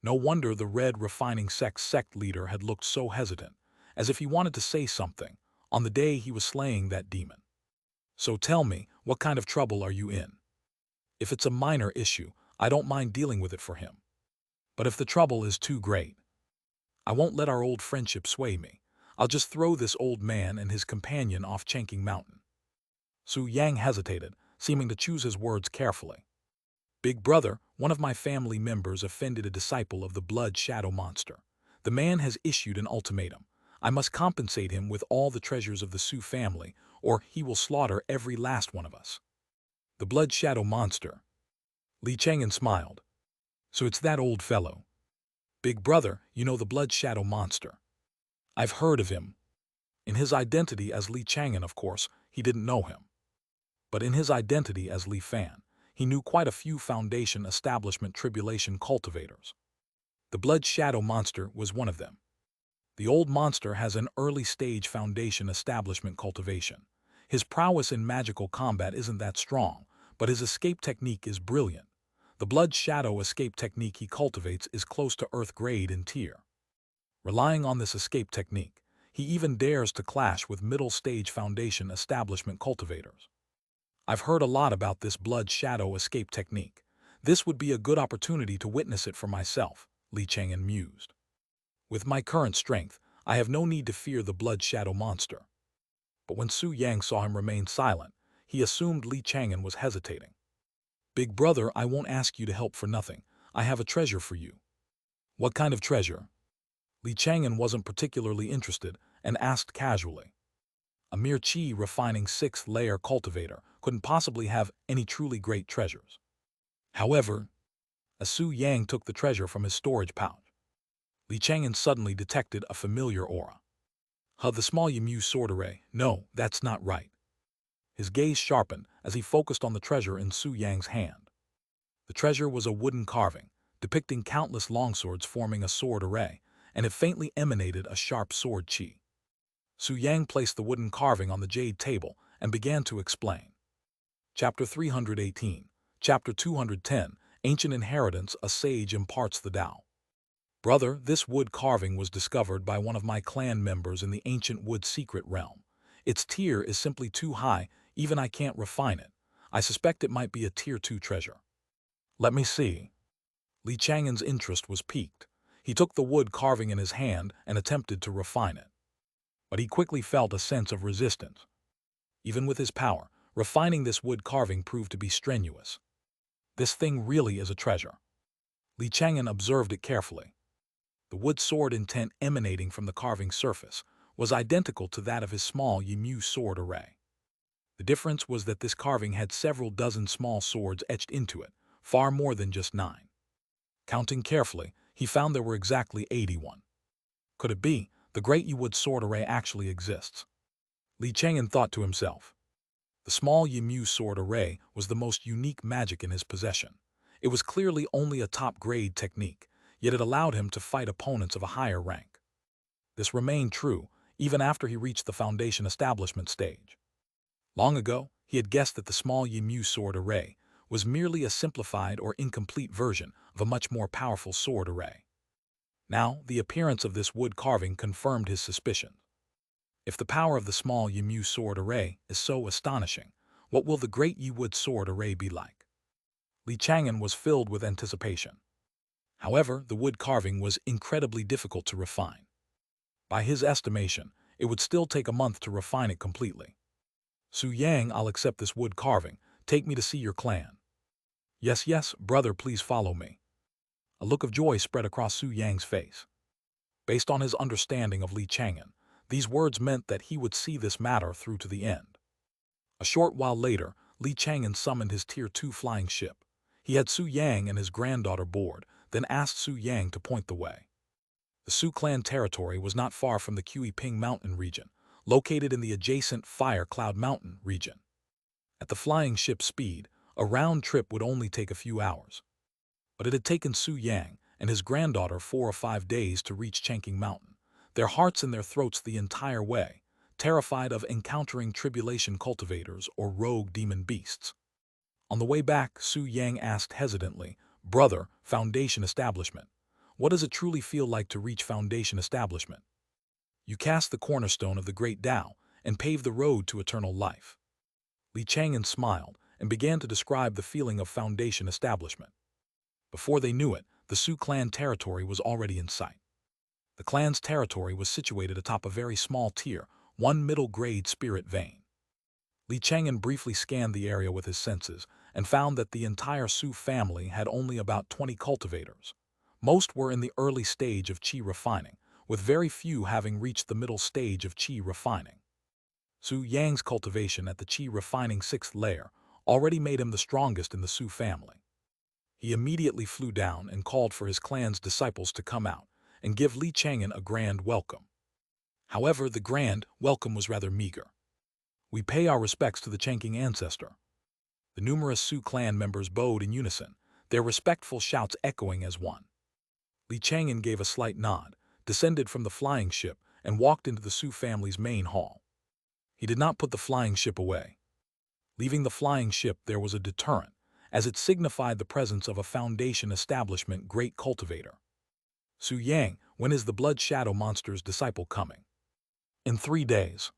No wonder the Red Refining sect's sect leader had looked so hesitant, as if he wanted to say something, on the day he was slaying that demon. So tell me, what kind of trouble are you in? If it's a minor issue, I don't mind dealing with it for him. But if the trouble is too great, I won't let our old friendship sway me. I'll just throw this old man and his companion off Chang'an Mountain. Su Yang hesitated, seeming to choose his words carefully. Big brother, one of my family members offended a disciple of the blood shadow monster. The man has issued an ultimatum. I must compensate him with all the treasures of the Su family, or he will slaughter every last one of us. The blood shadow monster. Li Chang'an smiled. So it's that old fellow. Big brother, you know the blood shadow monster. I've heard of him. In his identity as Li Chang'an, of course, he didn't know him. But in his identity as Li Fan, he knew quite a few foundation establishment tribulation cultivators. The blood shadow monster was one of them. The old monster has an early-stage foundation establishment cultivation. His prowess in magical combat isn't that strong, but his escape technique is brilliant. The blood shadow escape technique he cultivates is close to Earth grade in tier. Relying on this escape technique, he even dares to clash with middle-stage foundation establishment cultivators. I've heard a lot about this blood shadow escape technique. This would be a good opportunity to witness it for myself, Li Chang'an mused. With my current strength, I have no need to fear the blood shadow monster. But when Su Yang saw him remain silent, he assumed Li Chang'an was hesitating. Big brother, I won't ask you to help for nothing. I have a treasure for you. What kind of treasure? Li Chang'an wasn't particularly interested and asked casually. A mere Qi refining 6th layer cultivator couldn't possibly have any truly great treasures. However, as Su Yang took the treasure from his storage pouch, Li Chang'an suddenly detected a familiar aura. The small Yimyu sword array. No, that's not right. His gaze sharpened as he focused on the treasure in Su Yang's hand. The treasure was a wooden carving, depicting countless longswords forming a sword array, and it faintly emanated a sharp sword Qi. Su Yang placed the wooden carving on the jade table and began to explain. Chapter 318, Chapter 210, Ancient Inheritance, a Sage Imparts the Tao. Brother, this wood carving was discovered by one of my clan members in the ancient wood secret realm. Its tier is simply too high, even I can't refine it. I suspect it might be a tier 2 treasure. Let me see. Li Chang'an's interest was piqued. He took the wood carving in his hand and attempted to refine it. But he quickly felt a sense of resistance. Even with his power, refining this wood carving proved to be strenuous. This thing really is a treasure. Li Chang'an observed it carefully. The wood sword intent emanating from the carving surface was identical to that of his small Yimyu sword array. The difference was that this carving had several dozen small swords etched into it, far more than just 9. Counting carefully, he found there were exactly 81. Could it be the great Yiwood sword array actually exists? Li Chang'an thought to himself. The small Yimyu sword array was the most unique magic in his possession. It was clearly only a top-grade technique, yet it allowed him to fight opponents of a higher rank. This remained true even after he reached the foundation establishment stage. Long ago, he had guessed that the small Yimyu sword array was merely a simplified or incomplete version of a much more powerful sword array. Now, the appearance of this wood carving confirmed his suspicions. If the power of the small Yimu sword array is so astonishing, what will the great Yiwood sword array be like? Li Chang'an was filled with anticipation. However, the wood carving was incredibly difficult to refine. By his estimation, it would still take a month to refine it completely. Su Yang, I'll accept this wood carving. Take me to see your clan. Yes, yes, brother, please follow me. A look of joy spread across Su Yang's face. Based on his understanding of Li Chang'an, these words meant that he would see this matter through to the end. A short while later, Li Chang'an summoned his Tier 2 flying ship. He had Su Yang and his granddaughter board, then asked Su Yang to point the way. The Su clan territory was not far from the Ping Mountain region, located in the adjacent Fire Cloud Mountain region. At the flying ship's speed, a round trip would only take a few hours. But it had taken Su Yang and his granddaughter 4 or 5 days to reach Chang'an Mountain, their hearts in their throats the entire way, terrified of encountering tribulation cultivators or rogue demon beasts. On the way back, Su Yang asked hesitantly, "Brother, Foundation Establishment, what does it truly feel like to reach Foundation Establishment? You cast the cornerstone of the great Tao and pave the road to eternal life." Li Chang'an smiled and began to describe the feeling of Foundation Establishment. Before they knew it, the Su clan territory was already in sight. The clan's territory was situated atop a very small tier, 1 middle-grade spirit vein. Li Chang'an briefly scanned the area with his senses and found that the entire Su family had only about 20 cultivators. Most were in the early stage of qi refining, with very few having reached the middle stage of qi refining. Su Yang's cultivation at the qi refining 6th layer already made him the strongest in the Su family. He immediately flew down and called for his clan's disciples to come out and give Li Chang'an a grand welcome. However, the grand welcome was rather meager. "We pay our respects to the Chang'an ancestor." The numerous Su clan members bowed in unison, their respectful shouts echoing as one. Li Chang'an gave a slight nod, descended from the flying ship, and walked into the Su family's main hall. He did not put the flying ship away. Leaving the flying ship, there was a deterrent, as it signified the presence of a Foundation Establishment great cultivator. "Su Yang, when is the Blood Shadow Monster's disciple coming?" "In 3 days."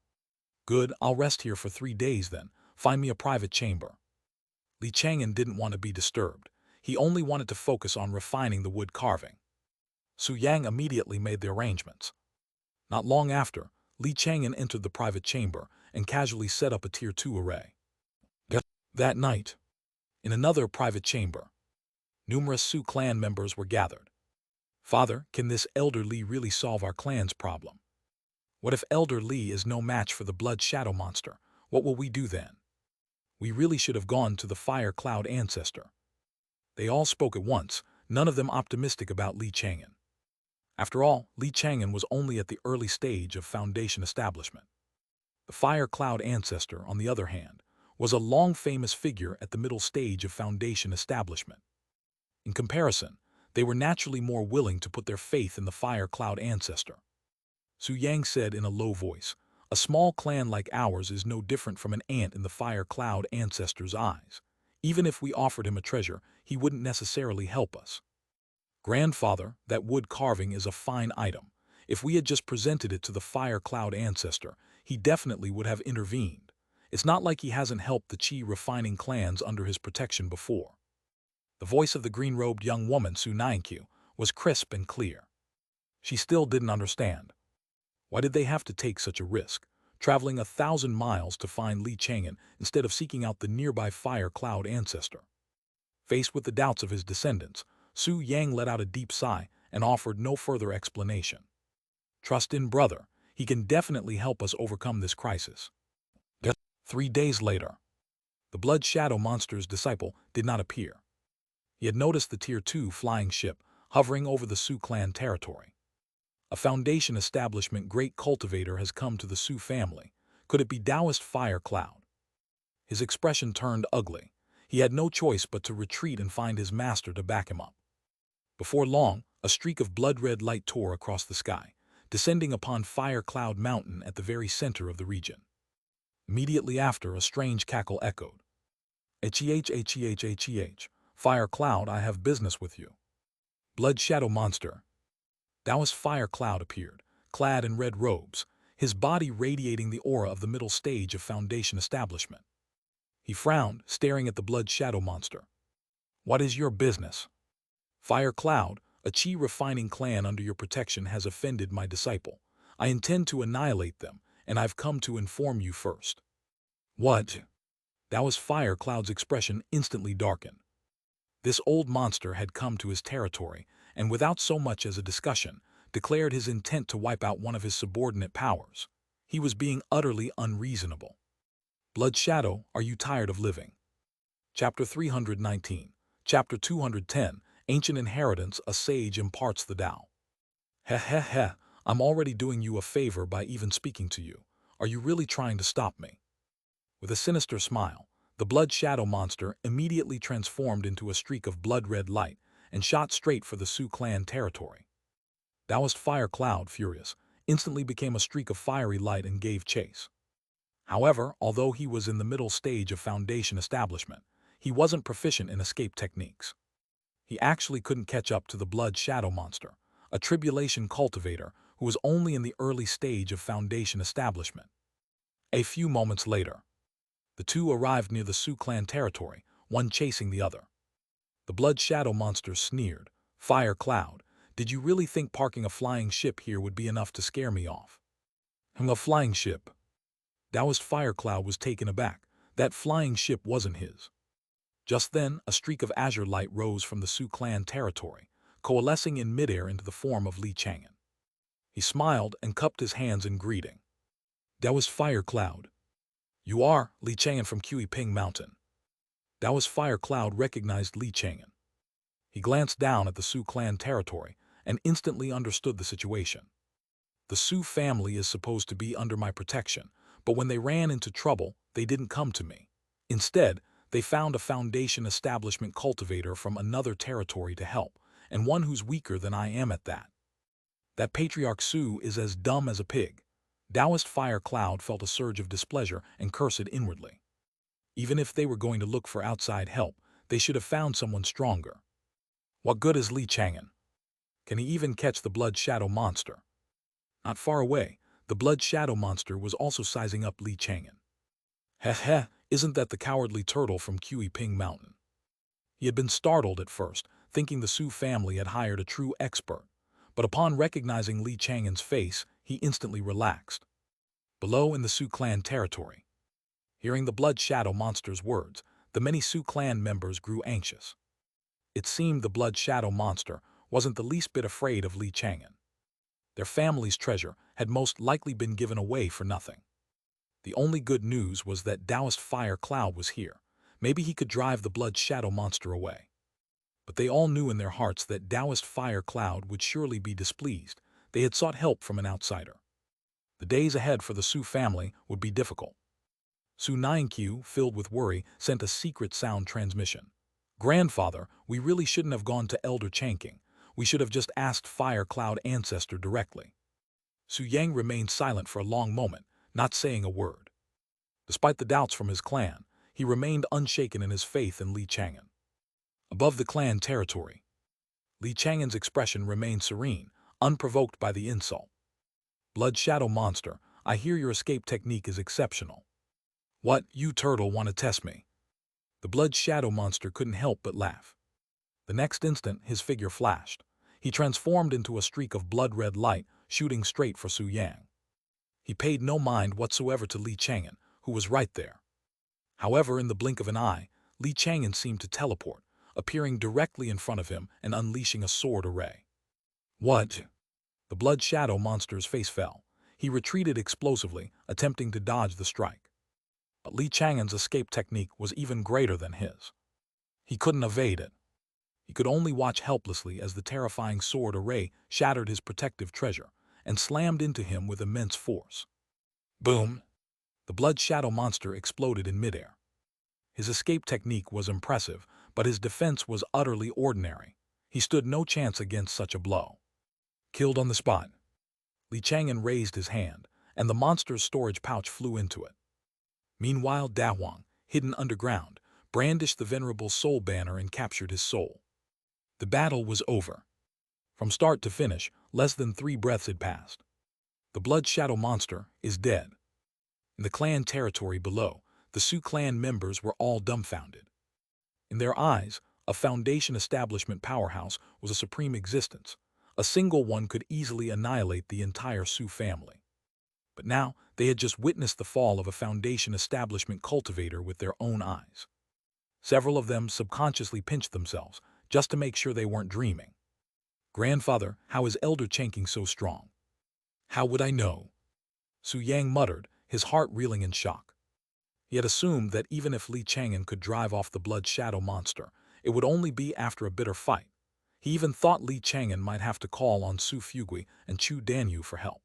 "Good, I'll rest here for 3 days then. Find me a private chamber." Li Chang'an didn't want to be disturbed. He only wanted to focus on refining the wood carving. Su Yang immediately made the arrangements. Not long after, Li Chang'an entered the private chamber and casually set up a Tier 2 array. That night, in another private chamber, numerous Su clan members were gathered. "Father, can this Elder Li really solve our clan's problem? What if Elder Li is no match for the Blood Shadow Monster? What will we do then? We really should have gone to the Fire Cloud Ancestor." They all spoke at once, none of them optimistic about Li Chang'an. After all, Li Chang'an was only at the early stage of Foundation Establishment. The Fire Cloud Ancestor, on the other hand, was a long-famous figure at the middle stage of Foundation Establishment. In comparison, they were naturally more willing to put their faith in the Fire Cloud Ancestor. Su Yang said in a low voice, "A small clan like ours is no different from an ant in the Fire Cloud Ancestor's eyes. Even if we offered him a treasure, he wouldn't necessarily help us. Grandfather, that wood carving is a fine item. If we had just presented it to the Fire Cloud Ancestor, he definitely would have intervened. It's not like he hasn't helped the qi refining clans under his protection before." The voice of the green-robed young woman, Su Nainkyu, was crisp and clear. She still didn't understand. Why did they have to take such a risk, traveling 1,000 miles to find Li Chang'an instead of seeking out the nearby Fire Cloud Ancestor? Faced with the doubts of his descendants, Su Yang let out a deep sigh and offered no further explanation. "Trust in brother. He can definitely help us overcome this crisis." 3 days later, the Blood Shadow Monster's disciple did not appear. He had noticed the Tier 2 flying ship hovering over the Su clan territory. A Foundation Establishment great cultivator has come to the Su family. Could it be Taoist Fire Cloud? His expression turned ugly. He had no choice but to retreat and find his master to back him up. Before long, a streak of blood-red light tore across the sky, descending upon Fire Cloud Mountain at the very center of the region. Immediately after, a strange cackle echoed. "H-E-H-H-E-H-H-E-H, Fire Cloud, I have business with you." Blood Shadow Monster. Taoist Fire Cloud appeared, clad in red robes. his body radiating the aura of the middle stage of Foundation establishment. He frowned, staring at the blood shadow monster. "What is your business?" "Fire Cloud, a chi refining clan under your protection has offended my disciple. I intend to annihilate them, and I've come to inform you first." "What?" That was Fire Cloud's expression instantly darkened. This old monster had come to his territory, and without so much as a discussion, declared his intent to wipe out one of his subordinate powers. He was being utterly unreasonable. "Blood Shadow, are you tired of living?" Chapter 319. Chapter 210. Ancient Inheritance, a Sage Imparts the Tao. "Heh heh heh, I'm already doing you a favor by even speaking to you. Are you really trying to stop me?" With a sinister smile, the blood shadow monster immediately transformed into a streak of blood-red light and shot straight for the Sioux clan territory. Taoist Fire Cloud, furious, instantly became a streak of fiery light and gave chase. However, although he was in the middle stage of Foundation establishment, he wasn't proficient in escape techniques. He actually couldn't catch up to the blood shadow monster, a tribulation cultivator who was only in the early stage of Foundation establishment. A few moments later, the two arrived near the Sioux clan territory, one chasing the other. The blood shadow monster sneered, "Fire Cloud, did you really think parking a flying ship here would be enough to scare me off?" "A flying ship?" Taoist Fire Cloud was taken aback. That flying ship wasn't his. Just then, a streak of azure light rose from the Sioux clan territory, coalescing in midair into the form of Chang'an. He smiled and cupped his hands in greeting. "Taoist Fire Cloud." "You are Chang'an from Ping Mountain." Taoist Fire Cloud recognized Chang'an. He glanced down at the Sioux clan territory and instantly understood the situation. "The Sioux family is supposed to be under my protection, but when they ran into trouble, they didn't come to me. Instead, they found a Foundation establishment cultivator from another territory to help, and one who's weaker than I am at that. That patriarch Sioux is as dumb as a pig." Taoist Fire Cloud felt a surge of displeasure and cursed inwardly. Even if they were going to look for outside help, they should have found someone stronger. What good is Chang'an? Can he even catch the blood shadow monster? Not far away, the blood shadow monster was also sizing up Chang'an. "Heh heh, isn't that the cowardly turtle from Ping Mountain?" He had been startled at first, thinking the Sioux family had hired a true expert, but upon recognizing Chang'an's face, he instantly relaxed. Below in the Sioux clan territory, hearing the blood shadow monster's words, the many Sioux clan members grew anxious. It seemed the blood shadow monster wasn't the least bit afraid of Chang'an. Their family's treasure had most likely been given away for nothing. The only good news was that Taoist Fire Cloud was here. Maybe he could drive the blood shadow monster away. But they all knew in their hearts that Taoist Fire Cloud would surely be displeased. They had sought help from an outsider. The days ahead for the Sioux family would be difficult. Su Nyanqiu, filled with worry, sent a secret sound transmission. "Grandfather, we really shouldn't have gone to Elder Chang'an. We should have just asked Fire Cloud Ancestor directly." Su Yang remained silent for a long moment, not saying a word. Despite the doubts from his clan, he remained unshaken in his faith in Chang'an. Above the clan territory, Chang'an's expression remained serene, unprovoked by the insult. "Blood shadow monster, I hear your escape technique is exceptional." "What, you turtle want to test me?" The blood shadow monster couldn't help but laugh. The next instant, his figure flashed. He transformed into a streak of blood-red light, shooting straight for Su Yang. He paid no mind whatsoever to Chang'an, who was right there. However, in the blink of an eye, Chang'an seemed to teleport, appearing directly in front of him and unleashing a sword array. "What?" The blood shadow monster's face fell. He retreated explosively, attempting to dodge the strike. But Chang'an's escape technique was even greater than his. He couldn't evade it. He could only watch helplessly as the terrifying sword array shattered his protective treasure and slammed into him with immense force. Boom! The blood shadow monster exploded in midair. His escape technique was impressive, but his defense was utterly ordinary. He stood no chance against such a blow. Killed on the spot. Chang'an raised his hand, and the monster's storage pouch flew into it. Meanwhile, Dahuang, hidden underground, brandished the venerable soul banner and captured his soul. The battle was over. From start to finish, less than 3 breaths had passed. The blood shadow monster is dead. In the clan territory below, the Sioux clan members were all dumbfounded. In their eyes, a Foundation establishment powerhouse was a supreme existence. A single one could easily annihilate the entire Sioux family. But now, they had just witnessed the fall of a Foundation establishment cultivator with their own eyes. Several of them subconsciously pinched themselves, just to make sure they weren't dreaming. "Grandfather, how is Elder Chang'an so strong?" "How would I know?" Su Yang muttered, his heart reeling in shock. He had assumed that even if Li Chang'an could drive off the blood shadow monster, it would only be after a bitter fight. He even thought Li Chang'an might have to call on Su Fugui and Chu Danyu for help.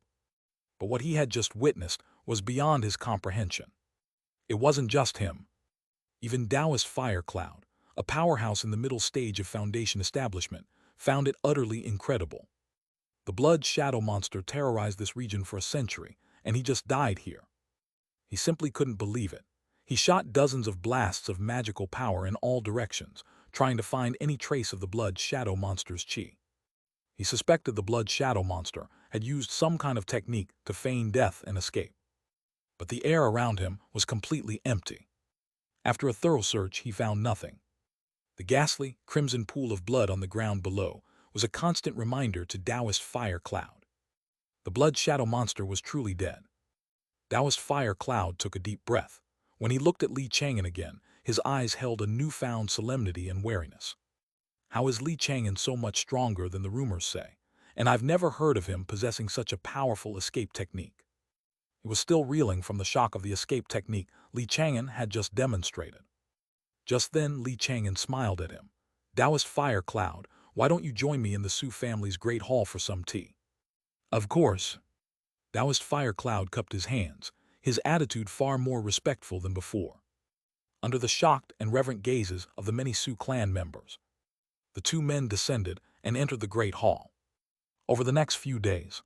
But what he had just witnessed was beyond his comprehension. It wasn't just him. Even Taoist Fire Cloud, a powerhouse in the middle stage of Foundation establishment, found it utterly incredible. The blood shadow monster terrorized this region for a century, and he just died here. He simply couldn't believe it. He shot dozens of blasts of magical power in all directions, trying to find any trace of the blood shadow monster's chi. He suspected the blood shadow monster had used some kind of technique to feign death and escape. But the air around him was completely empty. After a thorough search, he found nothing. The ghastly, crimson pool of blood on the ground below was a constant reminder to Taoist Fire Cloud. The blood shadow monster was truly dead. Taoist Fire Cloud took a deep breath. When he looked at Li Chang'an again, his eyes held a newfound solemnity and wariness. "How is Li Chang'an so much stronger than the rumors say? And I've never heard of him possessing such a powerful escape technique." He was still reeling from the shock of the escape technique Li Chang'an had just demonstrated. Just then Li Chang'an smiled at him. "Taoist Fire Cloud, why don't you join me in the Sioux family's great hall for some tea?" "Of course." Taoist Fire Cloud cupped his hands, his attitude far more respectful than before. Under the shocked and reverent gazes of the many Sioux clan members, the two men descended and entered the great hall. Over the next few days,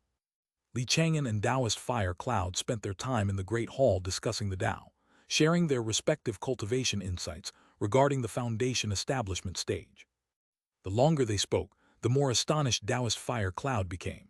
Li Chang'an and Taoist Fire Cloud spent their time in the great hall discussing the Tao, sharing their respective cultivation insights regarding the Foundation establishment stage. The longer they spoke, the more astonished Taoist Fire Cloud became.